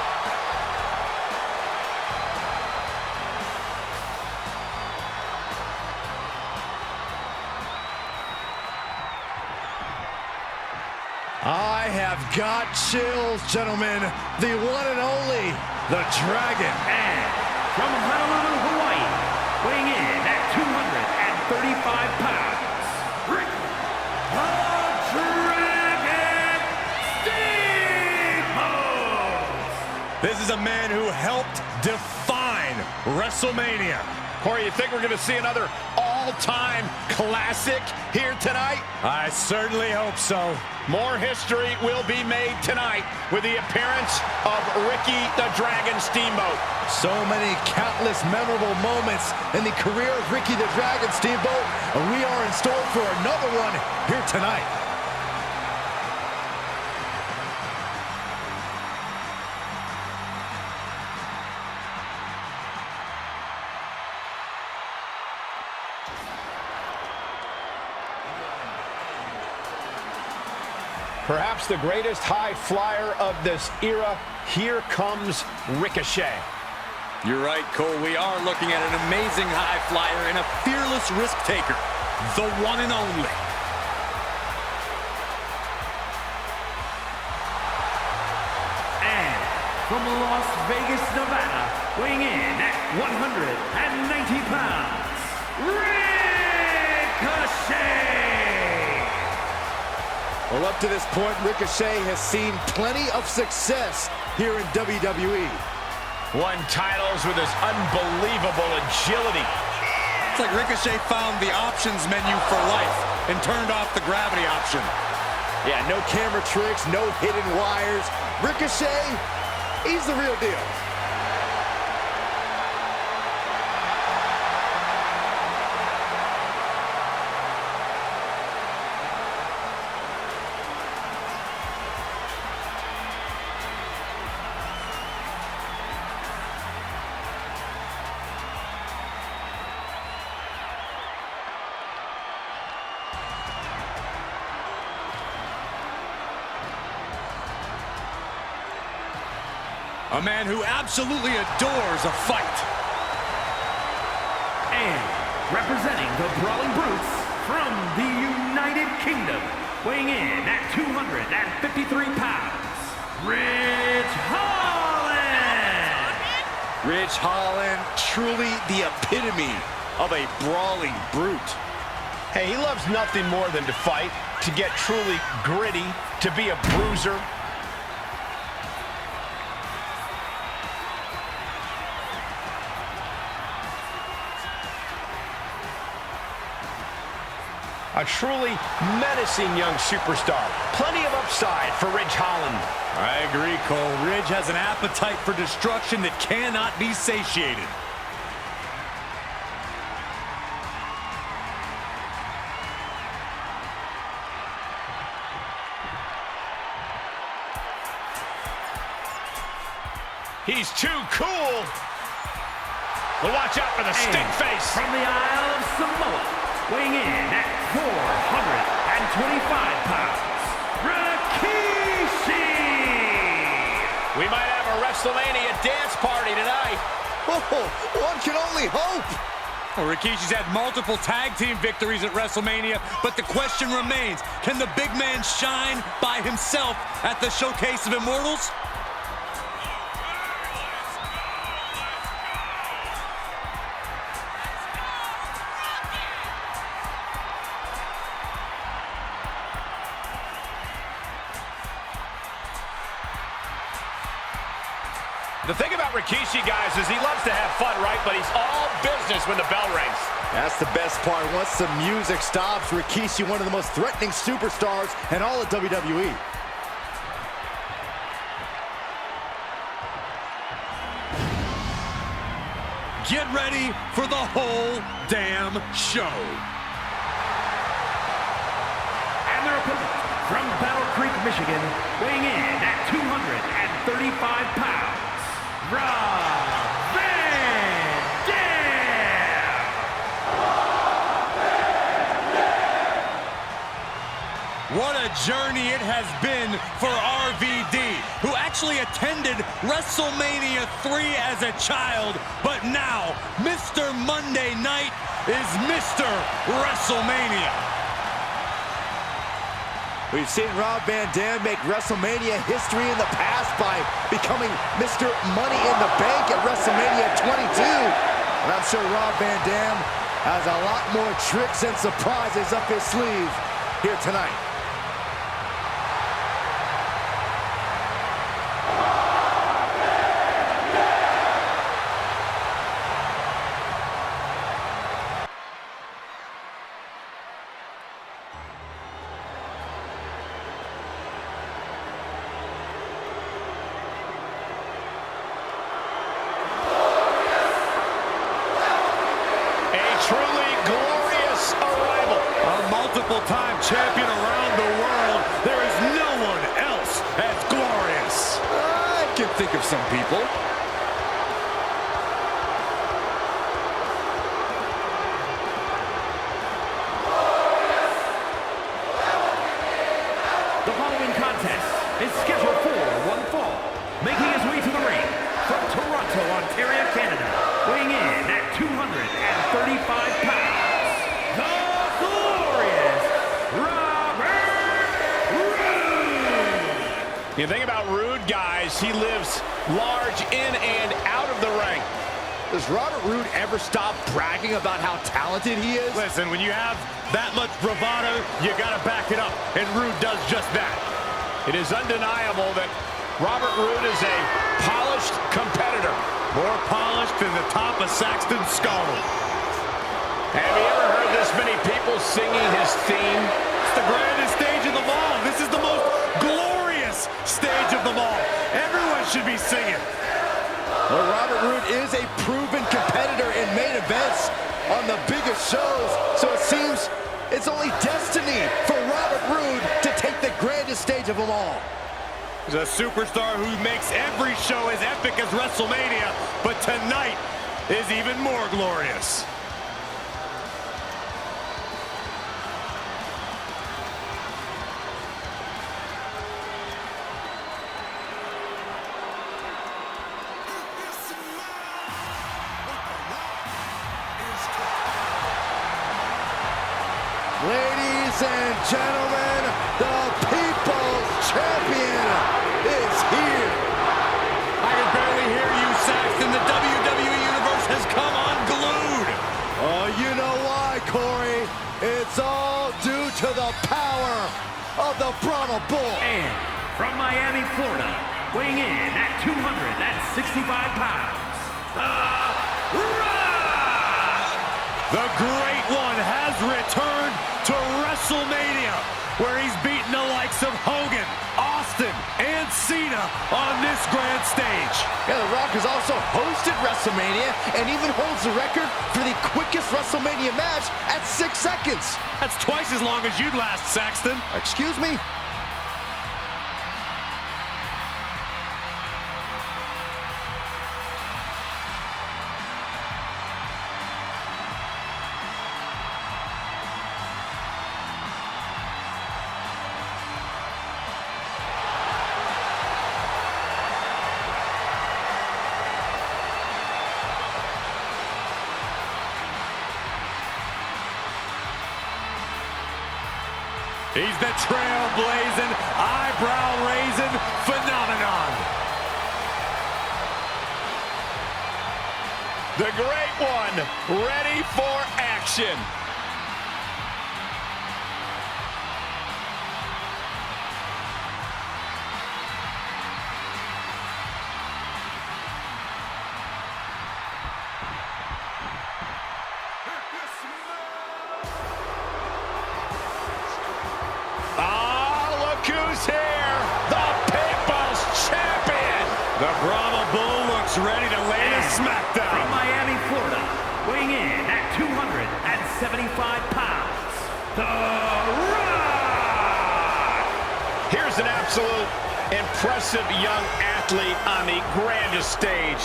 I have got chills, gentlemen. The one and only, the Dragon. And from Honolulu, Hawaii, weighing in at 235 pounds, Rick the Dragon Steamboat! This is a man who helped define WrestleMania. Corey, you think we're going to see another all-time classic here tonight? I certainly hope so. More history will be made tonight with the appearance of Ricky the Dragon Steamboat. So many countless memorable moments in the career of Ricky the Dragon Steamboat, and we are in store for another one here tonight. Perhaps the greatest high flyer of this era. Here comes Ricochet. You're right, Cole. We are looking at an amazing high flyer and a fearless risk taker. The one and only. And from Las Vegas, Nevada, weighing in at 190 pounds, Ricochet! Well, up to this point, Ricochet has seen plenty of success here in WWE. Won titles with his unbelievable agility. It's like Ricochet found the options menu for life and turned off the gravity option. Yeah, no camera tricks, no hidden wires. Ricochet, he's the real deal. A man who absolutely adores a fight. And representing the Brawling Brutes from the United Kingdom, weighing in at 253 pounds, Ridge Holland! Ridge Holland, truly the epitome of a brawling brute. Hey, he loves nothing more than to fight, to get truly gritty, to be a bruiser. A truly menacing young superstar. Plenty of upside for Ridge Holland. I agree, Cole. Ridge has an appetite for destruction that cannot be satiated. He's too cool. Well, watch out for the stink face. From the Isle of Samoa, weighing in at 425 pounds, Rikishi! We might have a WrestleMania dance party tonight. Oh, one can only hope. Well, Rikishi's had multiple tag team victories at WrestleMania, but the question remains, can the big man shine by himself at the Showcase of Immortals? The thing about Rikishi, guys, is he loves to have fun, right? But he's all business when the bell rings. That's the best part. Once the music stops, Rikishi, one of the most threatening superstars in all of WWE. Get ready for the whole damn show. And their opponent from Battle Creek, Michigan, weighing in at 235 pounds, Rob Van Dam! What a journey it has been for RVD, who actually attended WrestleMania 3 as a child, but now Mr. Monday Night is Mr. WrestleMania. We've seen Rob Van Dam make WrestleMania history in the past by becoming Mr. Money in the Bank at WrestleMania 22. And I'm sure Rob Van Dam has a lot more tricks and surprises up his sleeve here tonight. Truly glorious arrival. A multiple-time champion around the world. There is no one else as glorious. I can think of some people. The following contest is scheduled for one fall, making his way to the ring from Toronto, Ontario, Canada, weighing in at 235 pounds, the glorious Robert Roode! You think about Rude, guys, he lives large in and out of the ring. Does Robert Roode ever stop bragging about how talented he is? Listen, when you have that much bravado, you gotta back it up, and Roode does just that. It is undeniable that Robert Roode is a polished competitor. More polished than the top of Saxton's skull. Have you ever heard this many people singing his theme? It's the grandest stage of them all. This is the most glorious stage of them all. Everyone should be singing. Well, Robert Roode is a proven competitor in main events on the biggest shows, so it seems it's only destiny for Robert Roode to take the grandest stage of them all. He's a superstar who makes every show as epic as WrestleMania, but tonight is even more glorious. Ladies and gentlemen, the People's Champion is here. I can barely hear you, Saxton. The WWE Universe has come unglued. Oh, you know why, Corey? It's all due to the power of the Brahma Bull. And from Miami, Florida, weighing in at 265 pounds, The Great One has returned to WrestleMania, where he's beaten the likes of Hogan, Austin, and Cena on this grand stage. Yeah, The Rock has also hosted WrestleMania and even holds the record for the quickest WrestleMania match at 6 seconds. That's twice as long as you'd last, Saxton. Excuse me? He's the trailblazing, eyebrow-raising phenomenon. The Great One, ready for action. Who's here? The People's Champion! The Brahma Bull looks ready to lay the smackdown. from Miami, Florida, weighing in at 275 pounds, The Rock! Here's an absolute impressive young athlete on the grandest stage.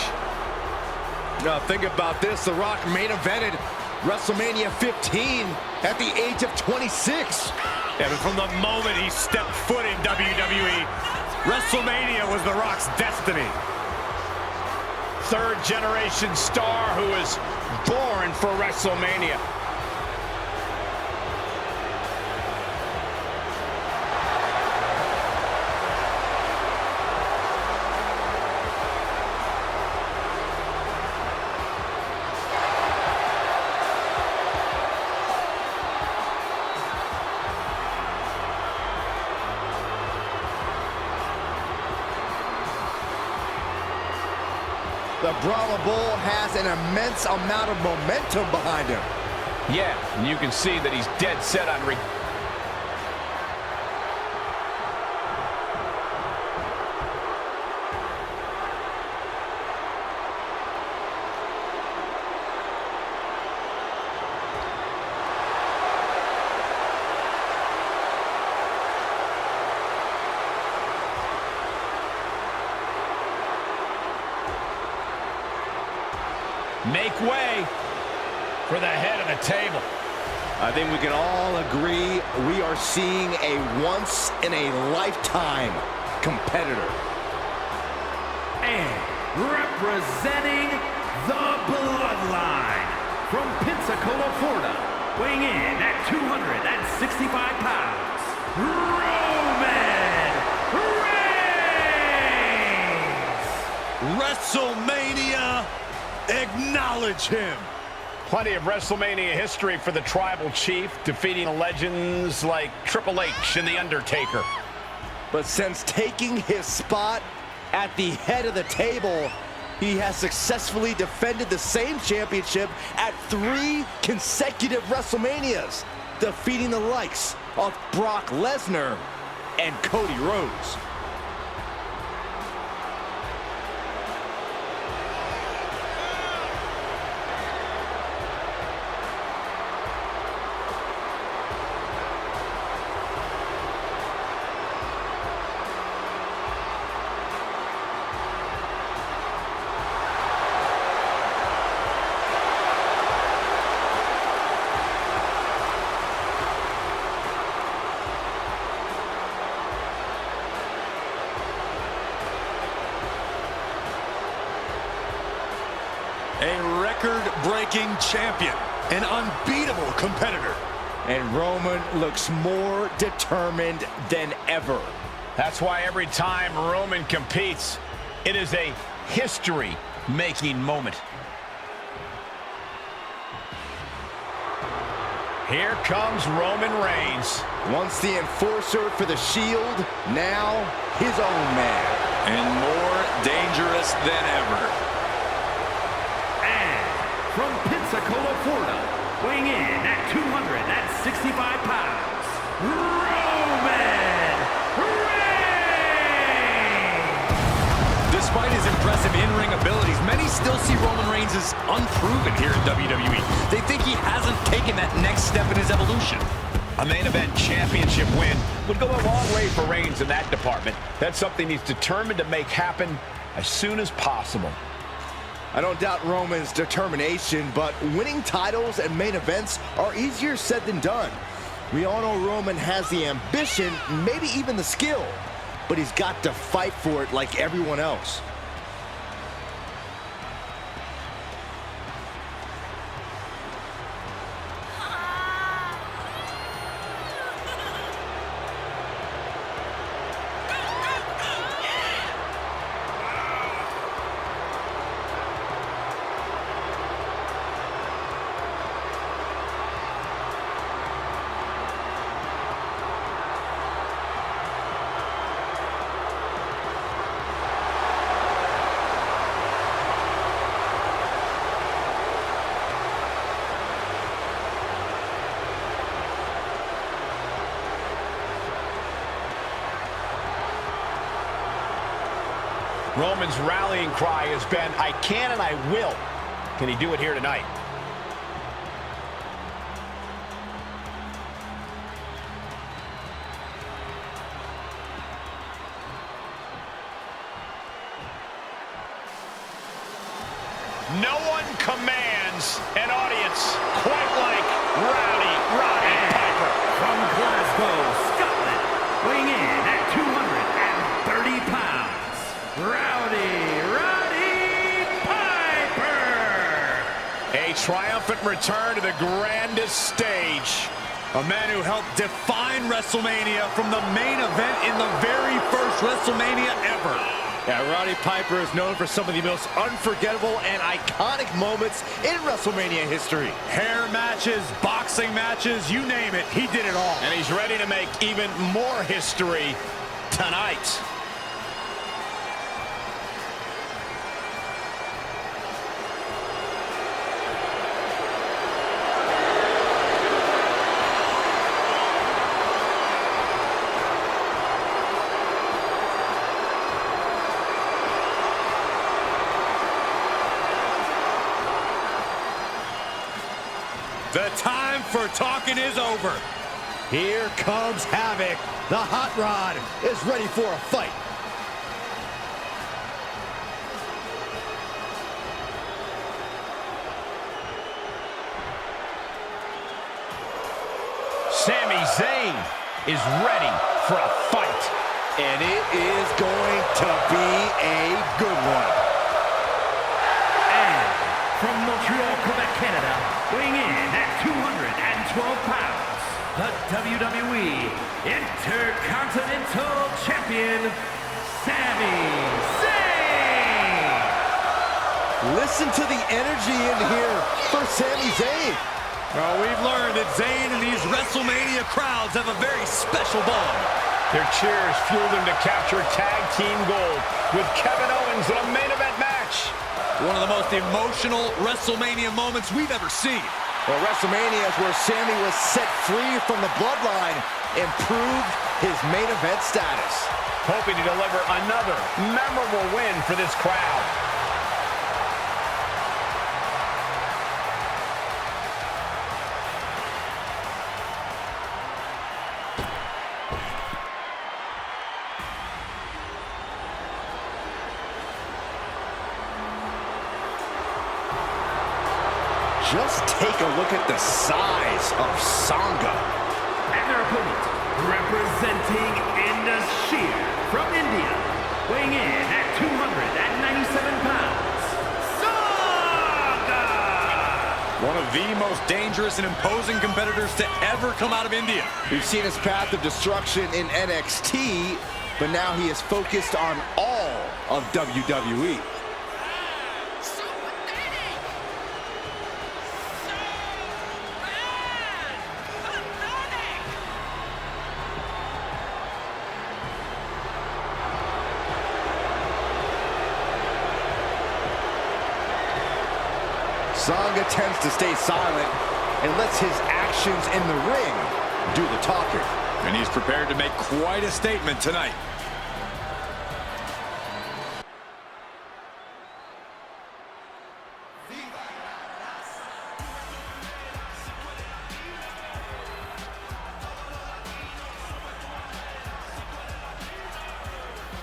Now think about this, The Rock main evented WrestleMania 15 at the age of 26. Yeah, but from the moment he stepped foot in WWE, WrestleMania was The Rock's destiny. Third generation star who was born for WrestleMania. The Brahma Bull has an immense amount of momentum behind him. Yeah, and you can see that he's dead set on make way for the head of the table. I think we can all agree we are seeing a once-in-a-lifetime competitor. And representing the Bloodline from Pensacola, Florida, weighing in at 265 pounds, Roman Reigns! WrestleMania, acknowledge him. Plenty of WrestleMania history for the Tribal Chief, defeating legends like Triple H and The Undertaker. But since taking his spot at the head of the table, he has successfully defended the same championship at 3 consecutive WrestleManias, defeating the likes of Brock Lesnar and Cody Rhodes. A record-breaking champion, an unbeatable competitor. and Roman looks more determined than ever. That's why every time Roman competes, it is a history-making moment. Here comes Roman Reigns. Once the enforcer for the Shield, now his own man. And more dangerous than ever. And from Pensacola, Florida, weighing in at 265 pounds, Roman Reigns! Despite his impressive in-ring abilities, many still see Roman Reigns as unproven here in WWE. They think he hasn't taken that next step in his evolution. A main event championship win would go a long way for Reigns in that department. That's something he's determined to make happen as soon as possible. I don't doubt Roman's determination, but winning titles and main events are easier said than done. We all know Roman has the ambition, maybe even the skill, but he's got to fight for it like everyone else. Roman's rallying cry has been, "I can and I will." Can he do it here tonight? No one commands an audience quite like Roddy Piper. From Glasgow, Scotland, weighing in at 230 pounds, Roddy Piper! A triumphant return to the grandest stage. A man who helped define WrestleMania from the main event in the very first WrestleMania ever. Yeah, Roddy Piper is known for some of the most unforgettable and iconic moments in WrestleMania history. Hair matches, boxing matches, you name it, he did it all. And he's ready to make even more history tonight. The time for talking is over. Here comes Havoc. The Hot Rod is ready for a fight. Sami Zayn is ready for a fight. And it is going to be a good one. And from Montreal, Quebec, Canada, weighing in at 212 pounds, the WWE Intercontinental Champion, Sami Zayn! Listen to the energy in here for Sami Zayn. Well, we've learned that Zayn and these WrestleMania crowds have a very special bond. Their cheers fueled him to capture tag team gold with Kevin Owens in a main event match. One of the most emotional WrestleMania moments we've ever seen. Well, WrestleMania is where Sami was set free from the bloodline and proved his main event status. Hoping to deliver another memorable win for this crowd. Just take a look at the size of Sangha. And their opponent, representing Indus Sheer from India, weighing in at 297 pounds, Sangha! One of the most dangerous and imposing competitors to ever come out of India. We've seen his path of destruction in NXT, but now he is focused on all of WWE. Song attempts to stay silent and lets his actions in the ring do the talking. And he's prepared to make quite a statement tonight.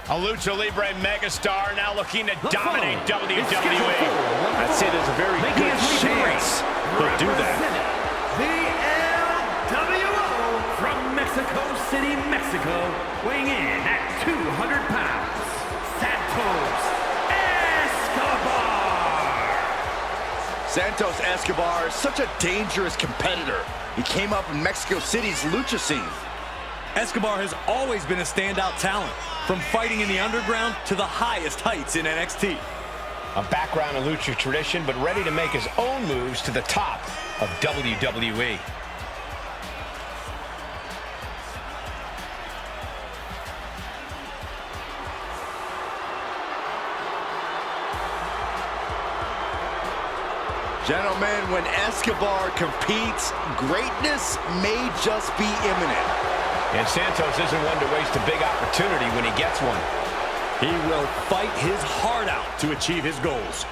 A Lucha Libre megastar now looking to dominate WWE. I'd say there's a very good chance he'll do that. The LWO from Mexico City, Mexico, weighing in at 200 pounds, Santos Escobar. Santos Escobar is such a dangerous competitor. He came up in Mexico City's lucha scene. Escobar has always been a standout talent, from fighting in the underground to the highest heights in NXT. A background in lucha tradition, but ready to make his own moves to the top of WWE. Gentlemen, when Escobar competes, greatness may just be imminent. And Santos isn't one to waste a big opportunity when he gets one. He will fight his heart out to achieve his goals.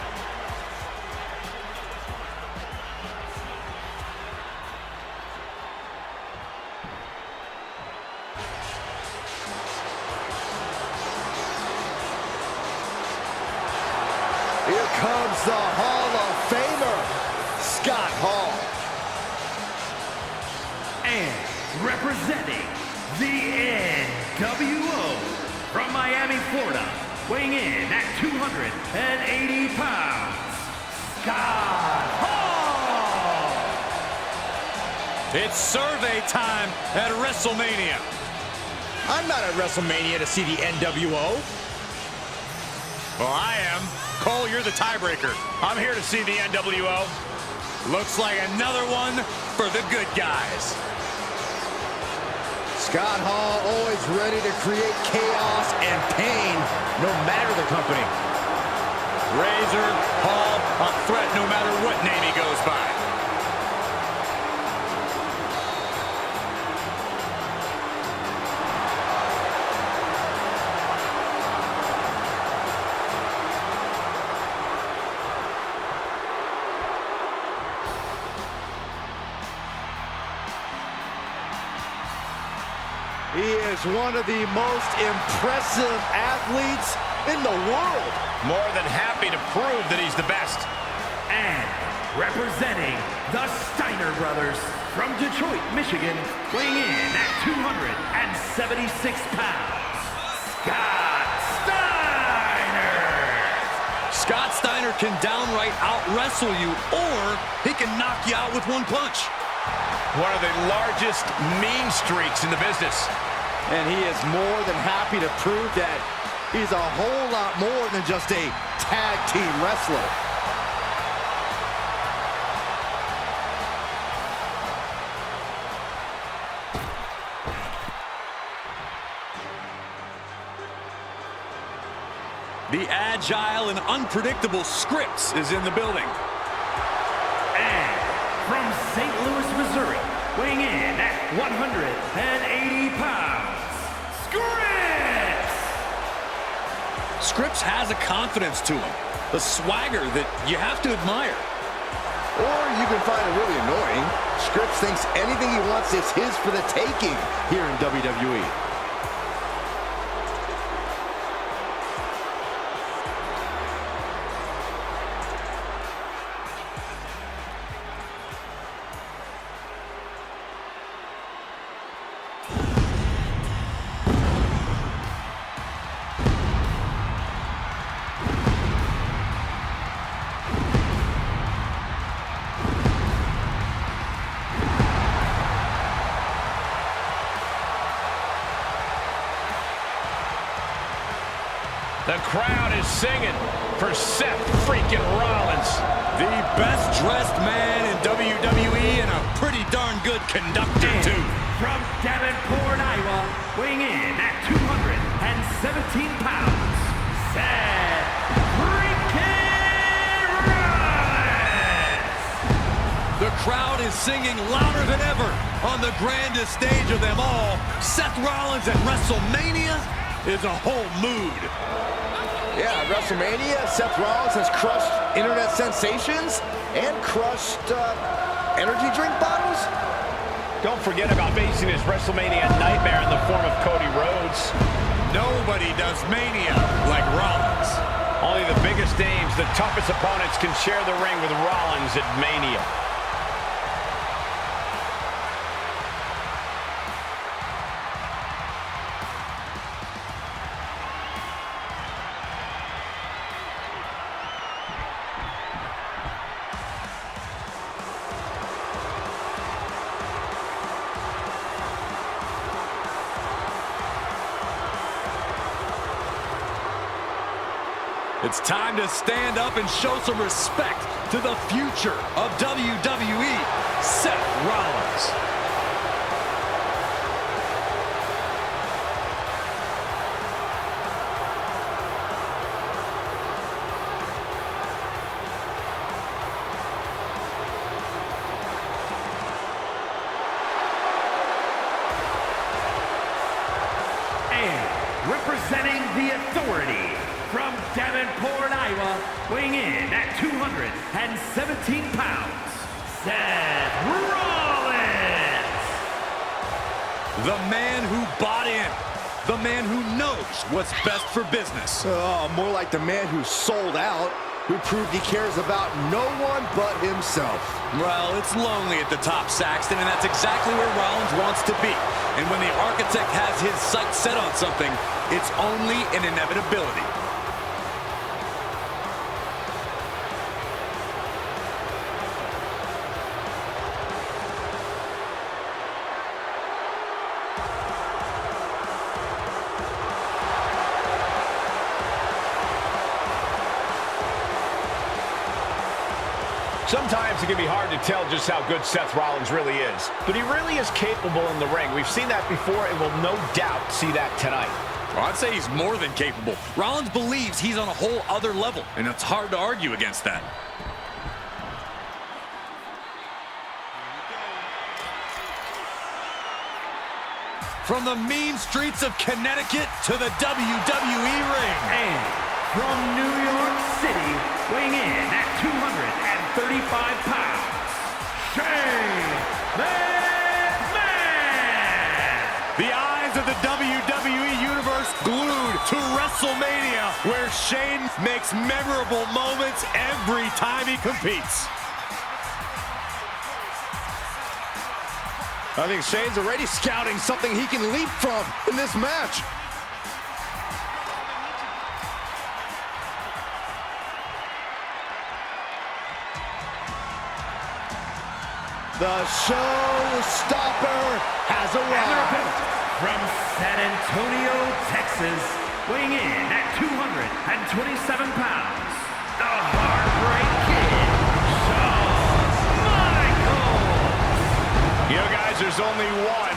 Here comes the Hall of Famer, Scott Hall. And representing the NWO from Miami, Florida, weighing in at 280 pounds, Scott Hall. It's survey time at WrestleMania. I'm not at WrestleMania to see the NWO. Well, I am. Cole, you're the tiebreaker. I'm here to see the NWO. Looks like another one for the good guys. Scott Hall always ready to create chaos and pain, no matter the company. Razor, Hall, a threat no matter what name he goes by. He is one of the most impressive athletes in the world. More than happy to prove that he's the best. And representing the Steiner brothers from Detroit, Michigan, weighing in at 276 pounds, Scott Steiner. Scott Steiner can downright out-wrestle you, or he can knock you out with one punch. One of the largest mean streaks in the business. And he is more than happy to prove that he's a whole lot more than just a tag team wrestler. The agile and unpredictable Scripps is in the building. And from St. Louis, Missouri, weighing in at 180 pounds, Scripps! Scripps has a confidence to him, a swagger that you have to admire. Or you can find it really annoying. Scripps thinks anything he wants is his for the taking here in WWE. The crowd is singing for Seth freaking Rollins. The best dressed man in WWE and a pretty darn good conductor too. From Davenport, Iowa, weighing in at 217 pounds, Seth freaking Rollins! The crowd is singing louder than ever on the grandest stage of them all. Seth Rollins at WrestleMania is a whole mood. Yeah, at WrestleMania, Seth Rollins has crushed internet sensations and crushed energy drink bottles. Don't forget about facing his WrestleMania nightmare in the form of Cody Rhodes. Nobody does Mania like Rollins. Only the biggest names, the toughest opponents can share the ring with Rollins at Mania. It's time to stand up and show some respect to the future of WWE, Seth Rollins. And representing the Authority, from Davenport, Iowa, weighing in at 217 pounds, Seth Rollins! The man who bought in. The man who knows what's best for business. Oh, more like the man who sold out, who proved he cares about no one but himself. Well, it's lonely at the top, Saxton, and that's exactly where Rollins wants to be. And when the architect has his sights set on something, it's only an inevitability. Sometimes it can be hard to tell just how good Seth Rollins really is, but he really is capable in the ring. We've seen that before and will no doubt see that tonight. Well, I'd say he's more than capable. Rollins believes he's on a whole other level, and it's hard to argue against that. From the mean streets of Connecticut to the WWE ring. And from New York City, weighing in at 235 pounds, Shane McMahon! The eyes of the WWE Universe glued to WrestleMania, where Shane makes memorable moments every time he competes. I think Shane's already scouting something he can leap from in this match. The showstopper has arrived. From San Antonio, Texas, weighing in at 227 pounds, the Heartbreak Kid, Shawn Michaels! You know, guys, there's only one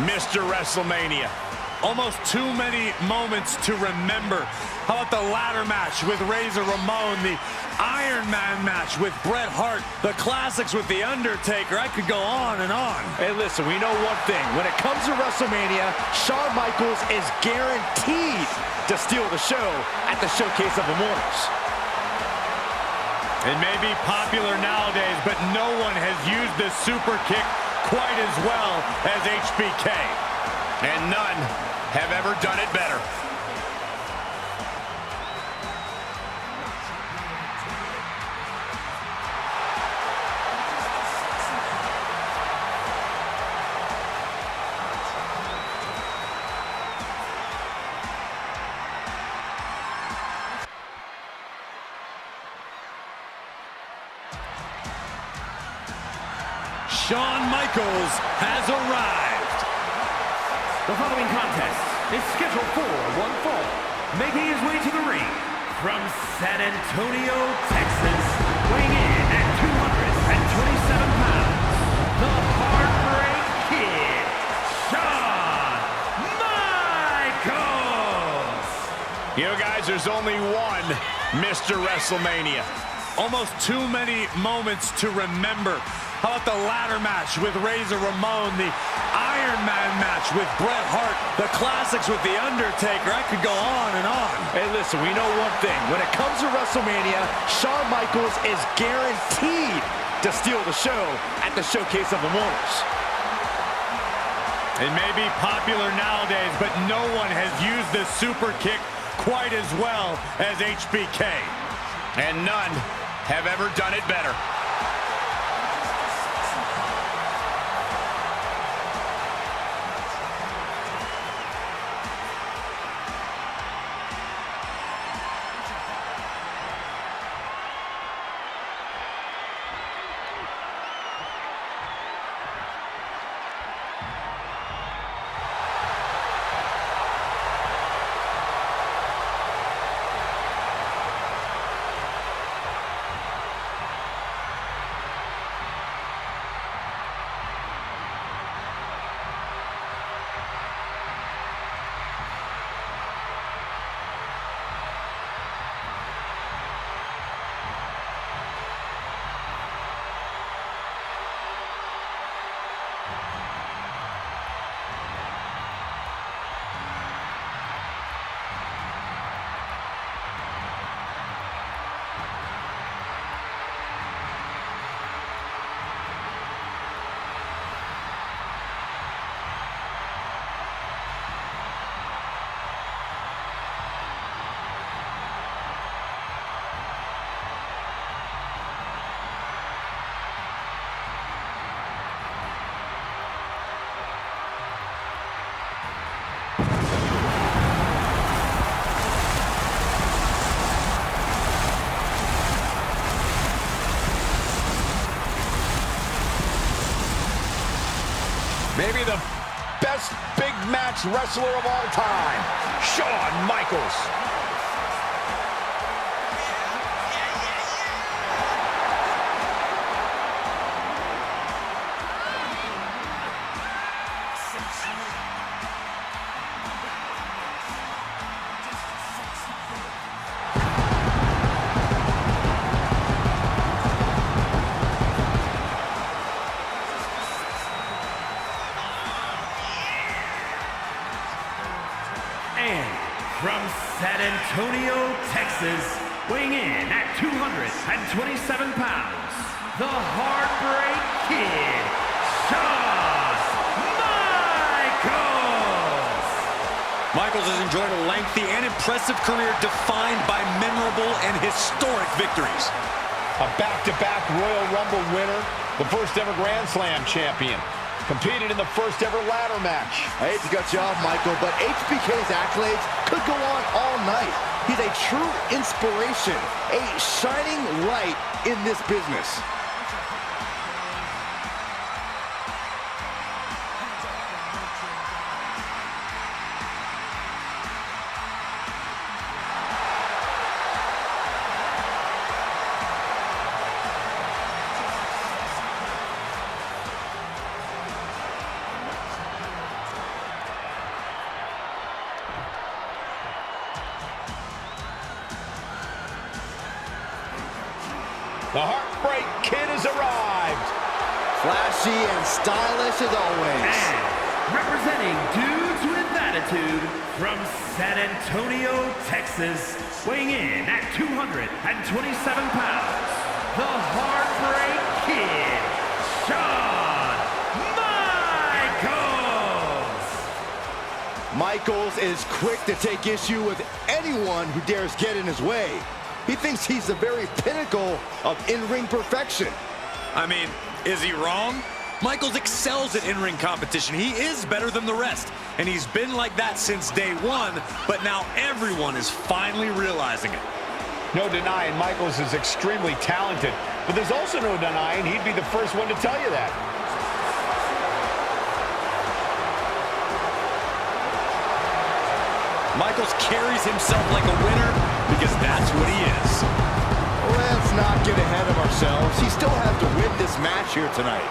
Mr. WrestleMania. Almost too many moments to remember. How about the ladder match with Razor Ramon, the Iron Man match with Bret Hart, the classics with The Undertaker. I could go on and on. Hey, listen, we know one thing. When it comes to WrestleMania, Shawn Michaels is guaranteed to steal the show at the Showcase of Immortals. It may be popular nowadays, but no one has used the super kick quite as well as HBK. And none have ever done it better. Shawn Michaels has arrived. The following contest is scheduled for one fall, making his way to the ring from San Antonio, Texas, weighing in at 227 pounds, the Heartbreak Kid, Shawn Michaels. You know, guys, there's only one Mr. WrestleMania. Almost too many moments to remember. How about the ladder match with Razor Ramon, the Iron Man match with Bret Hart, the classics with The Undertaker. I could go on and on. Hey, listen, we know one thing. When it comes to WrestleMania, Shawn Michaels is guaranteed to steal the show at the Showcase of the Immortals. It may be popular nowadays, but no one has used the super kick quite as well as HBK. And none have ever done it better. Maybe the best big match wrestler of all time, Shawn Michaels. And from San Antonio, Texas, weighing in at 227 pounds, the Heartbreak Kid, Shawn Michaels. Michaels has enjoyed a lengthy and impressive career defined by memorable and historic victories. A back-to-back Royal Rumble winner, the first ever Grand Slam champion. Competed in the first ever ladder match. I hate to cut you off, Michael, but HBK's accolades could go on all night. He's a true inspiration, a shining light in this business. The Heartbreak Kid has arrived. Flashy and stylish as always. And representing Dudes with Attitude from San Antonio, Texas, weighing in at 227 pounds, the Heartbreak Kid, Shawn Michaels. Michaels is quick to take issue with anyone who dares get in his way. He thinks he's the very pinnacle of in-ring perfection. I mean, is he wrong? Michaels excels at in-ring competition. He is better than the rest, and he's been like that since day one, but now everyone is finally realizing it. No denying Michaels is extremely talented, but there's also no denying he'd be the first one to tell you that. Michaels Michaels carries himself like a winner because that's what he is. Let's not get ahead of ourselves. He still has to win this match here tonight.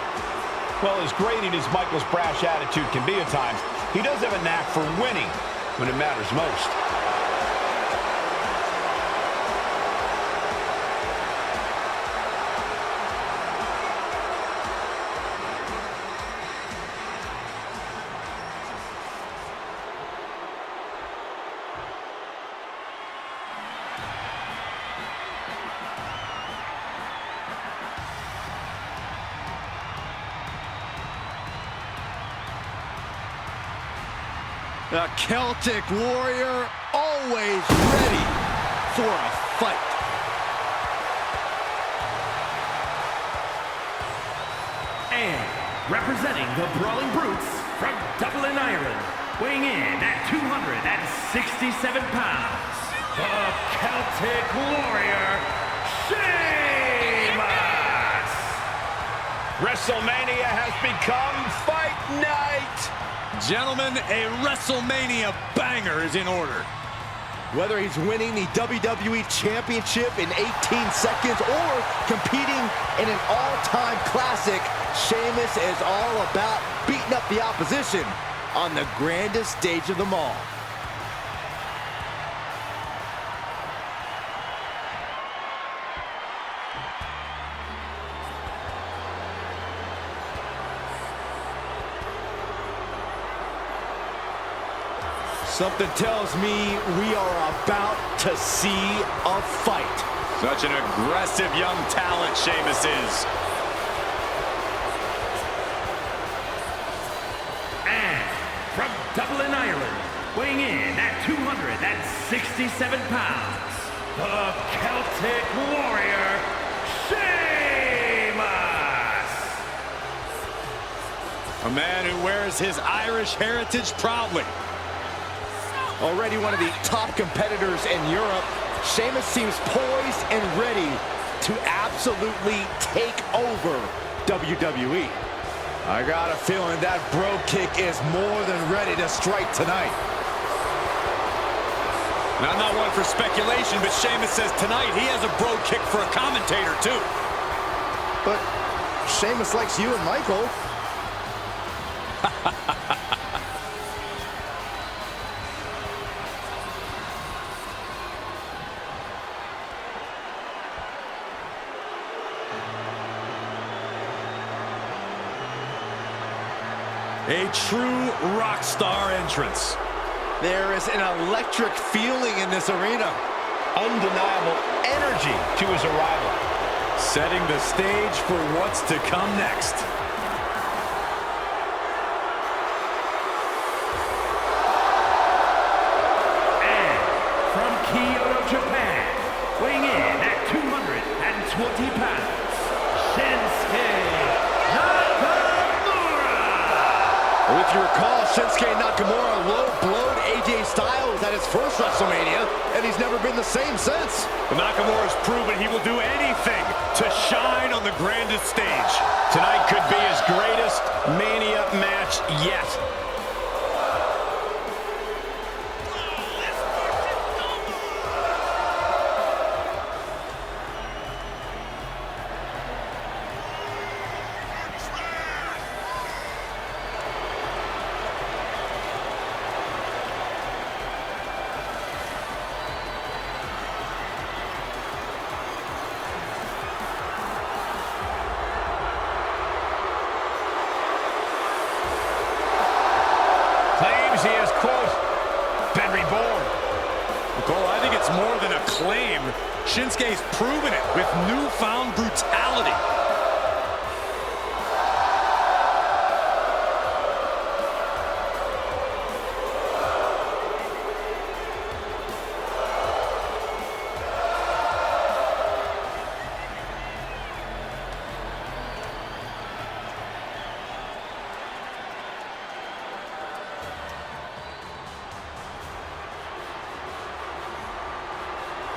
Well, as grating as Michaels' brash attitude can be at times, he does have a knack for winning when it matters most. The Celtic Warrior always ready for a fight. And representing the Brawling Brutes from Dublin, Ireland, weighing in at 267 pounds, the Celtic Warrior, Sheamus! WrestleMania has become Fight Night! Gentlemen, a WrestleMania banger is in order. Whether he's winning the WWE Championship in 18 seconds or competing in an all-time classic, Sheamus is all about beating up the opposition on the grandest stage of them all. Something tells me we are about to see a fight. Such an aggressive young talent Sheamus is. And from Dublin, Ireland, weighing in at 267 pounds, the Celtic Warrior, Sheamus! A man who wears his Irish heritage proudly. Already one of the top competitors in Europe, Sheamus seems poised and ready to absolutely take over WWE. I got a feeling that bro kick is more than ready to strike tonight. Now, I'm not one for speculation, but Sheamus says tonight he has a bro kick for a commentator, too. But Sheamus likes you and Michael. A true rock star entrance. There is an electric feeling in this arena. Undeniable energy to his arrival. Setting the stage for what's to come next. And from Kyoto, Japan, weighing in at 220 pounds, Shinsuke Nakamura! If you recall, Shinsuke Nakamura low-blowed AJ Styles at his first WrestleMania, and he's never been the same since. But Nakamura's proven he will do anything to shine on the grandest stage. Tonight could be his greatest Mania match yet. Claims he has, quote, been reborn. Cole, I think it's more than a claim. Shinsuke's proven it with newfound brutality.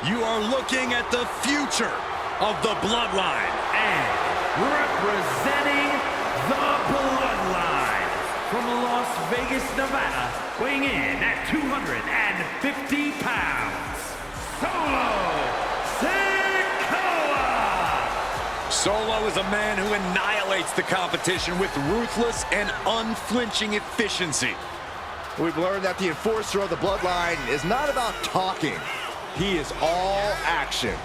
You are looking at the future of the Bloodline. And representing the Bloodline from Las Vegas, Nevada, weighing in at 250 pounds, Solo Sikoa! Solo is a man who annihilates the competition with ruthless and unflinching efficiency. We've learned that the enforcer of the bloodline is not about talking. He is all action.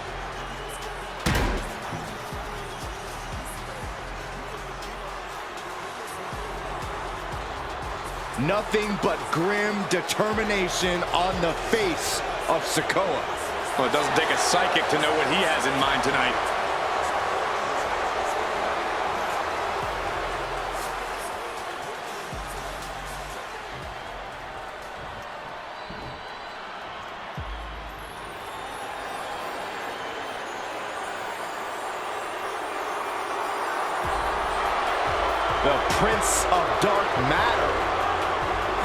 Nothing but grim determination on the face of Sikoa. Well, it doesn't take a psychic to know what he has in mind tonight. The Prince of Dark Matter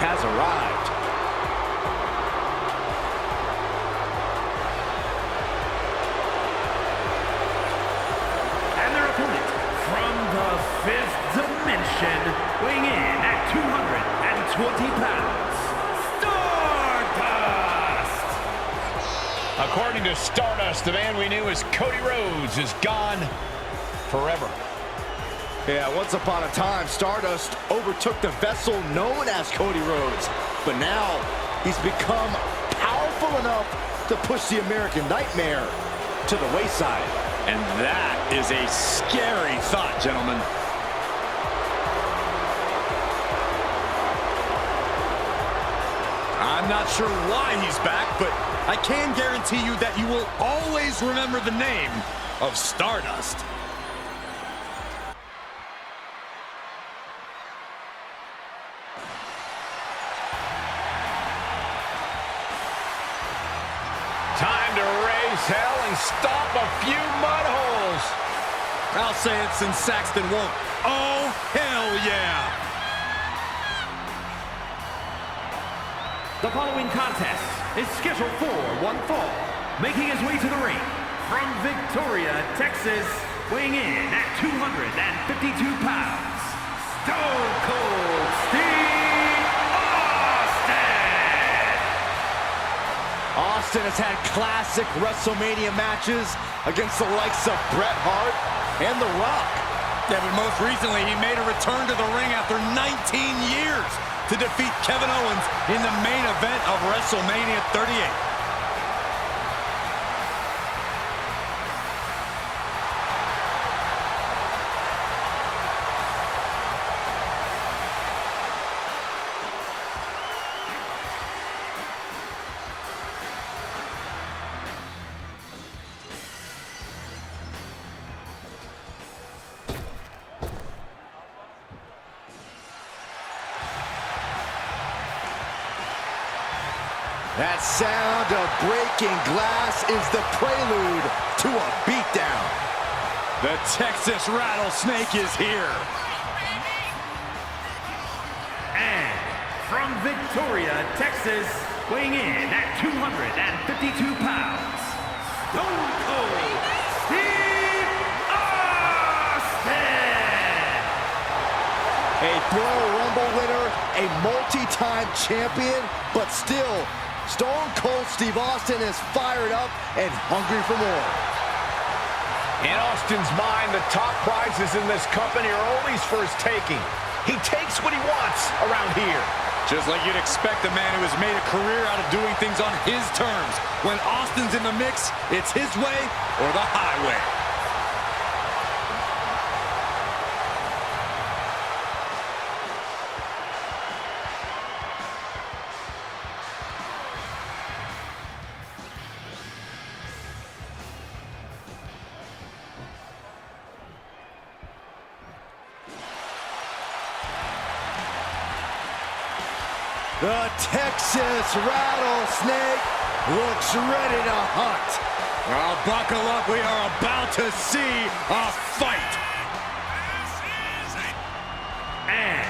has arrived. And their opponent from the 5th dimension, weighing in at 220 pounds, Stardust! According to Stardust, the man we knew as Cody Rhodes is gone forever. Yeah, once upon a time, Stardust overtook the vessel known as Cody Rhodes. But now, he's become powerful enough to push the American Nightmare to the wayside. And that is a scary thought, gentlemen. I'm not sure why he's back, but I can guarantee you that you will always remember the name of Stardust. Time to raise hell and stomp a few mud holes. I'll say it since Saxton won't. Oh, hell yeah! The following contest is scheduled for one fall. Making his way to the ring from Victoria, Texas, weighing in at 252 pounds, Stone Cold Steve Austin! Austin has had classic WrestleMania matches against the likes of Bret Hart and The Rock. Yeah, but most recently, he made a return to the ring after 19 years to defeat Kevin Owens in the main event of WrestleMania 38. That sound of breaking glass is the prelude to a beatdown. The Texas Rattlesnake is here. And from Victoria, Texas, weighing in at 252 pounds, Stone Cold Steve Austin! A Royal Rumble winner, a multi-time champion, but still, Stone Cold Steve Austin is fired up and hungry for more. In Austin's mind, the top prizes in this company are always for his taking. He takes what he wants around here. Just like you'd expect a man who has made a career out of doing things on his terms. When Austin's in the mix, it's his way or the highway. The Texas Rattlesnake looks ready to hunt. Well, buckle up, we are about to see a fight. And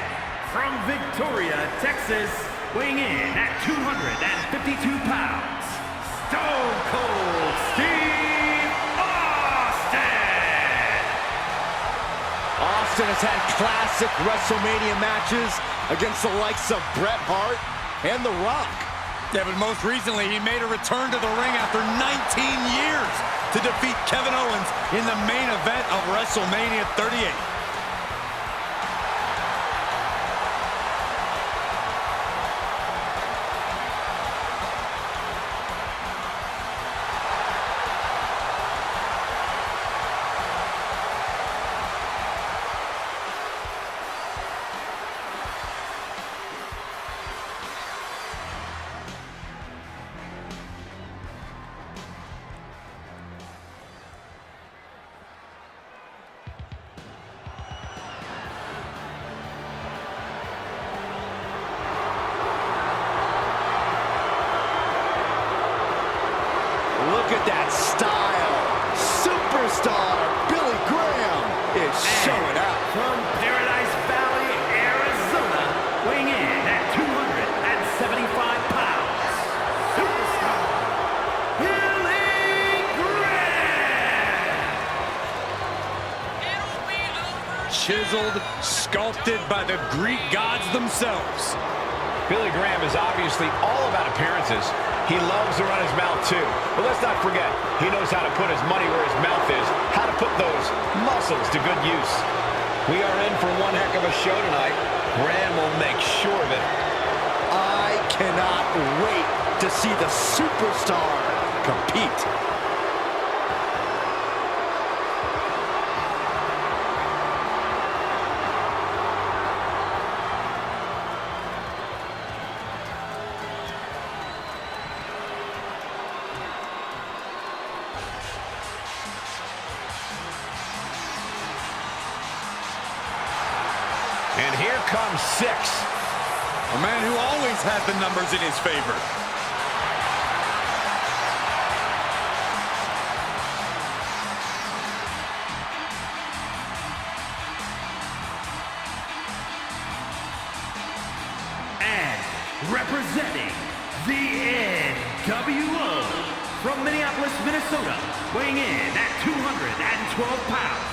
from Victoria, Texas, weighing in at 252 pounds, Stone Cold Steve Austin! Austin has had classic WrestleMania matches against the likes of Bret Hart and The Rock. Yeah, but most recently, he made a return to the ring after 19 years to defeat Kevin Owens in the main event of WrestleMania 38. Look at that style. Superstar Billy Graham is showing out. From Paradise Valley, Arizona, weighing in at 275 pounds, superstar Billy Graham. Chiseled, sculpted by the Greek gods themselves. Billy Graham is obviously all about appearances. He loves to run his mouth too. But let's not forget, he knows how to put his money where his mouth is, how to put those muscles to good use. We are in for one heck of a show tonight. Graham will make sure of it. I cannot wait to see the superstar compete. And here comes 6. A man who always has the numbers in his favor. And representing the NWO from Minneapolis, Minnesota, weighing in at 212 pounds,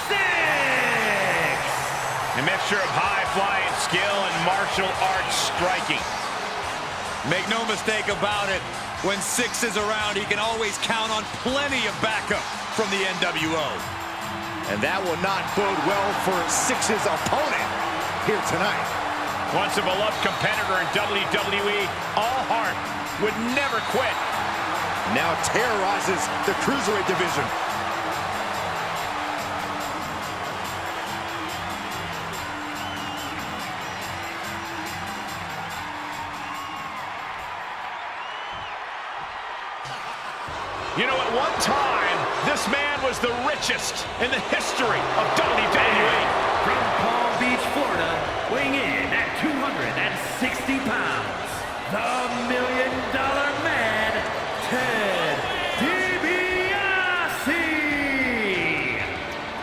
6. A mixture of high-flying skill and martial arts striking. Make no mistake about it, when 6 is around, he can always count on plenty of backup from the NWO. And that will not bode well for 6's opponent here tonight. Once a beloved competitor in WWE, all heart, would never quit. Now terrorizes the Cruiserweight division. You know, at one time, this man was the richest in the history of WWE. From Palm Beach, Florida, weighing in at 260 pounds, the $1 Million Man, Ted DiBiase.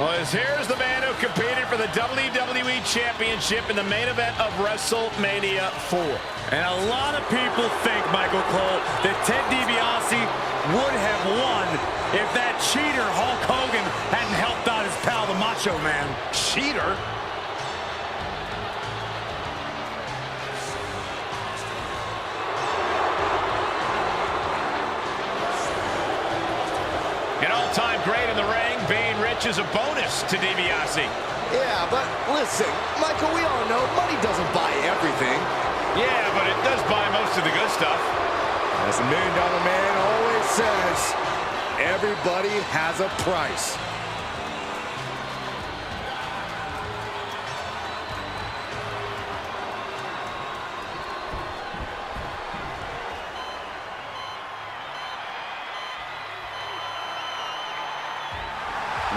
Well, here's the man who competed for the WWE Championship in the main event of WrestleMania 4. And a lot of people think, Michael Cole, that Ted DiBiase would have won if that cheater Hulk Hogan hadn't helped out his pal, the Macho Man. Cheater? An all-time great in the ring, being rich is a bonus to DiBiase. Yeah, but listen, Michael, we all know money doesn't buy everything. Yeah, but it does buy most of the good stuff. As the $1 Million Man always says, everybody has a price.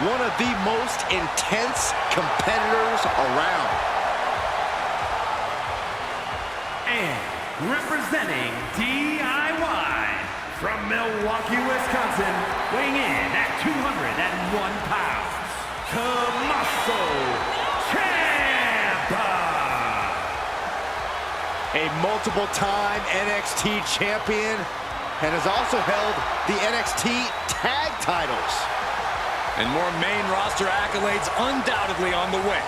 One of the most intense competitors around. And representing DIY from Milwaukee, Wisconsin, weighing in at 201 pounds, Tommaso Ciampa. A multiple-time NXT champion and has also held the NXT tag titles. And more main roster accolades undoubtedly on the way.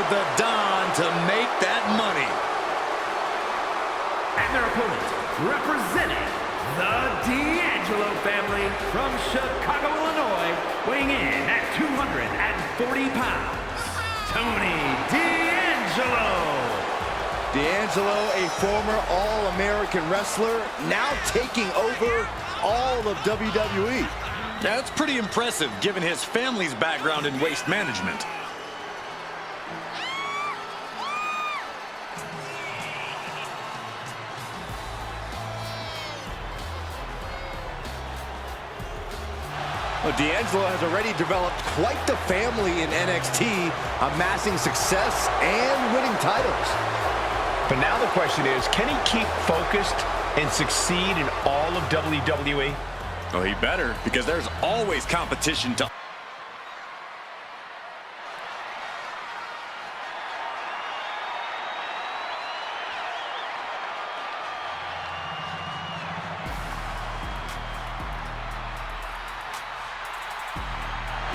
the Don to make that money. And their opponent, representing the D'Angelo family from Chicago, Illinois, weighing in at 240 pounds, Tony D'Angelo. D'Angelo, a former All-American wrestler, now taking over all of WWE. That's pretty impressive, given his family's background in waste management. Well, D'Angelo has already developed quite the family in NXT, amassing success and winning titles. But now the question is, can he keep focused and succeed in all of WWE? Well, he better, because there's always competition to...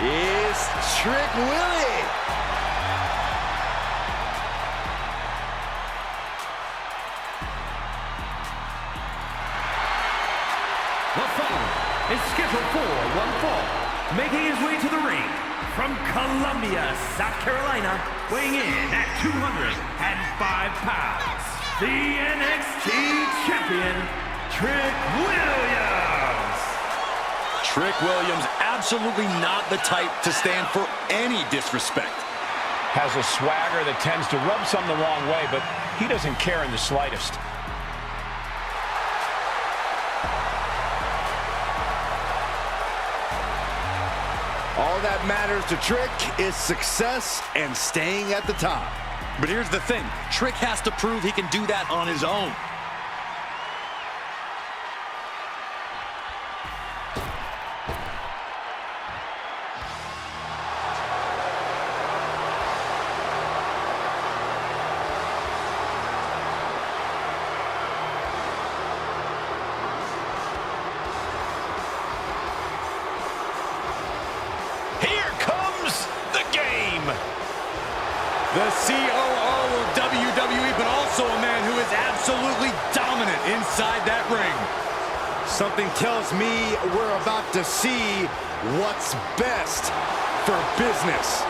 It's Trick Willie. The following is scheduled for one fall, making his way to the ring from Columbia, South Carolina, weighing in at 205 pounds, the NXT champion, Trick Williams. Trick Williams, absolutely not the type to stand for any disrespect. Has a swagger that tends to rub some the wrong way, but he doesn't care in the slightest. All that matters to Trick is success and staying at the top. But here's the thing, Trick has to prove he can do that on his own. The COO of WWE, but also a man who is absolutely dominant inside that ring. Something tells me we're about to see what's best for business.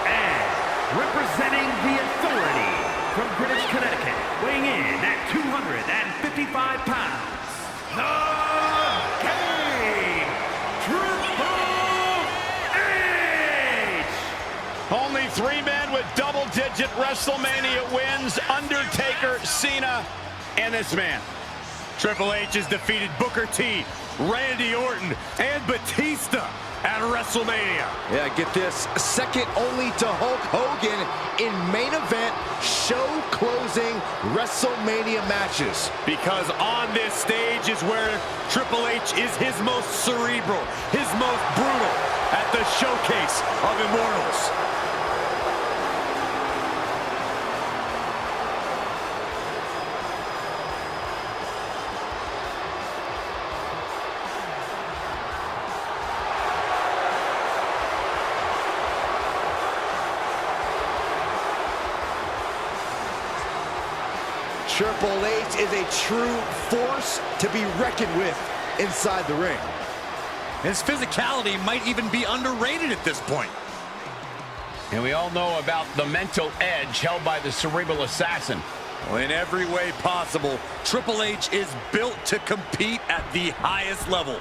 And representing the Authority from Greenwich, Connecticut, weighing in at 255 pounds, the Game, Triple H! Only 3 men with double-digit WrestleMania wins: Undertaker, Cena, and this man. Triple H has defeated Booker T, Randy Orton, and Batista at WrestleMania. Yeah, get this, second only to Hulk Hogan in main event, show-closing WrestleMania matches. Because on this stage is where Triple H is his most cerebral, his most brutal, at the showcase of Immortals. Triple H is a true force to be reckoned with inside the ring. His physicality might even be underrated at this point. And we all know about the mental edge held by the cerebral assassin. Well, in every way possible, Triple H is built to compete at the highest level.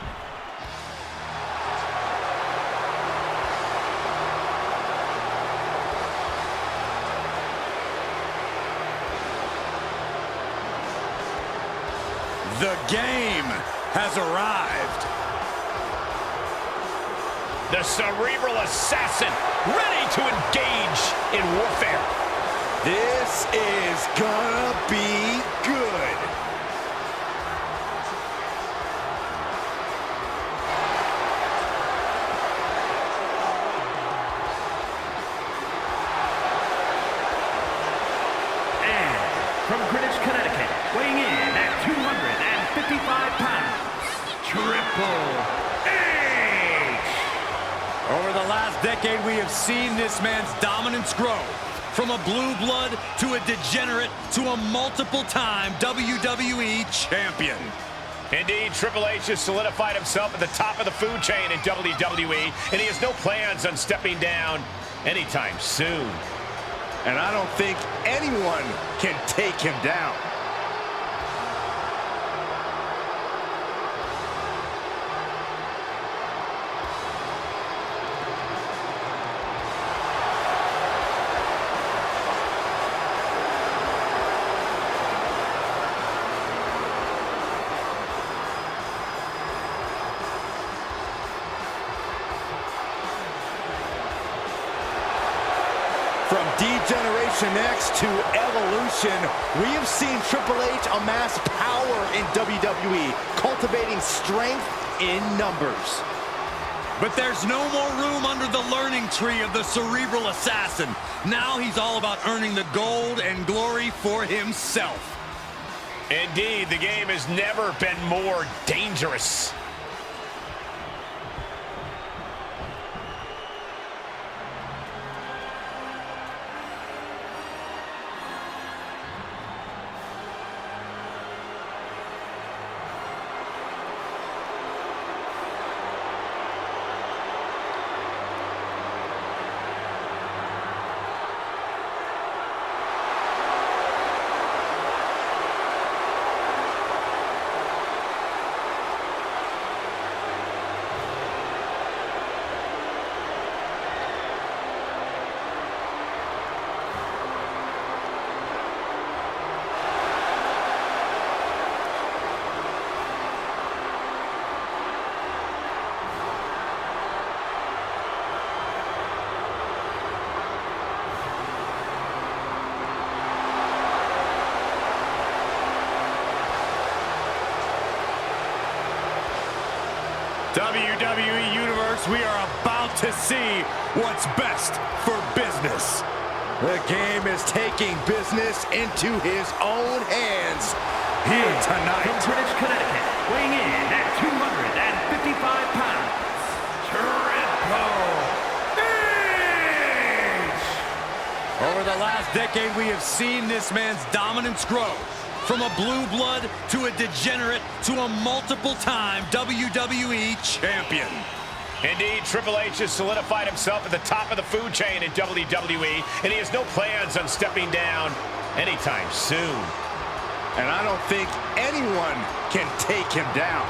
The Game has arrived. The cerebral assassin, ready to engage in warfare. This is gonna be good. And from Greenwich, Connecticut, weighing in at 255 pounds, Triple H! decade, we have seen this man's dominance grow. From a blue blood to a degenerate to a multiple-time WWE champion. Indeed, Triple H has solidified himself at the top of the food chain in WWE, and he has no plans on stepping down anytime soon. And I don't think anyone can take him down. From Degeneration X to Evolution, we have seen Triple H amass power in WWE, cultivating strength in numbers. But there's no more room under the learning tree of the cerebral assassin. Now he's all about earning the gold and glory for himself. Indeed, the game has never been more dangerous. WWE Universe, we are about to see what's best for business. The game is taking business into his own hands here tonight. From Greenwich, Connecticut, weighing in at 255 pounds, Triple H! Over the last decade, we have seen this man's dominance grow. From a blue blood to a degenerate to a multiple-time WWE champion. Indeed, Triple H has solidified himself at the top of the food chain in WWE, and he has no plans on stepping down anytime soon. And I don't think anyone can take him down.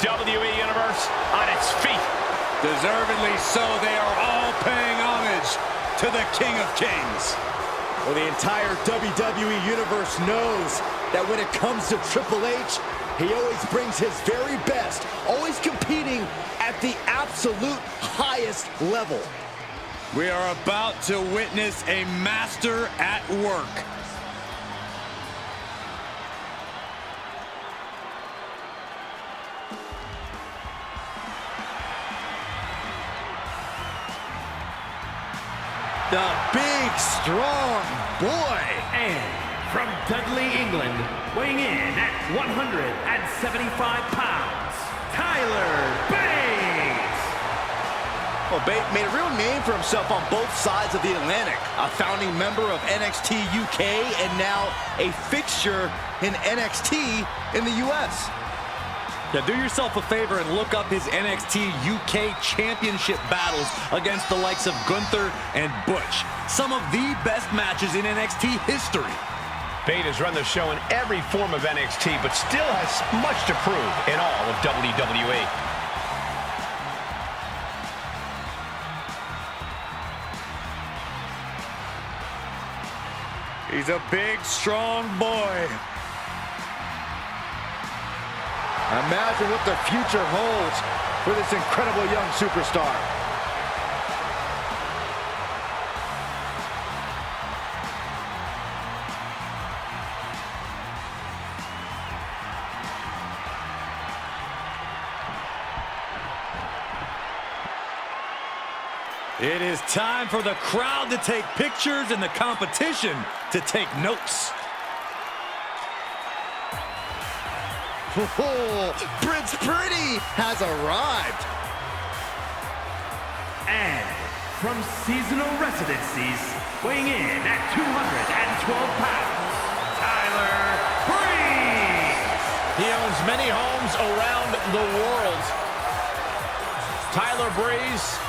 WWE Universe on its feet. Deservedly so, they are all paying homage to the King of Kings. Well, the entire WWE Universe knows that when it comes to Triple H, he always brings his very best, always competing at the absolute highest level. We are about to witness a master at work. The big, strong boy. And from Dudley, England, weighing in at 175 pounds, Tyler Bates! Well, Bates made a real name for himself on both sides of the Atlantic. A founding member of NXT UK and now a fixture in NXT in the US. Yeah, do yourself a favor and look up his NXT UK Championship battles against the likes of Gunther and Butch. Some of the best matches in NXT history. Bates has run the show in every form of NXT, but still has much to prove in all of WWE. He's a big, strong boy. Imagine what the future holds for this incredible young superstar. It is time for the crowd to take pictures and the competition to take notes. Prince Pretty has arrived. And from seasonal residencies, weighing in at 212 pounds, Tyler Breeze. He owns many homes around the world. Tyler Breeze,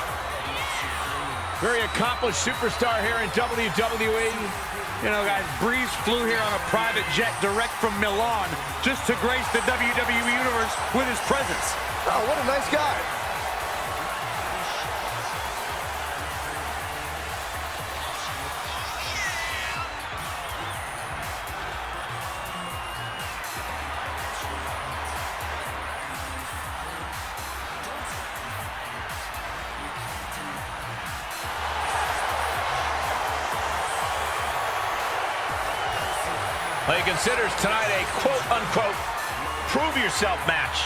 very accomplished superstar here in WWE. You know, guys, Breeze flew here on a private jet direct from Milan just to grace the WWE Universe with his presence. Oh, what a nice guy. Well, he considers tonight a quote-unquote prove-yourself match.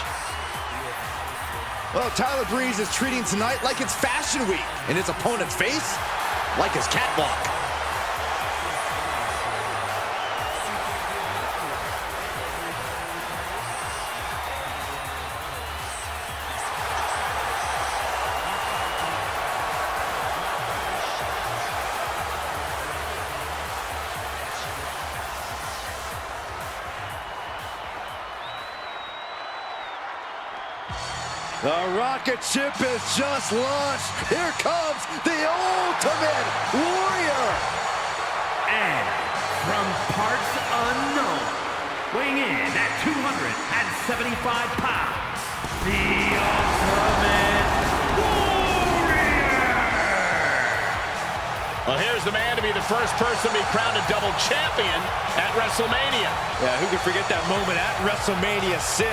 Well, Tyler Breeze is treating tonight like it's Fashion Week, and his opponent's face like his catwalk. The rocket ship is just launched. Here comes the Ultimate Warrior. And from parts unknown, weighing in at 275 pounds, the Ultimate Warrior. Well, here's the man to be the first person to be crowned a double champion at WrestleMania. Yeah, who can forget that moment at WrestleMania 6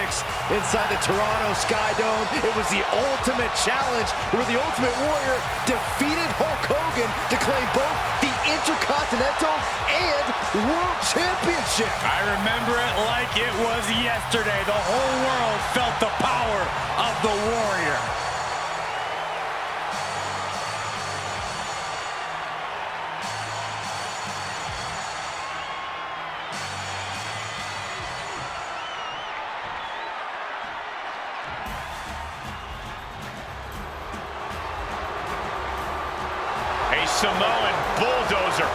inside the Toronto Skydome? It was the ultimate challenge where the Ultimate Warrior defeated Hulk Hogan to claim both the Intercontinental and World Championship. I remember it like it was yesterday. The whole world felt the power of the Warrior. Samoan bulldozer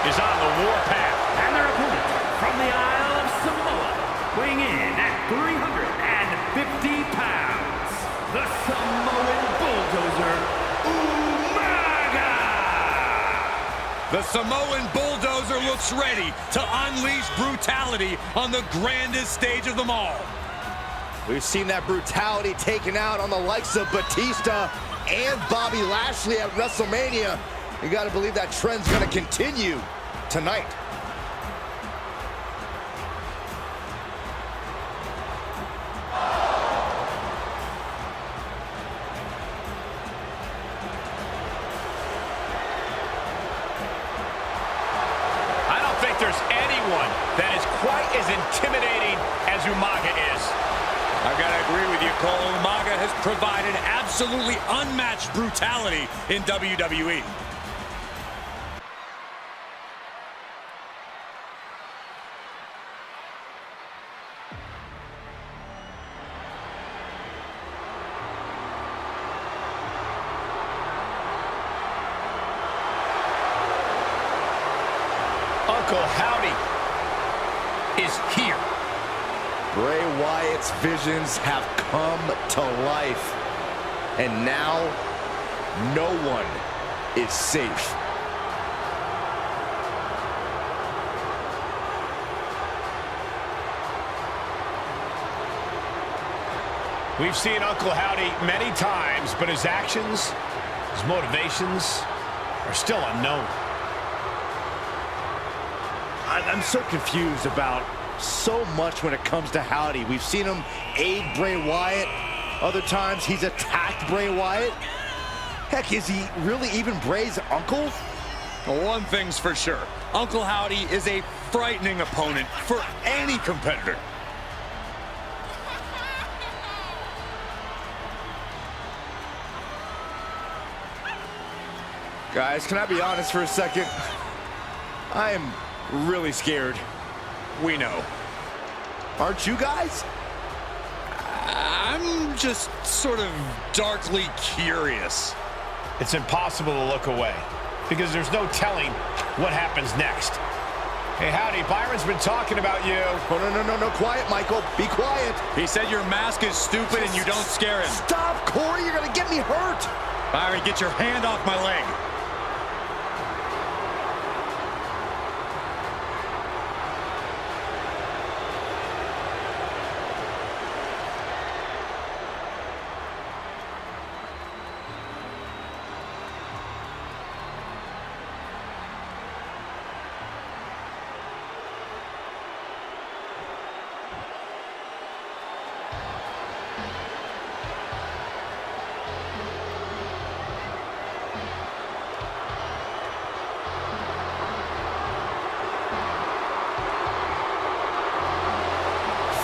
is on the warpath. And their opponent from the Isle of Samoa, weighing in at 350 pounds, the Samoan bulldozer, Umaga! The Samoan bulldozer looks ready to unleash brutality on the grandest stage of them all. We've seen that brutality taken out on the likes of Batista and Bobby Lashley at WrestleMania. You got to believe that trend's going to continue tonight. I don't think there's anyone that is quite as intimidating as Umaga is. I gotta agree with you, Cole. Umaga has provided absolutely unmatched brutality in WWE. Uncle Howdy is here. Bray Wyatt's visions have come to life. And now, no one is safe. We've seen Uncle Howdy many times, but his actions, his motivations are still unknown. I'm so confused about so much when it comes to Howdy. We've seen him aid Bray Wyatt. Other times he's attacked Bray Wyatt. Heck, is he really even Bray's uncle? Well, one thing's for sure. Uncle Howdy is a frightening opponent for any competitor. Guys, can I be honest for a second? I am really scared. We know. Aren't you guys? I'm just sort of darkly curious. It's impossible to look away because there's no telling what happens next. Hey, howdy, Byron's been talking about you. Oh, no, quiet, Michael. Be quiet. He said your mask is stupid and you don't scare him. Stop, Corey, you're gonna get me hurt. Byron, get your hand off my leg.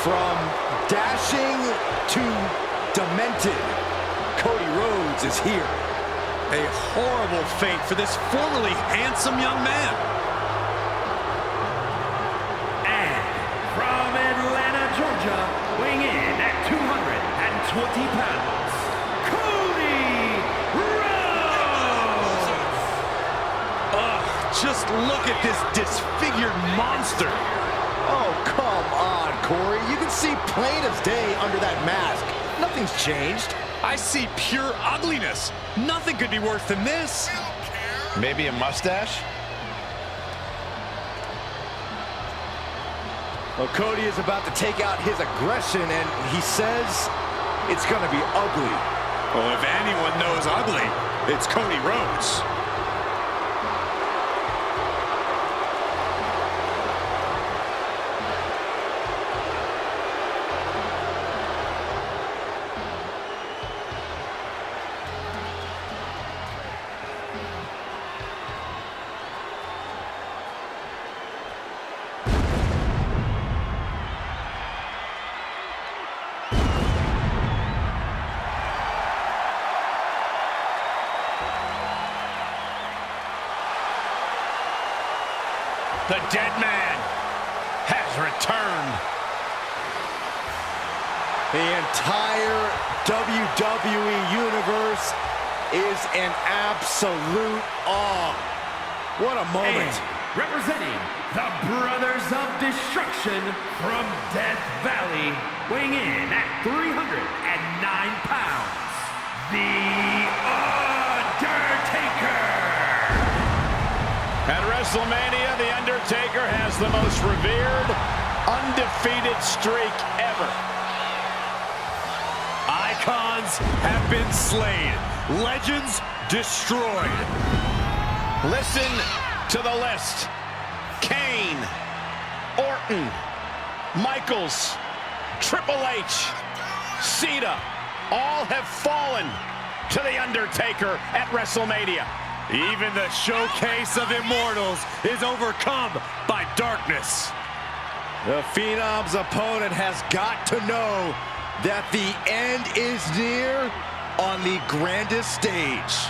From dashing to demented, Cody Rhodes is here. A horrible fate for this formerly handsome young man. And from Atlanta, Georgia, weighing in at 220 pounds, Cody Rhodes! Just look at this disfigured monster. Oh, come on, Corey. You can see plain as day under that mask. Nothing's changed. I see pure ugliness. Nothing could be worse than this. Maybe a mustache? Well, Cody is about to take out his aggression, and he says it's going to be ugly. Well, if anyone knows ugly, it's Cody Rhodes. The dead man has returned. The entire WWE Universe is in absolute awe. What a moment. And representing the Brothers of Destruction from Death Valley, weighing in at 309 pounds, The Undertaker! At WrestleMania, The Undertaker has the most revered, undefeated streak ever. Icons have been slain. Legends destroyed. Listen to the list. Kane, Orton, Michaels, Triple H, Cena, all have fallen to The Undertaker at WrestleMania. Even the showcase of immortals is overcome by darkness. The Phenom's opponent has got to know that the end is near on the grandest stage.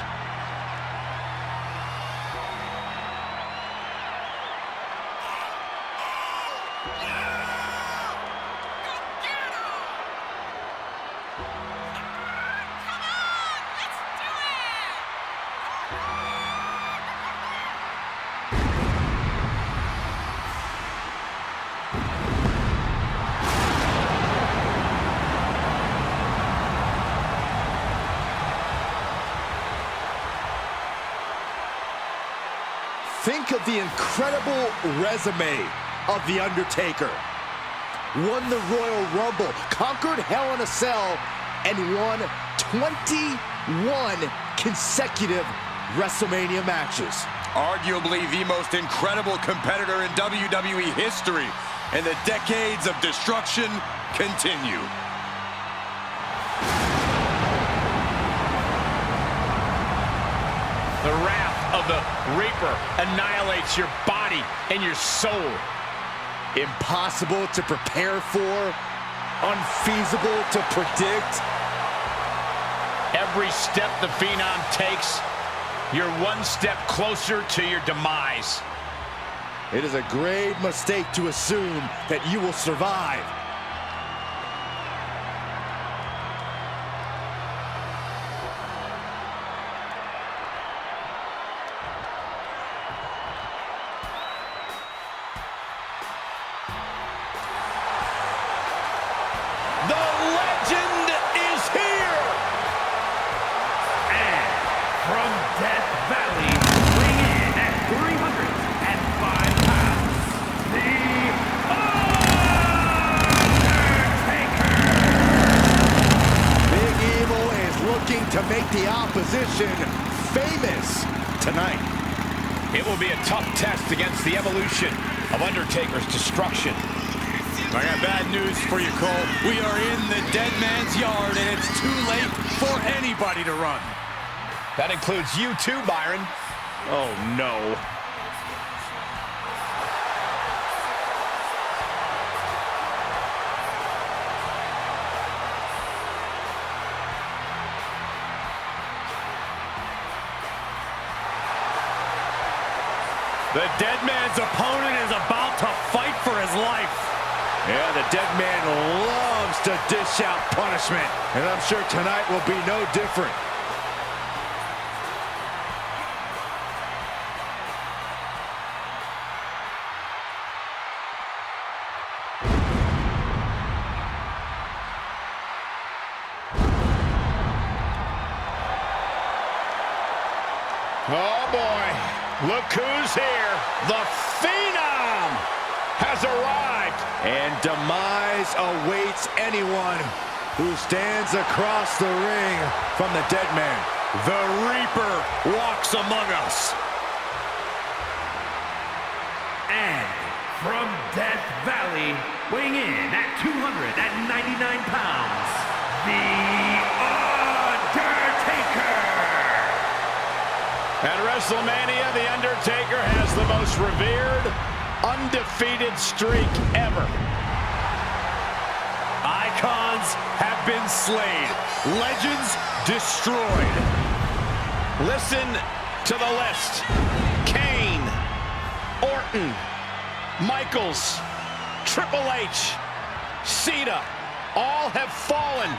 Think of the incredible resume of The Undertaker. Won the Royal Rumble, conquered Hell in a Cell, and won 21 consecutive WrestleMania matches. Arguably the most incredible competitor in WWE history, and the decades of destruction continue. The wrath of the Reaper annihilates your body and your soul. Impossible to prepare for, unfeasible to predict. Every step the Phenom takes You're one step closer to your demise. It is a grave mistake to assume that you will survive. From Death Valley, weighing in at 305 pounds, the Undertaker! Big Evil is looking to make the opposition famous tonight. It will be a tough test against the evolution of Undertaker's destruction. I got bad news for you, Cole. We are in the dead man's yard, and it's too late for anybody to run. That includes you too, Byron. Oh, no. The dead man's opponent is about to fight for his life. Yeah, the dead man loves to dish out punishment, and I'm sure tonight will be no different. Oh, boy. Look who's here. The Phenom has arrived. And demise awaits anyone who stands across the ring from the dead man. The Reaper walks among us. And from Death Valley, weighing in at 299 pounds, the Undertaker! At WrestleMania, The Undertaker has the most revered, undefeated streak ever. Icons have been slain. Legends destroyed. Listen to the list. Kane, Orton, Michaels, Triple H, Cena, all have fallen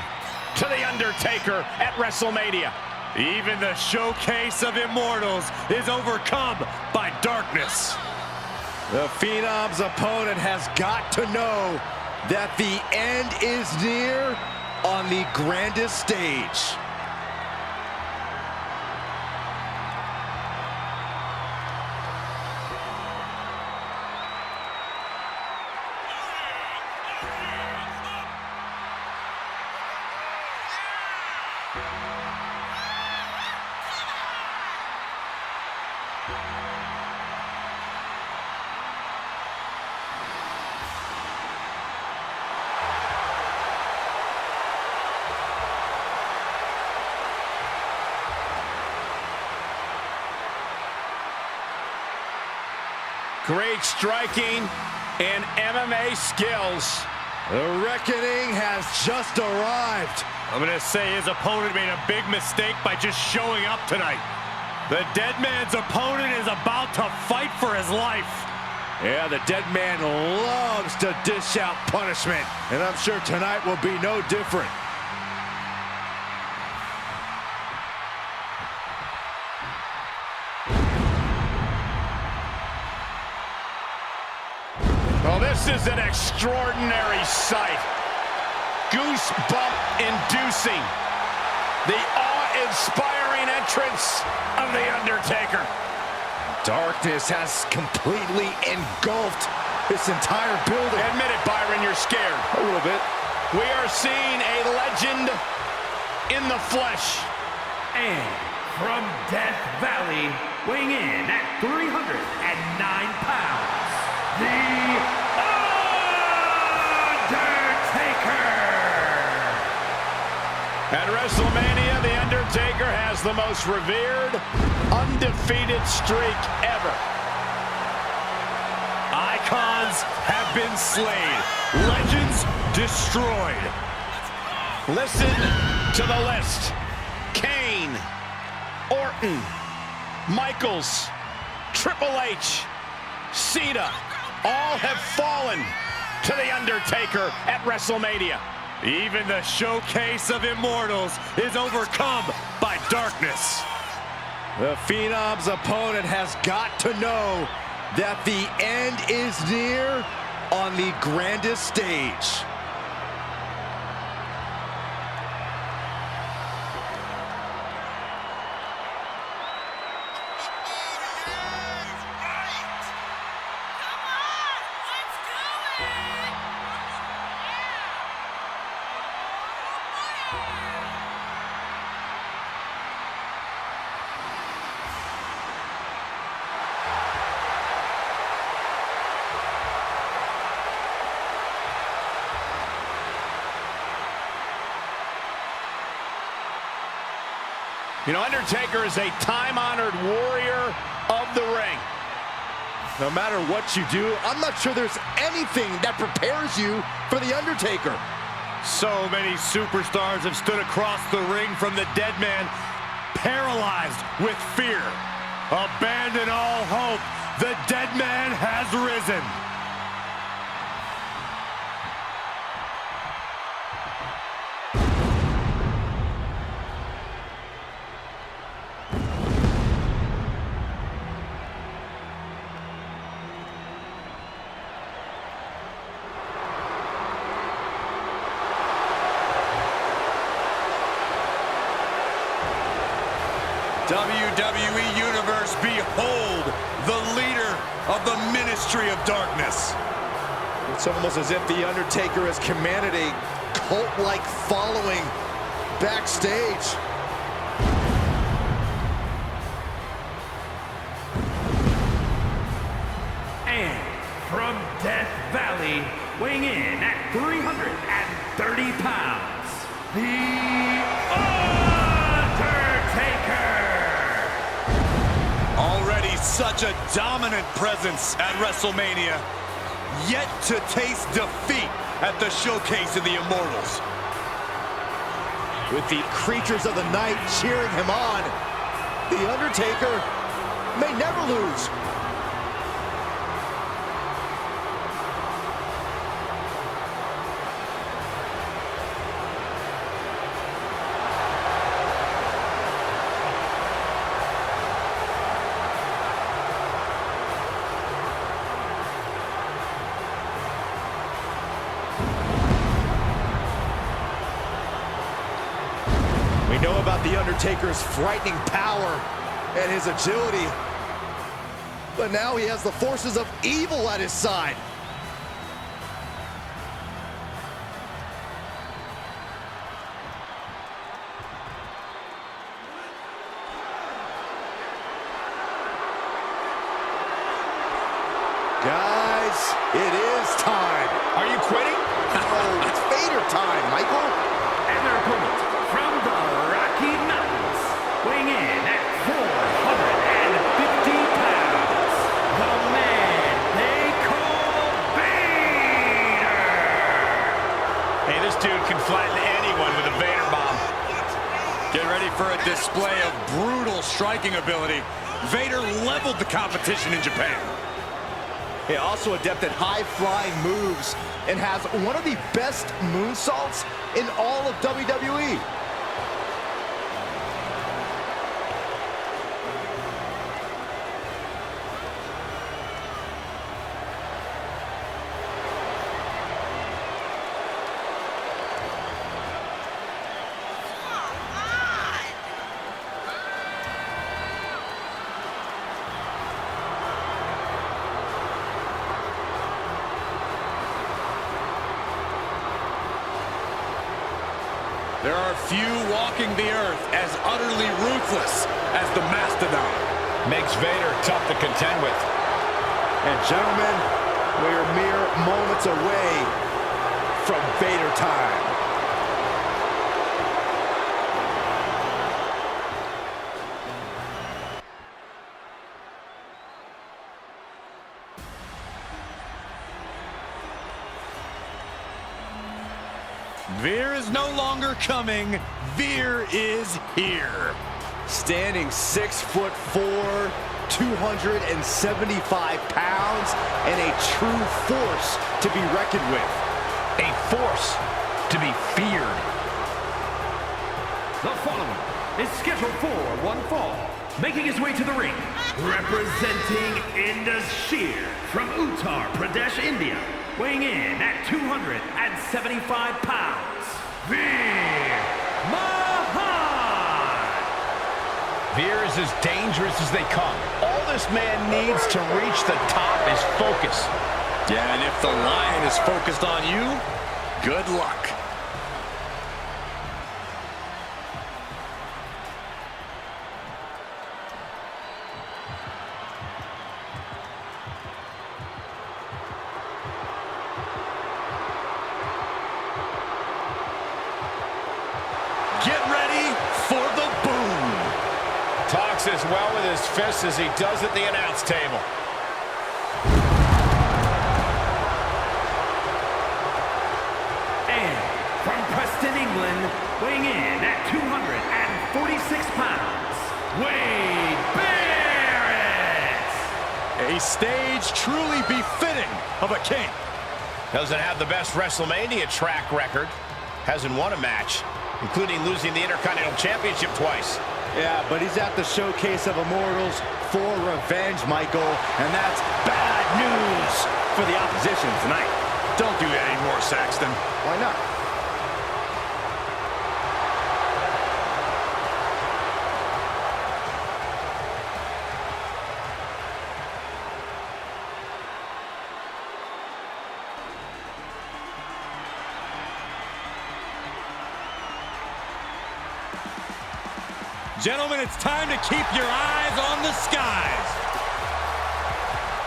to The Undertaker at WrestleMania. Even the showcase of immortals is overcome by darkness. The Phenom's opponent has got to know that the end is near on the grandest stage. Great striking and MMA skills. The reckoning has just arrived. I'm going to say his opponent made a big mistake by just showing up tonight. The dead man's opponent is about to fight for his life. Yeah, the dead man loves to dish out punishment, and I'm sure tonight will be no different. Well, this is an extraordinary sight. Goosebump-inducing. The awe-inspiring entrance of The Undertaker. Darkness has completely engulfed this entire building. Admit it, Byron, you're scared. A little bit. We are seeing a legend in the flesh. And from Death Valley, weighing in at 309 pounds, the Undertaker! At WrestleMania, The Undertaker has the most revered, undefeated streak ever. Icons have been slain. Legends destroyed. Listen to the list. Kane, Orton, Michaels, Triple H, Cena, all have fallen to The Undertaker at WrestleMania. Even the showcase of immortals is overcome by darkness. The Phenom's opponent has got to know that the end is near on the grandest stage. You know, Undertaker is a time-honored warrior of the ring. No matter what you do, I'm not sure there's anything that prepares you for The Undertaker. So many superstars have stood across the ring from the dead man, paralyzed with fear. Abandon all hope. The dead man has risen. WWE Universe, behold the leader of the Ministry of Darkness. It's almost as if The Undertaker has commanded a cult-like following backstage. And from Death Valley, weighing in at 330 pounds, The Already such a dominant presence at WrestleMania, yet to taste defeat at the showcase of the Immortals. With the creatures of the night cheering him on, The Undertaker may never lose. We know about The Undertaker's frightening power and his agility, but now he has the forces of evil at his side. Guys, it is time. Are you quitting? Oh, it's Vader time, Michael. And their opponent from the Rocky Mountains, weighing in at 450 pounds, the man they call Vader. Hey, this dude can flatten anyone with a Vader bomb. Get ready for a display of brutal striking ability. Vader leveled the competition in Japan. He also adept at high-flying moves and has one of the best moonsaults in all of WWE. There are few walking the earth as utterly ruthless as the Mastodon. Makes Vader tough to contend with. And gentlemen, we're mere moments away from Vader time. Veer is no longer coming. Veer is here. Standing 6'4", 275 pounds, and a true force to be reckoned with. A force to be feared. The following is scheduled for one fall. Making his way to the ring, representing Indus Sher from Uttar Pradesh, India, weighing in at 275 pounds, Veer Mahaan. Veer is as dangerous as they come. All this man needs to reach the top is focus. Yeah, and if the lion is focused on you, good luck. Get ready for the boom. Talks as well with his fists as he does at the announce table. And from Preston, England, weighing in at 246 pounds, Wade Barrett. A stage truly befitting of a king. Doesn't have the best WrestleMania track record. Hasn't won a match, including losing the Intercontinental Championship twice. Yeah, but he's at the Showcase of Immortals for revenge, Michael, and that's bad news for the opposition tonight. Don't do that anymore, Saxton. Why not? Gentlemen, it's time to keep your eyes on the skies.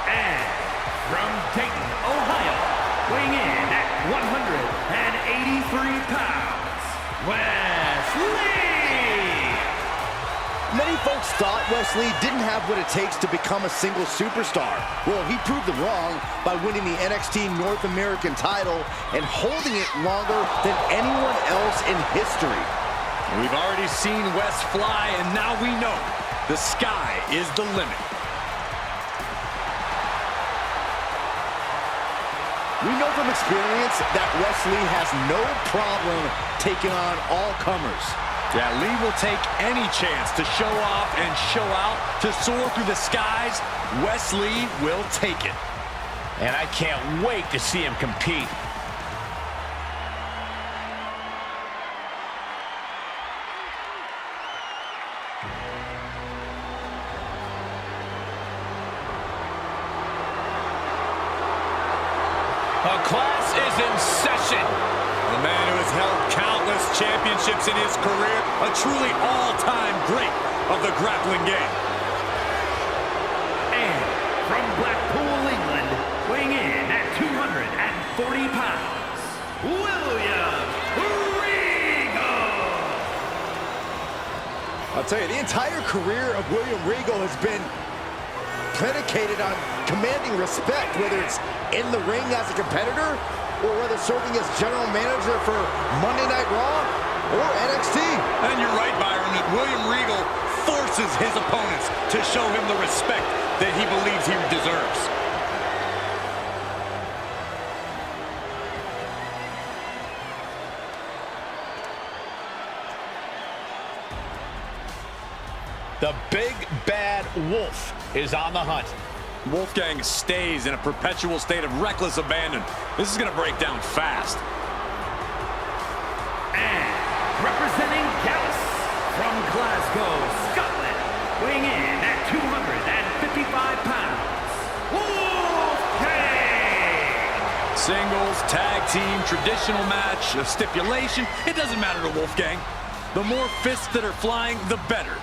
And from Dayton, Ohio, weighing in at 183 pounds, Wesley. Many folks thought Wesley didn't have what it takes to become a single superstar. Well, he proved them wrong by winning the NXT North American title and holding it longer than anyone else in history. We've already seen Wes fly, and now we know the sky is the limit. We know from experience that Wesley has no problem taking on all comers. Yeah, Lee will take any chance to show off and show out, to soar through the skies. Wesley will take it. And I can't wait to see him compete. A class is in session. The man who has held countless championships in his career, a truly all-time great of the grappling game. And from Blackpool, England, weighing in at 240 pounds, William Regal. I'll tell you, the entire career of William Regal has been predicated on commanding respect, whether it's in the ring as a competitor or whether serving as general manager for Monday Night Raw or NXT. And you're right, Byron, that William Regal forces his opponents to show him the respect that he believes he deserves. The big bad wolf is on the hunt. Wolfgang stays in a perpetual state of reckless abandon. This is going to break down fast. And representing Gallus from Glasgow, Scotland, weighing in at 255 pounds, Wolfgang! Singles, tag team, traditional match, a stipulation, it doesn't matter to Wolfgang. The more fists that are flying, the better.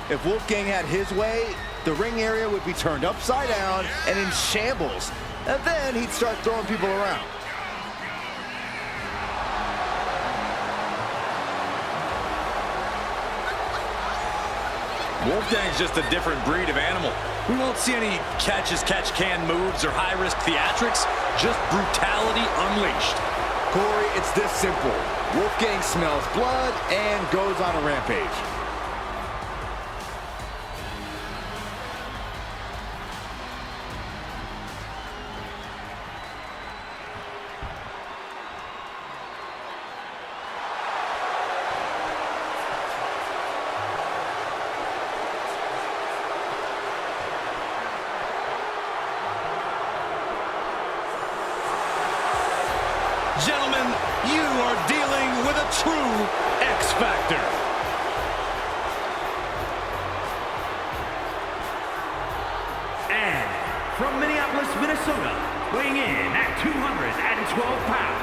If Wolfgang had his way, the ring area would be turned upside down and in shambles. And then he'd start throwing people around. Wolfgang's just a different breed of animal. We won't see any catch-as-catch-can moves or high-risk theatrics, just brutality unleashed. Corey, it's this simple. Wolfgang smells blood and goes on a rampage. true X Factor. And from Minneapolis, Minnesota, weighing in at 212 pounds,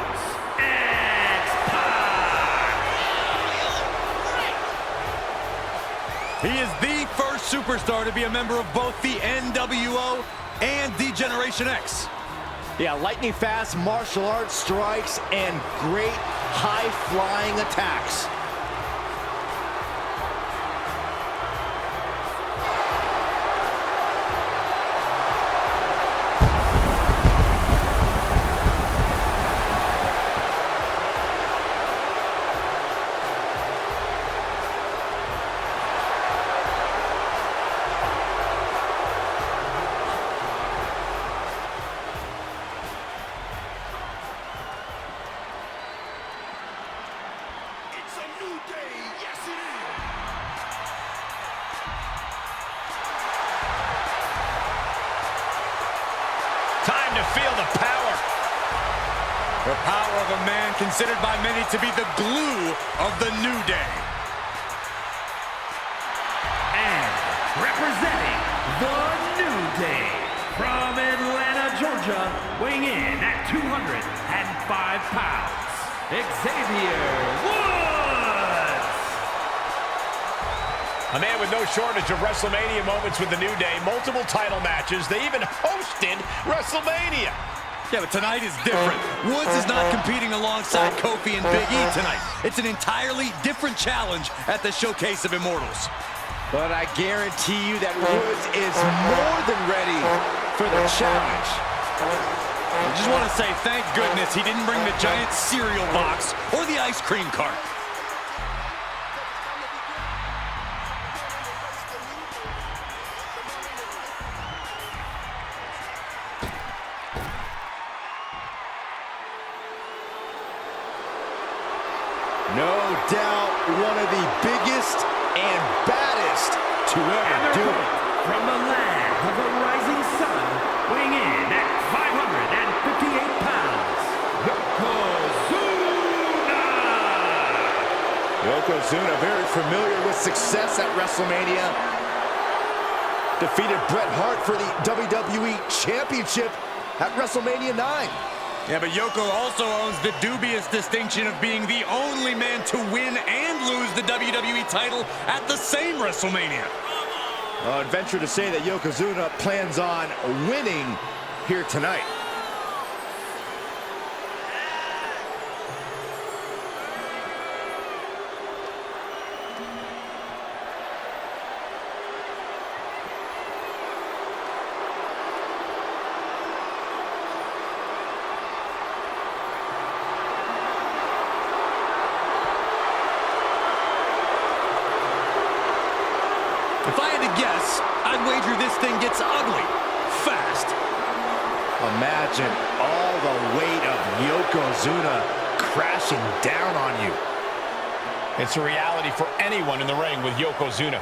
He is the first superstar to be a member of both the NWO and D-Generation X. Yeah, lightning fast martial arts strikes and great high-flying attacks. Time to feel the power. The power of a man considered by many to be the glue of the New Day. And representing the New Day, from Atlanta, Georgia, weighing in at 205 pounds, Xavier Woods! A man with no shortage of WrestleMania moments with the New Day, multiple title matches. They even hosted WrestleMania. Yeah, but tonight is different. Woods is not competing alongside Kofi and Big E tonight. It's an entirely different challenge at the Showcase of Immortals. But I guarantee you that Woods is more than ready for the challenge. I just want to say thank goodness he didn't bring the giant cereal box or the ice cream cart. No doubt one of the biggest and baddest to ever do it. From the land of the rising sun, weighing in at 558 pounds, Yokozuna! Yokozuna, very familiar with success at WrestleMania. Defeated Bret Hart for the WWE Championship at WrestleMania 9. Yeah, but Yoko also owns the dubious distinction of being the only man to win and lose the WWE title at the same WrestleMania. I'd venture to say that Yokozuna plans on winning here tonight. If I had to guess, I'd wager this thing gets ugly fast. Imagine all the weight of Yokozuna crashing down on you. It's a reality for anyone in the ring with Yokozuna.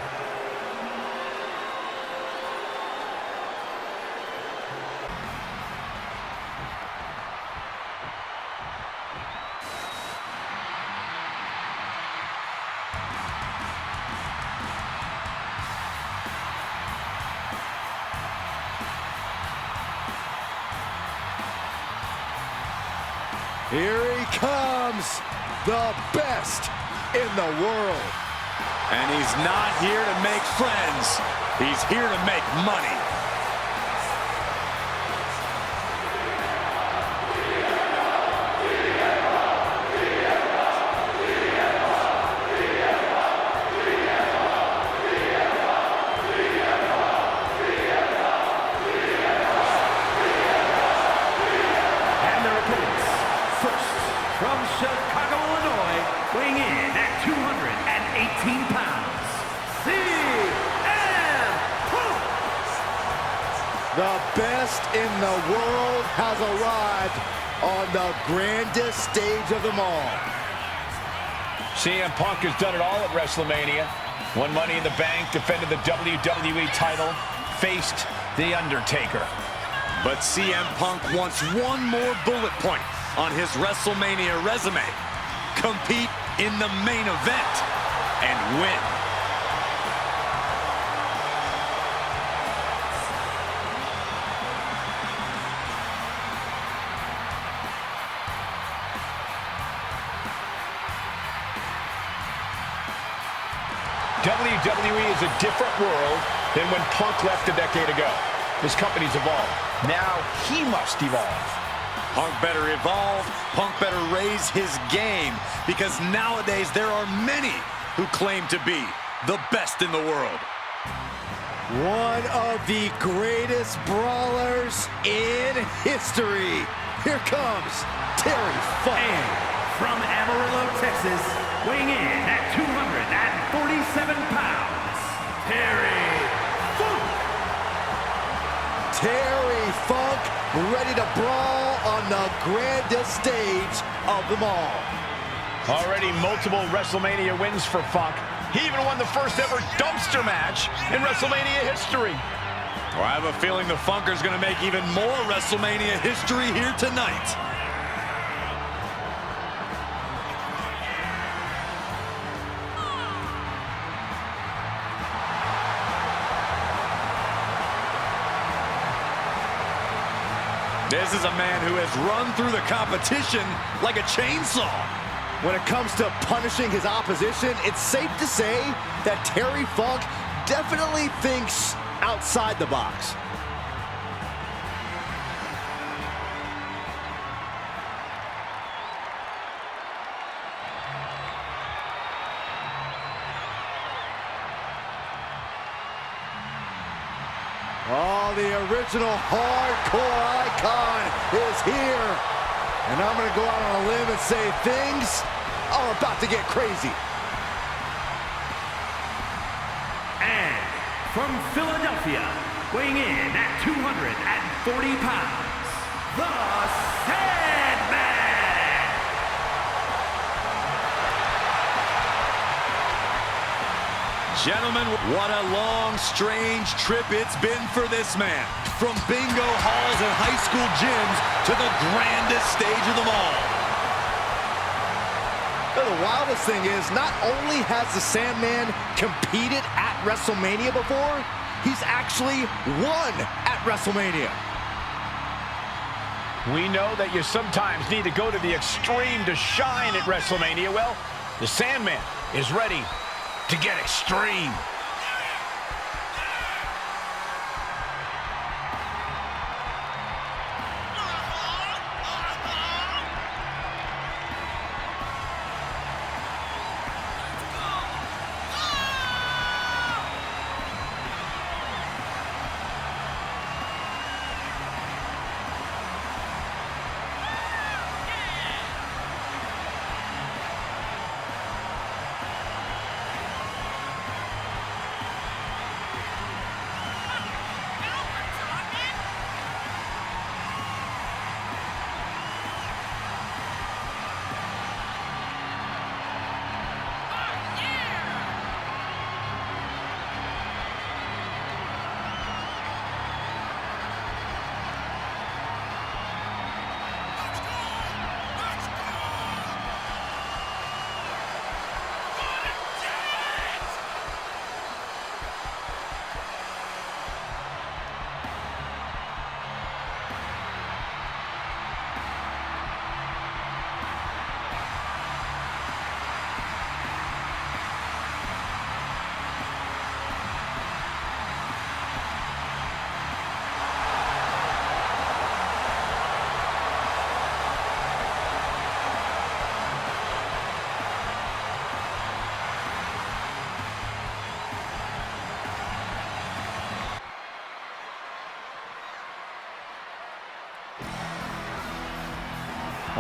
Here he comes, the best in the world. And he's not here to make friends. He's here to make money. From Chicago, Illinois, weighing in at 218 pounds, CM Punk! The best in the world has arrived on the grandest stage of them all. CM Punk has done it all at WrestleMania. Won Money in the Bank, defended the WWE title, faced The Undertaker. But CM Punk wants one more bullet point on his WrestleMania resume: compete in the main event and win. WWE is a different world than when Punk left a decade ago. His company's evolved. Now he must evolve. Punk better evolve. Punk better raise his game, because nowadays there are many who claim to be the best in the world. One of the greatest brawlers in history. Here comes Terry Funk. And from Amarillo, Texas, weighing in at 247 pounds, Terry Funk. Terry Funk, ready to brawl on the grandest stage of them all. Already multiple WrestleMania wins for Funk. He even won the first ever dumpster match in WrestleMania history. Well, I have a feeling the Funker's going to make even more WrestleMania history here tonight. This is a man who has run through the competition like a chainsaw. When it comes to punishing his opposition, it's safe to say that Terry Funk definitely thinks outside the box. Oh, the original hardcore icon is here. And I'm going to go out on a limb and say things are about to get crazy. And from Philadelphia, weighing in at 240 pounds, the Sandman. Gentlemen, what a long, strange trip it's been for this man. From bingo halls and high school gyms to the grandest stage of them all. The wildest thing is, not only has the Sandman competed at WrestleMania before, he's actually won at WrestleMania. We know that you sometimes need to go to the extreme to shine at WrestleMania. Well, the Sandman is ready to get extreme.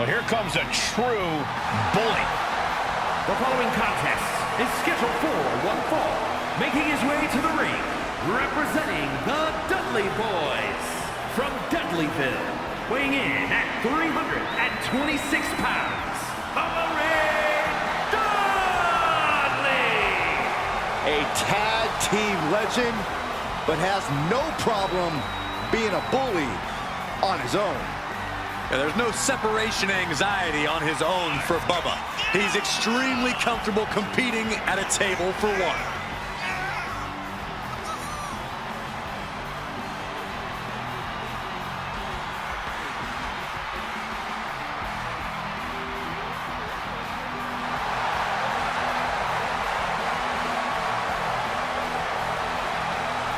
Well, here comes a true bully. The following contest is scheduled for one fall. Making his way to the ring, representing the Dudley Boys. From Dudleyville, weighing in at 326 pounds, Ray Dudley! A tag team legend, but has no problem being a bully on his own. Yeah, there's no separation anxiety on his own for Bubba. He's extremely comfortable competing at a table for one.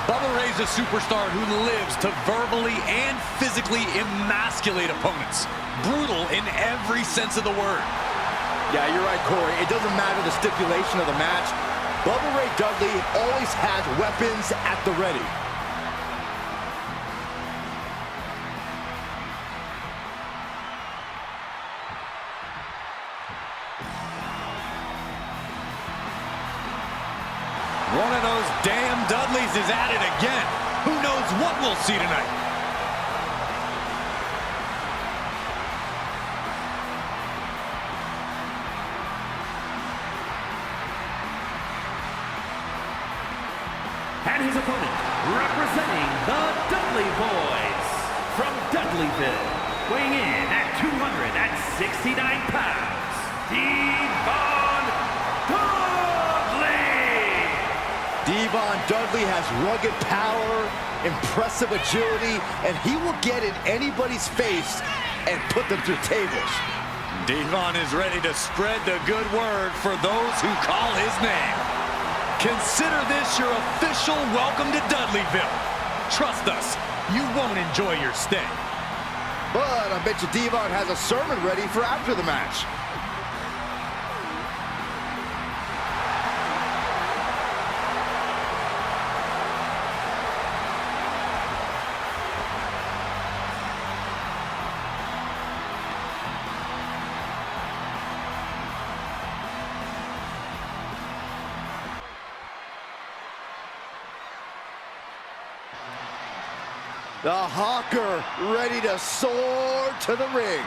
Bubba Ray's a superstar who lives to verbally and physically emasculate opponents. Brutal in every sense of the word. Yeah, you're right, Corey. It doesn't matter the stipulation of the match. Bubba Ray Dudley always has weapons at the ready. One of those damn Dudleys is at it again. Who knows what we'll see tonight? And his opponent, representing the Dudley Boys, from Dudleyville, weighing in at 269 pounds, Devon Dudley! Devon Dudley has rugged power, impressive agility, and he will get in anybody's face and put them through tables. Devon is ready to spread the good word for those who call his name. Consider this your official welcome to Dudleyville. Trust us, you won't enjoy your stay. But I bet you Devon has a sermon ready for after the match. The Hawker ready to soar to the ring.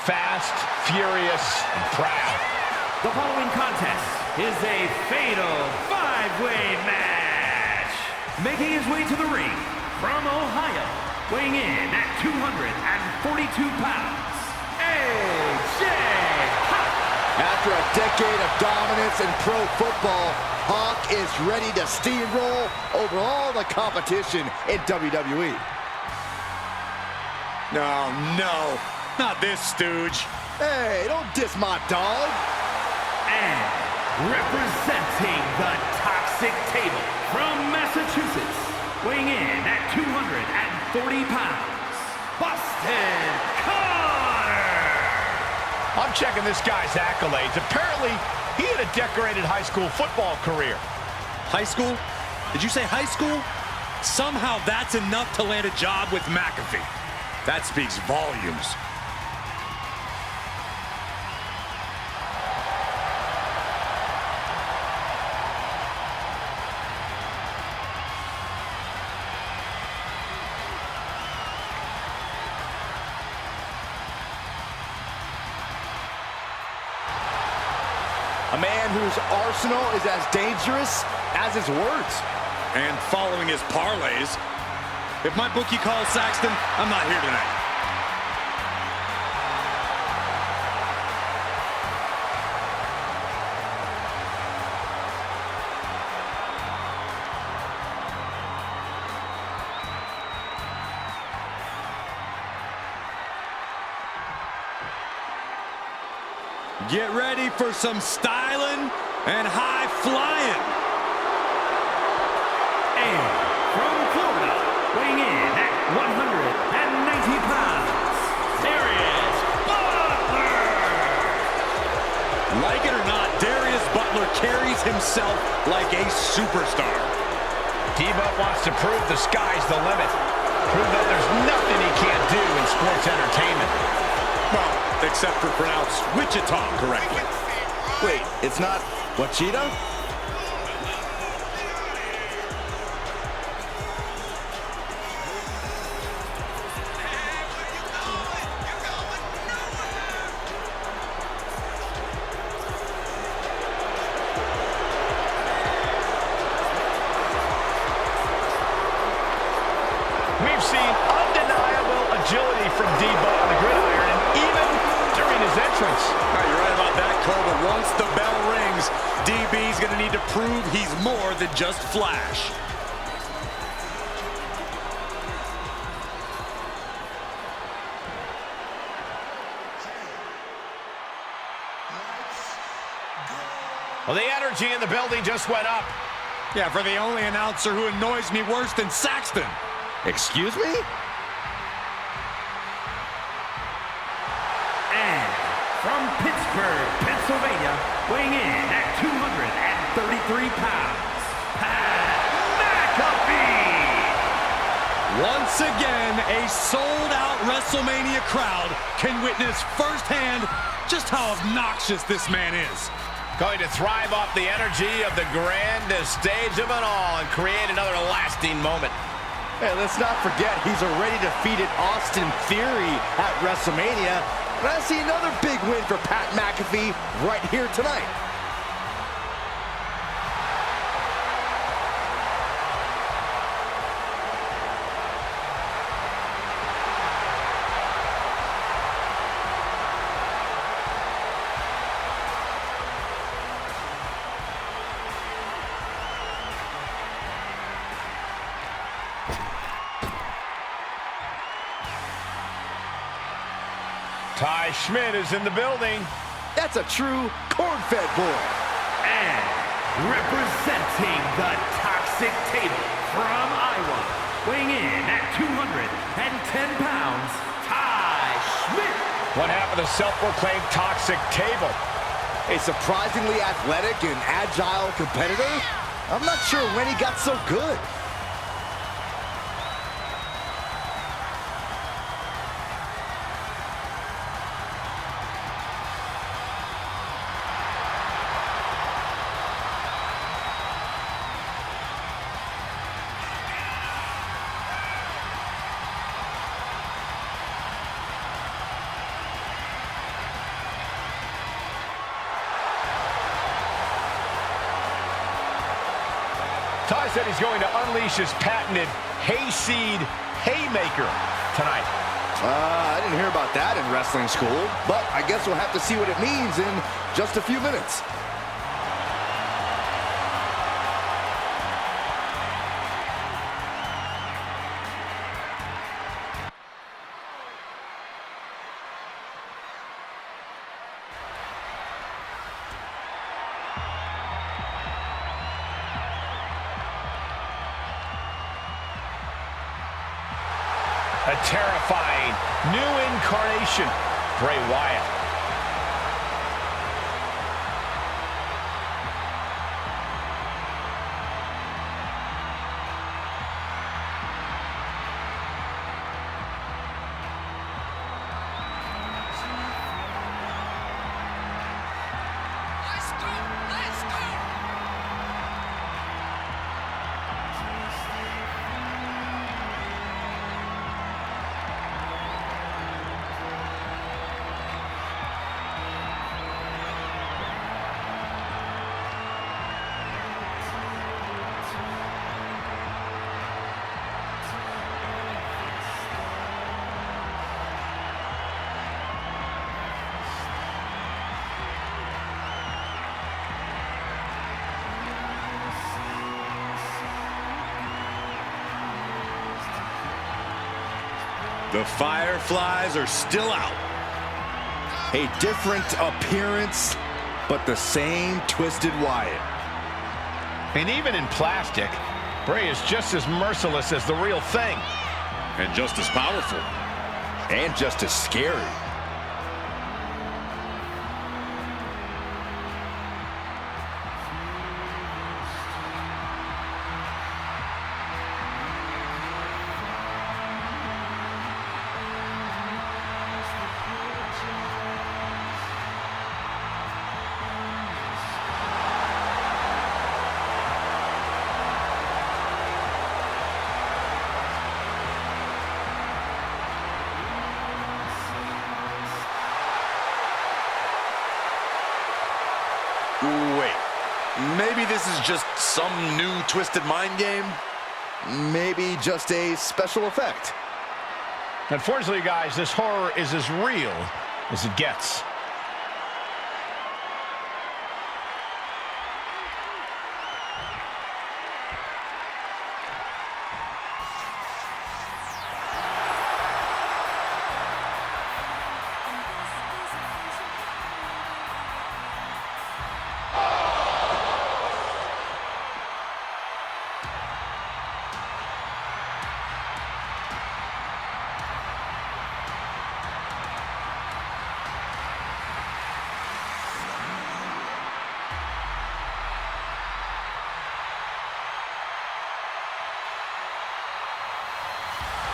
Fast, furious, and proud. The following contest is a fatal five-way match. Making his way to the ring from Ohio, weighing in at 242 pounds, AJ Hawk. After a decade of dominance in pro football, Hawk is ready to steamroll over all the competition in WWE. No, not this stooge. Hey, don't diss my dog. And representing the Toxic Table from Massachusetts, weighing in at 240 pounds, Boston Connor! I'm checking this guy's accolades. Apparently, he had a decorated high school football career. High school? Did you say high school? Somehow that's enough to land a job with McAfee. That speaks volumes. A man whose arsenal is as dangerous as his words. And following his parlays. If my bookie calls Saxton, I'm not here tonight. Get ready for some styling and high flying. And from Florida, weighing in at 190 pounds, Darius Butler! Like it or not, Darius Butler carries himself like a superstar. D-Buck wants to prove the sky's the limit. Prove that there's nothing he can't do in sports entertainment. Well, except for pronounced Wichita correctly. Wait, it's not Wachita? We've seen undeniable agility from D-Buck on the gridiron, his entrance. You're right about that, Cole, but once the bell rings, DB's going to need to prove he's more than just Flash. Well, the energy in the building just went up. Yeah, for the only announcer who annoys me worse than Saxton. Excuse me? And from Pittsburgh, Pennsylvania, weighing in at 233 pounds, Pat McAfee. Once again, a sold-out WrestleMania crowd can witness firsthand just how obnoxious this man is. Going to thrive off the energy of the grandest stage of it all and create another lasting moment. Hey, let's not forget he's already defeated Austin Theory at WrestleMania. And I see another big win for Pat McAfee right here tonight. Ty Schmidt is in the building. That's a true corn-fed boy. And representing the Toxic Table from Iowa, weighing in at 210 pounds, Ty Schmidt. What happened to the self-proclaimed Toxic Table? A surprisingly athletic and agile competitor. I'm not sure when he got so good. Ty said he's going to unleash his patented hayseed haymaker tonight. I didn't hear about that in wrestling school, but I guess we'll have to see what it means in just a few minutes. A terrifying new incarnation, Bray Wyatt. The Fireflies are still out. A different appearance, but the same twisted Wyatt. And even in plastic, Bray is just as merciless as the real thing. And just as powerful. And just as scary. Wait, maybe this is just some new twisted mind game? Maybe just a special effect. Unfortunately, guys, this horror is as real as it gets.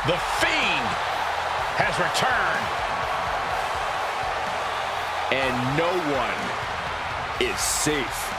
The Fiend has returned. And no one is safe.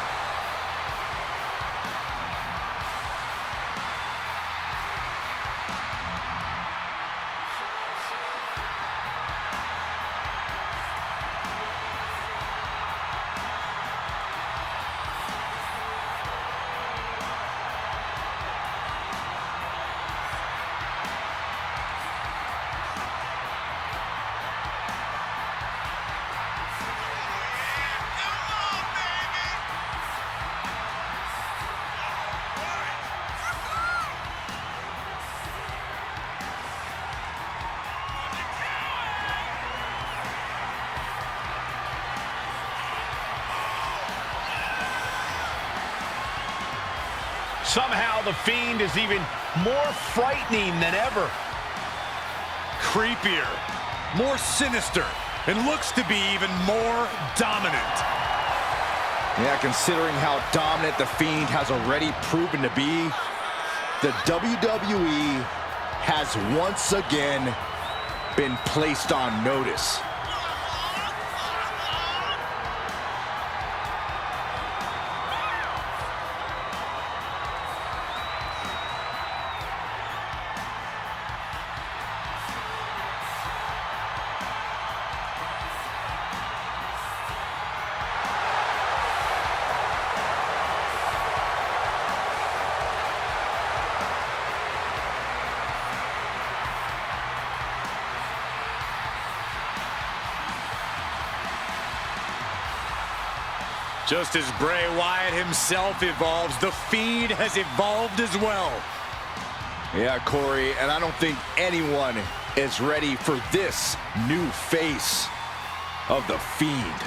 Somehow the Fiend is even more frightening than ever. Creepier, more sinister, and looks to be even more dominant. Yeah, considering how dominant the Fiend has already proven to be, the WWE has once again been placed on notice. Just as Bray Wyatt himself evolves, the Fiend has evolved as well. Yeah, Corey, and I don't think anyone is ready for this new face of the Fiend.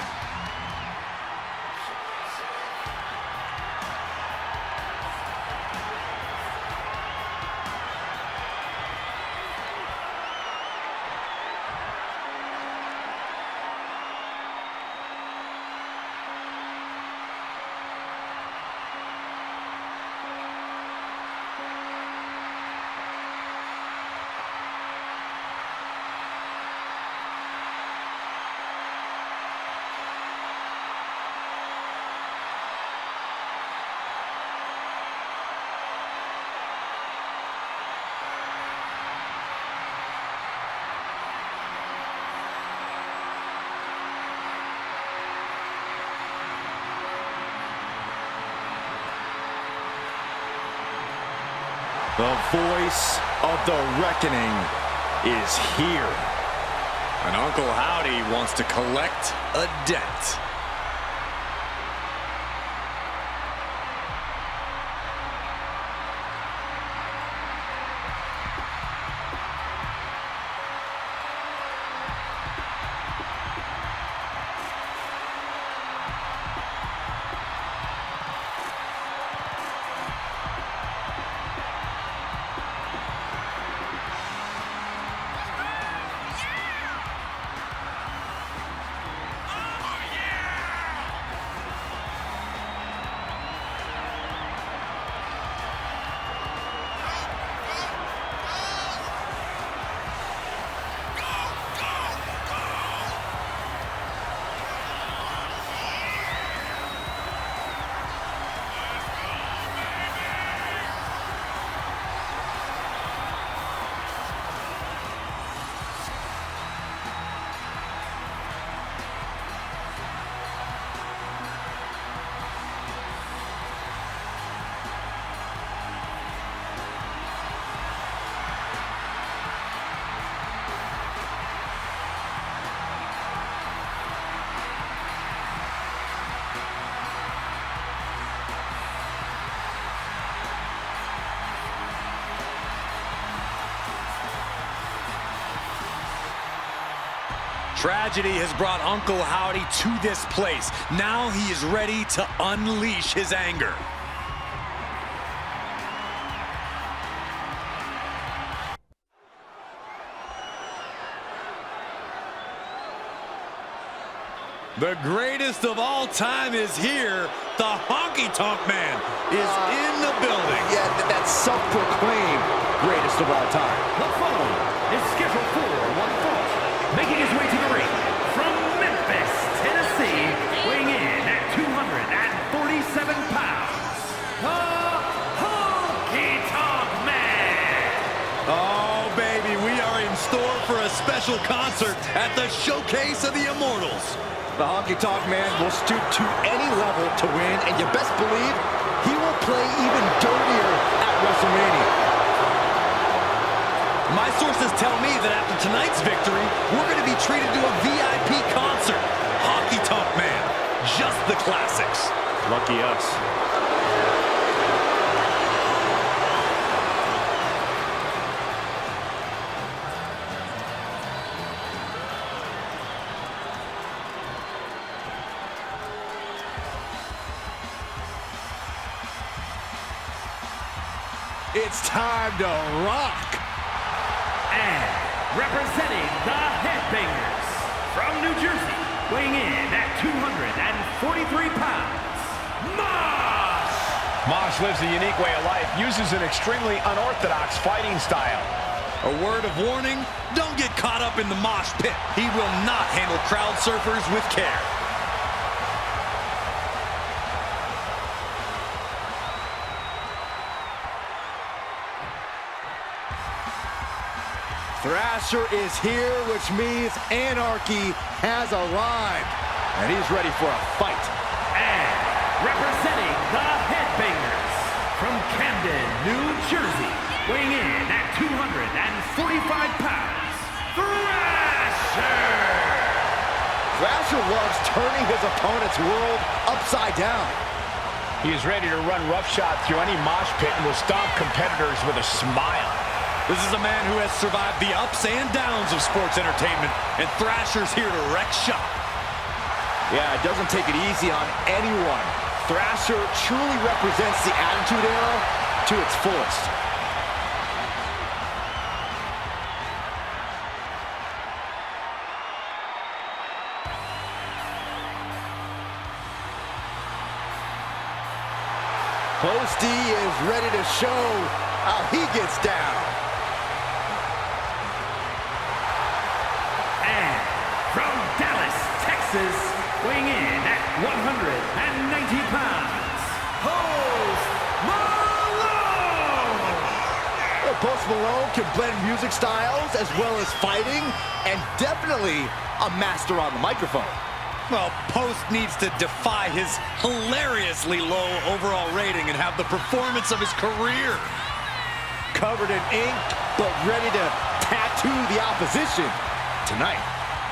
The voice of the reckoning is here. And Uncle Howdy wants to collect a debt. Tragedy has brought Uncle Howdy to this place. Now he is ready to unleash his anger. The greatest of all time is here. The Honky Tonk Man is in the building. Yeah, that's self-proclaimed greatest of all time. The following is scheduled for one fall. Making his way to the ring from Memphis, Tennessee, weighing in at 247 pounds, the Honky Tonk Man. Oh, baby, we are in store for a special concert at the Showcase of the Immortals. The Honky Tonk Man will stoop to any level to win, and you best believe he will play even dirtier at WrestleMania. My sources tell me that after tonight's victory, we're going to be treated to a VIP concert. Honky Tonk Man, just the classics. Lucky us. It's time to rock. And representing the Headbangers from New Jersey, weighing in at 243 pounds, Mosh! Mosh lives a unique way of life, uses an extremely unorthodox fighting style. A word of warning, don't get caught up in the mosh pit. He will not handle crowd surfers with care. Thrasher is here, which means Anarchy has arrived, and he's ready for a fight. And representing the Headbangers from Camden, New Jersey, weighing in at 245 pounds, Thrasher! Thrasher loves turning his opponent's world upside down. He is ready to run roughshod through any mosh pit and will stomp competitors with a smile. This is a man who has survived the ups and downs of sports entertainment, and Thrasher's here to wreck shop. Yeah, it doesn't take it easy on anyone. Thrasher truly represents the Attitude Era to its fullest. Posty is ready to show how he gets down. And from Dallas, Texas, weighing in at 190 pounds, Post Malone! Well, Post Malone can blend music styles as well as fighting, and definitely a master on the microphone. Well, Post needs to defy his hilariously low overall rating and have the performance of his career. Covered in ink, but ready to tattoo the opposition tonight.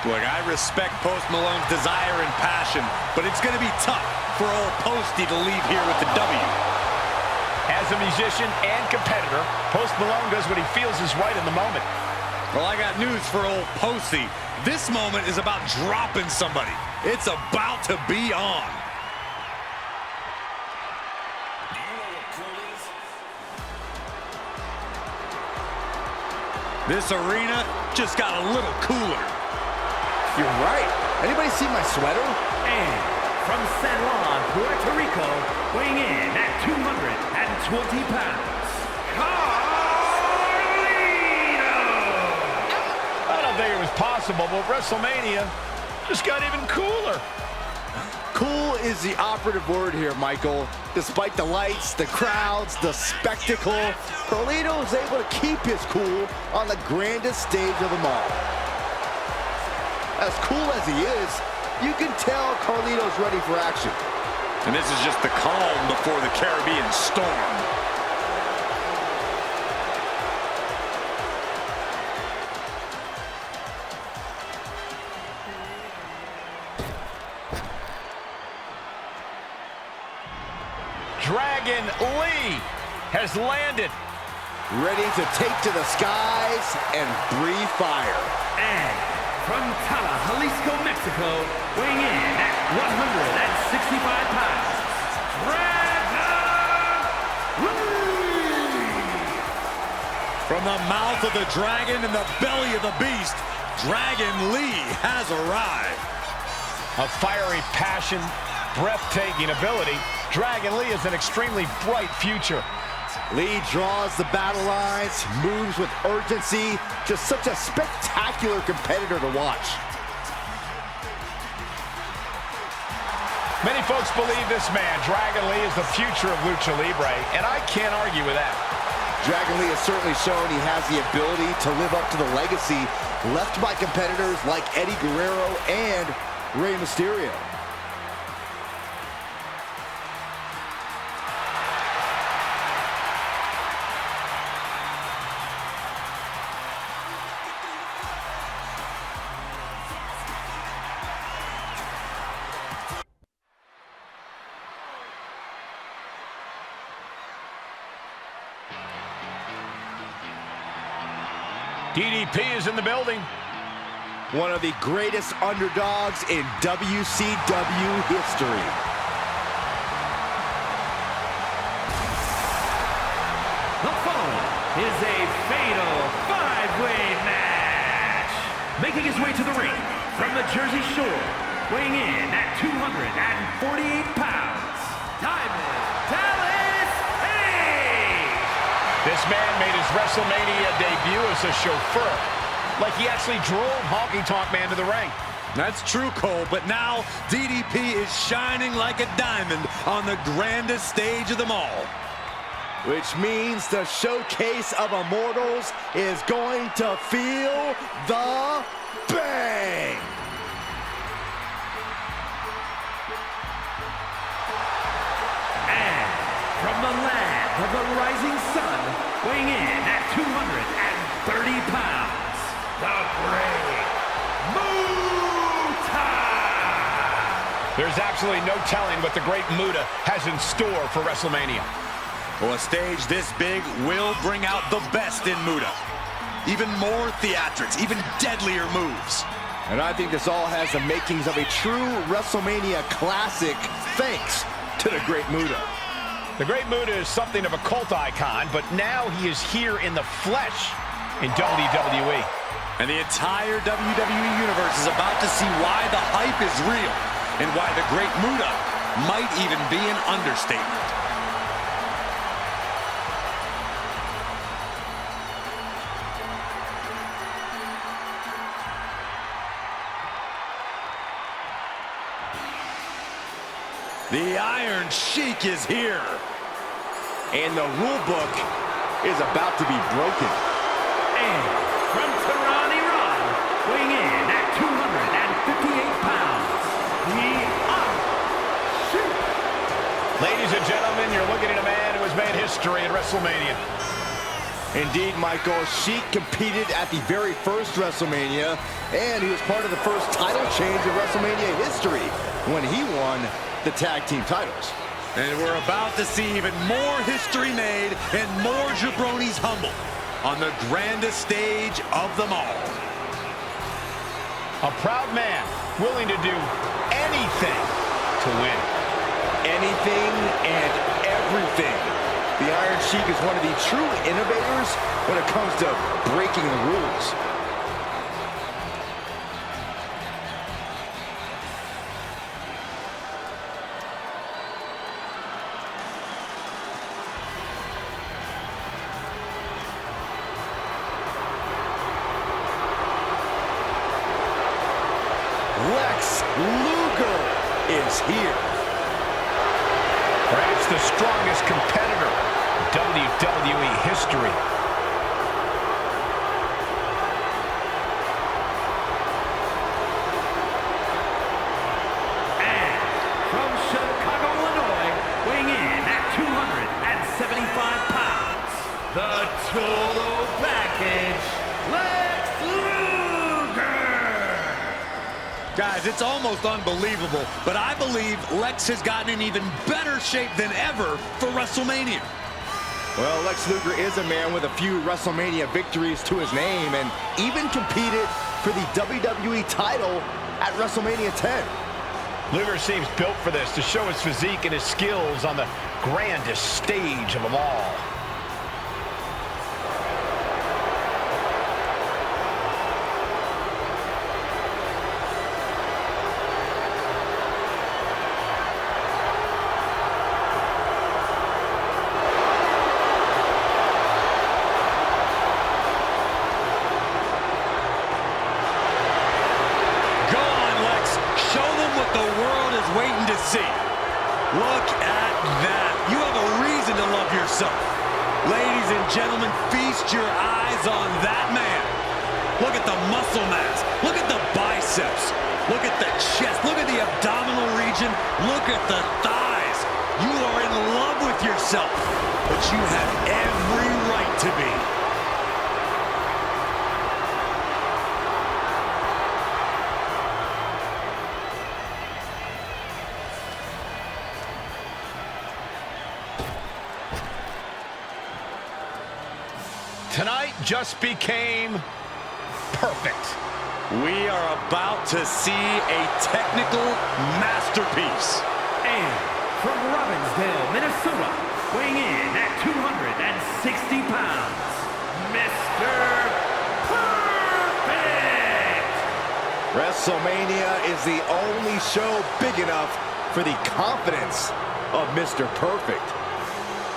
Look, I respect Post Malone's desire and passion, but it's going to be tough for old Posty to leave here with the W. As a musician and competitor, Post Malone does what he feels is right in the moment. Well, I got news for old Posty. This moment is about dropping somebody. It's about to be on. This arena just got a little cooler. You're right. Anybody see my sweater? And from San Juan, Puerto Rico, weighing in at 220 pounds, I don't think it was possible, but WrestleMania just got even cooler. Cool is the operative word here, Michael. Despite the lights, the crowds, the spectacle, Carlito is able to keep his cool on the grandest stage of them all. As cool as he is, you can tell Carlito's ready for action. And this is just the calm before the Caribbean storm. Dragon Lee has landed. Ready to take to the skies and breathe fire. And from Tala, Jalisco, Mexico, weighing in at 165 pounds, Dragon Lee! From the mouth of the dragon and the belly of the beast, Dragon Lee has arrived. A fiery passion, breathtaking ability. Dragon Lee has an extremely bright future. Lee draws the battle lines, moves with urgency. Just such a spectacular competitor to watch. Many folks believe this man, Dragon Lee, is the future of Lucha Libre, and I can't argue with that. Dragon Lee has certainly shown he has the ability to live up to the legacy left by competitors like Eddie Guerrero and Rey Mysterio. DDP is in the building. One of the greatest underdogs in WCW history. The following is a fatal five-way match. Making his way to the ring from the Jersey Shore, weighing in at 248 pounds, Diamond Dallas Page. This man made his WrestleMania debut as a chauffeur. Like he actually drove Honky Tonk Man to the ring. That's true, Cole, but now DDP is shining like a diamond on the grandest stage of them all. Which means the showcase of immortals is going to feel the bang. And from the land of the rising sun, weighing in at 230 pounds, the Great Muta! There's absolutely no telling what the Great Muta has in store for WrestleMania. Well, a stage this big will bring out the best in Muta. Even more theatrics, even deadlier moves. And I think this all has the makings of a true WrestleMania classic, thanks to the Great Muta. The Great Muta is something of a cult icon, but now he is here in the flesh in WWE. And the entire WWE Universe is about to see why the hype is real and why the Great Muta might even be an understatement. The Iron Sheik is here. And the rule book is about to be broken. And from Tehran, Iran, weighing in at 258 pounds, the Iron Sheik. Ladies and gentlemen, you're looking at a man who has made history at WrestleMania. Indeed, Michael, Sheik competed at the very first WrestleMania, and he was part of the first title change in WrestleMania history when he won the tag team titles. And we're about to see even more history made and more jabronis humbled on the grandest stage of them all. A proud man willing to do anything to win. Anything and everything. The Iron Sheik is one of the true innovators when it comes to breaking the rules. Lex Luger is here. Perhaps the strongest competitor in WWE history. And from Chicago, Illinois, weighing in at 275 pounds, the total package, Lex Luger! Guys, it's almost unbelievable, but I believe Lex has gotten in even better shape than ever for WrestleMania. Well, Lex Luger is a man with a few WrestleMania victories to his name and even competed for the WWE title at WrestleMania 10. Luger seems built for this, to show his physique and his skills on the grandest stage of them all. see. Look at that. You have a reason to love yourself. Ladies and gentlemen, feast your eyes on that man. Look at the muscle mass. Look at the biceps. Look at the chest. Look at the abdominal region. Look at the thighs. You are in love with yourself, but you have every right to be. Tonight just became perfect. We are about to see a technical masterpiece. And from Robbinsdale, Minnesota, weighing in at 260 pounds, Mr. Perfect! WrestleMania is the only show big enough for the confidence of Mr. Perfect.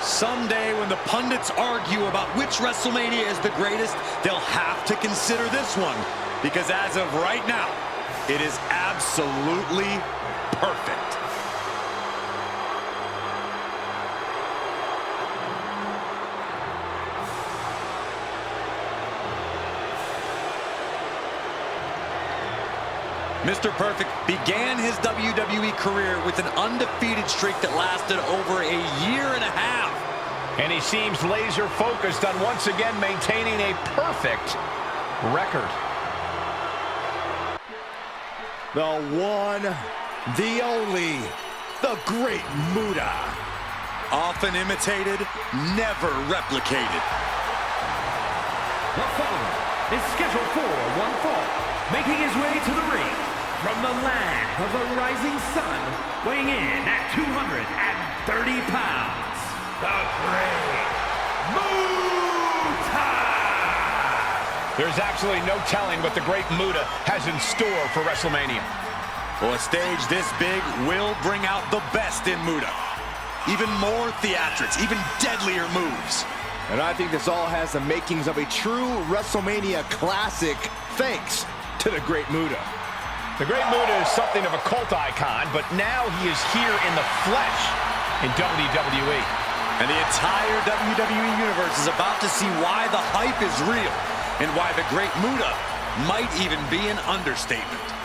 Someday when the pundits argue about which WrestleMania is the greatest, they'll have to consider this one. Because as of right now, it is absolutely perfect. Mr. Perfect began his WWE career with an undefeated streak that lasted over a year and a half. And he seems laser focused on once again maintaining a perfect record. The one, the only, the Great Muta. Often imitated, never replicated. The following is scheduled for one fall, making his way to the ring from the land of the rising sun, weighing in at 230 pounds, the Great Muta! There's absolutely no telling what the Great Muta has in store for WrestleMania. Well, a stage this big will bring out the best in Muta. Even more theatrics, even deadlier moves. And I think this all has the makings of a true WrestleMania classic, thanks to the Great Muta. The Great Muta is something of a cult icon, but now he is here in the flesh in WWE. And the entire WWE Universe is about to see why the hype is real and why the Great Muta might even be an understatement.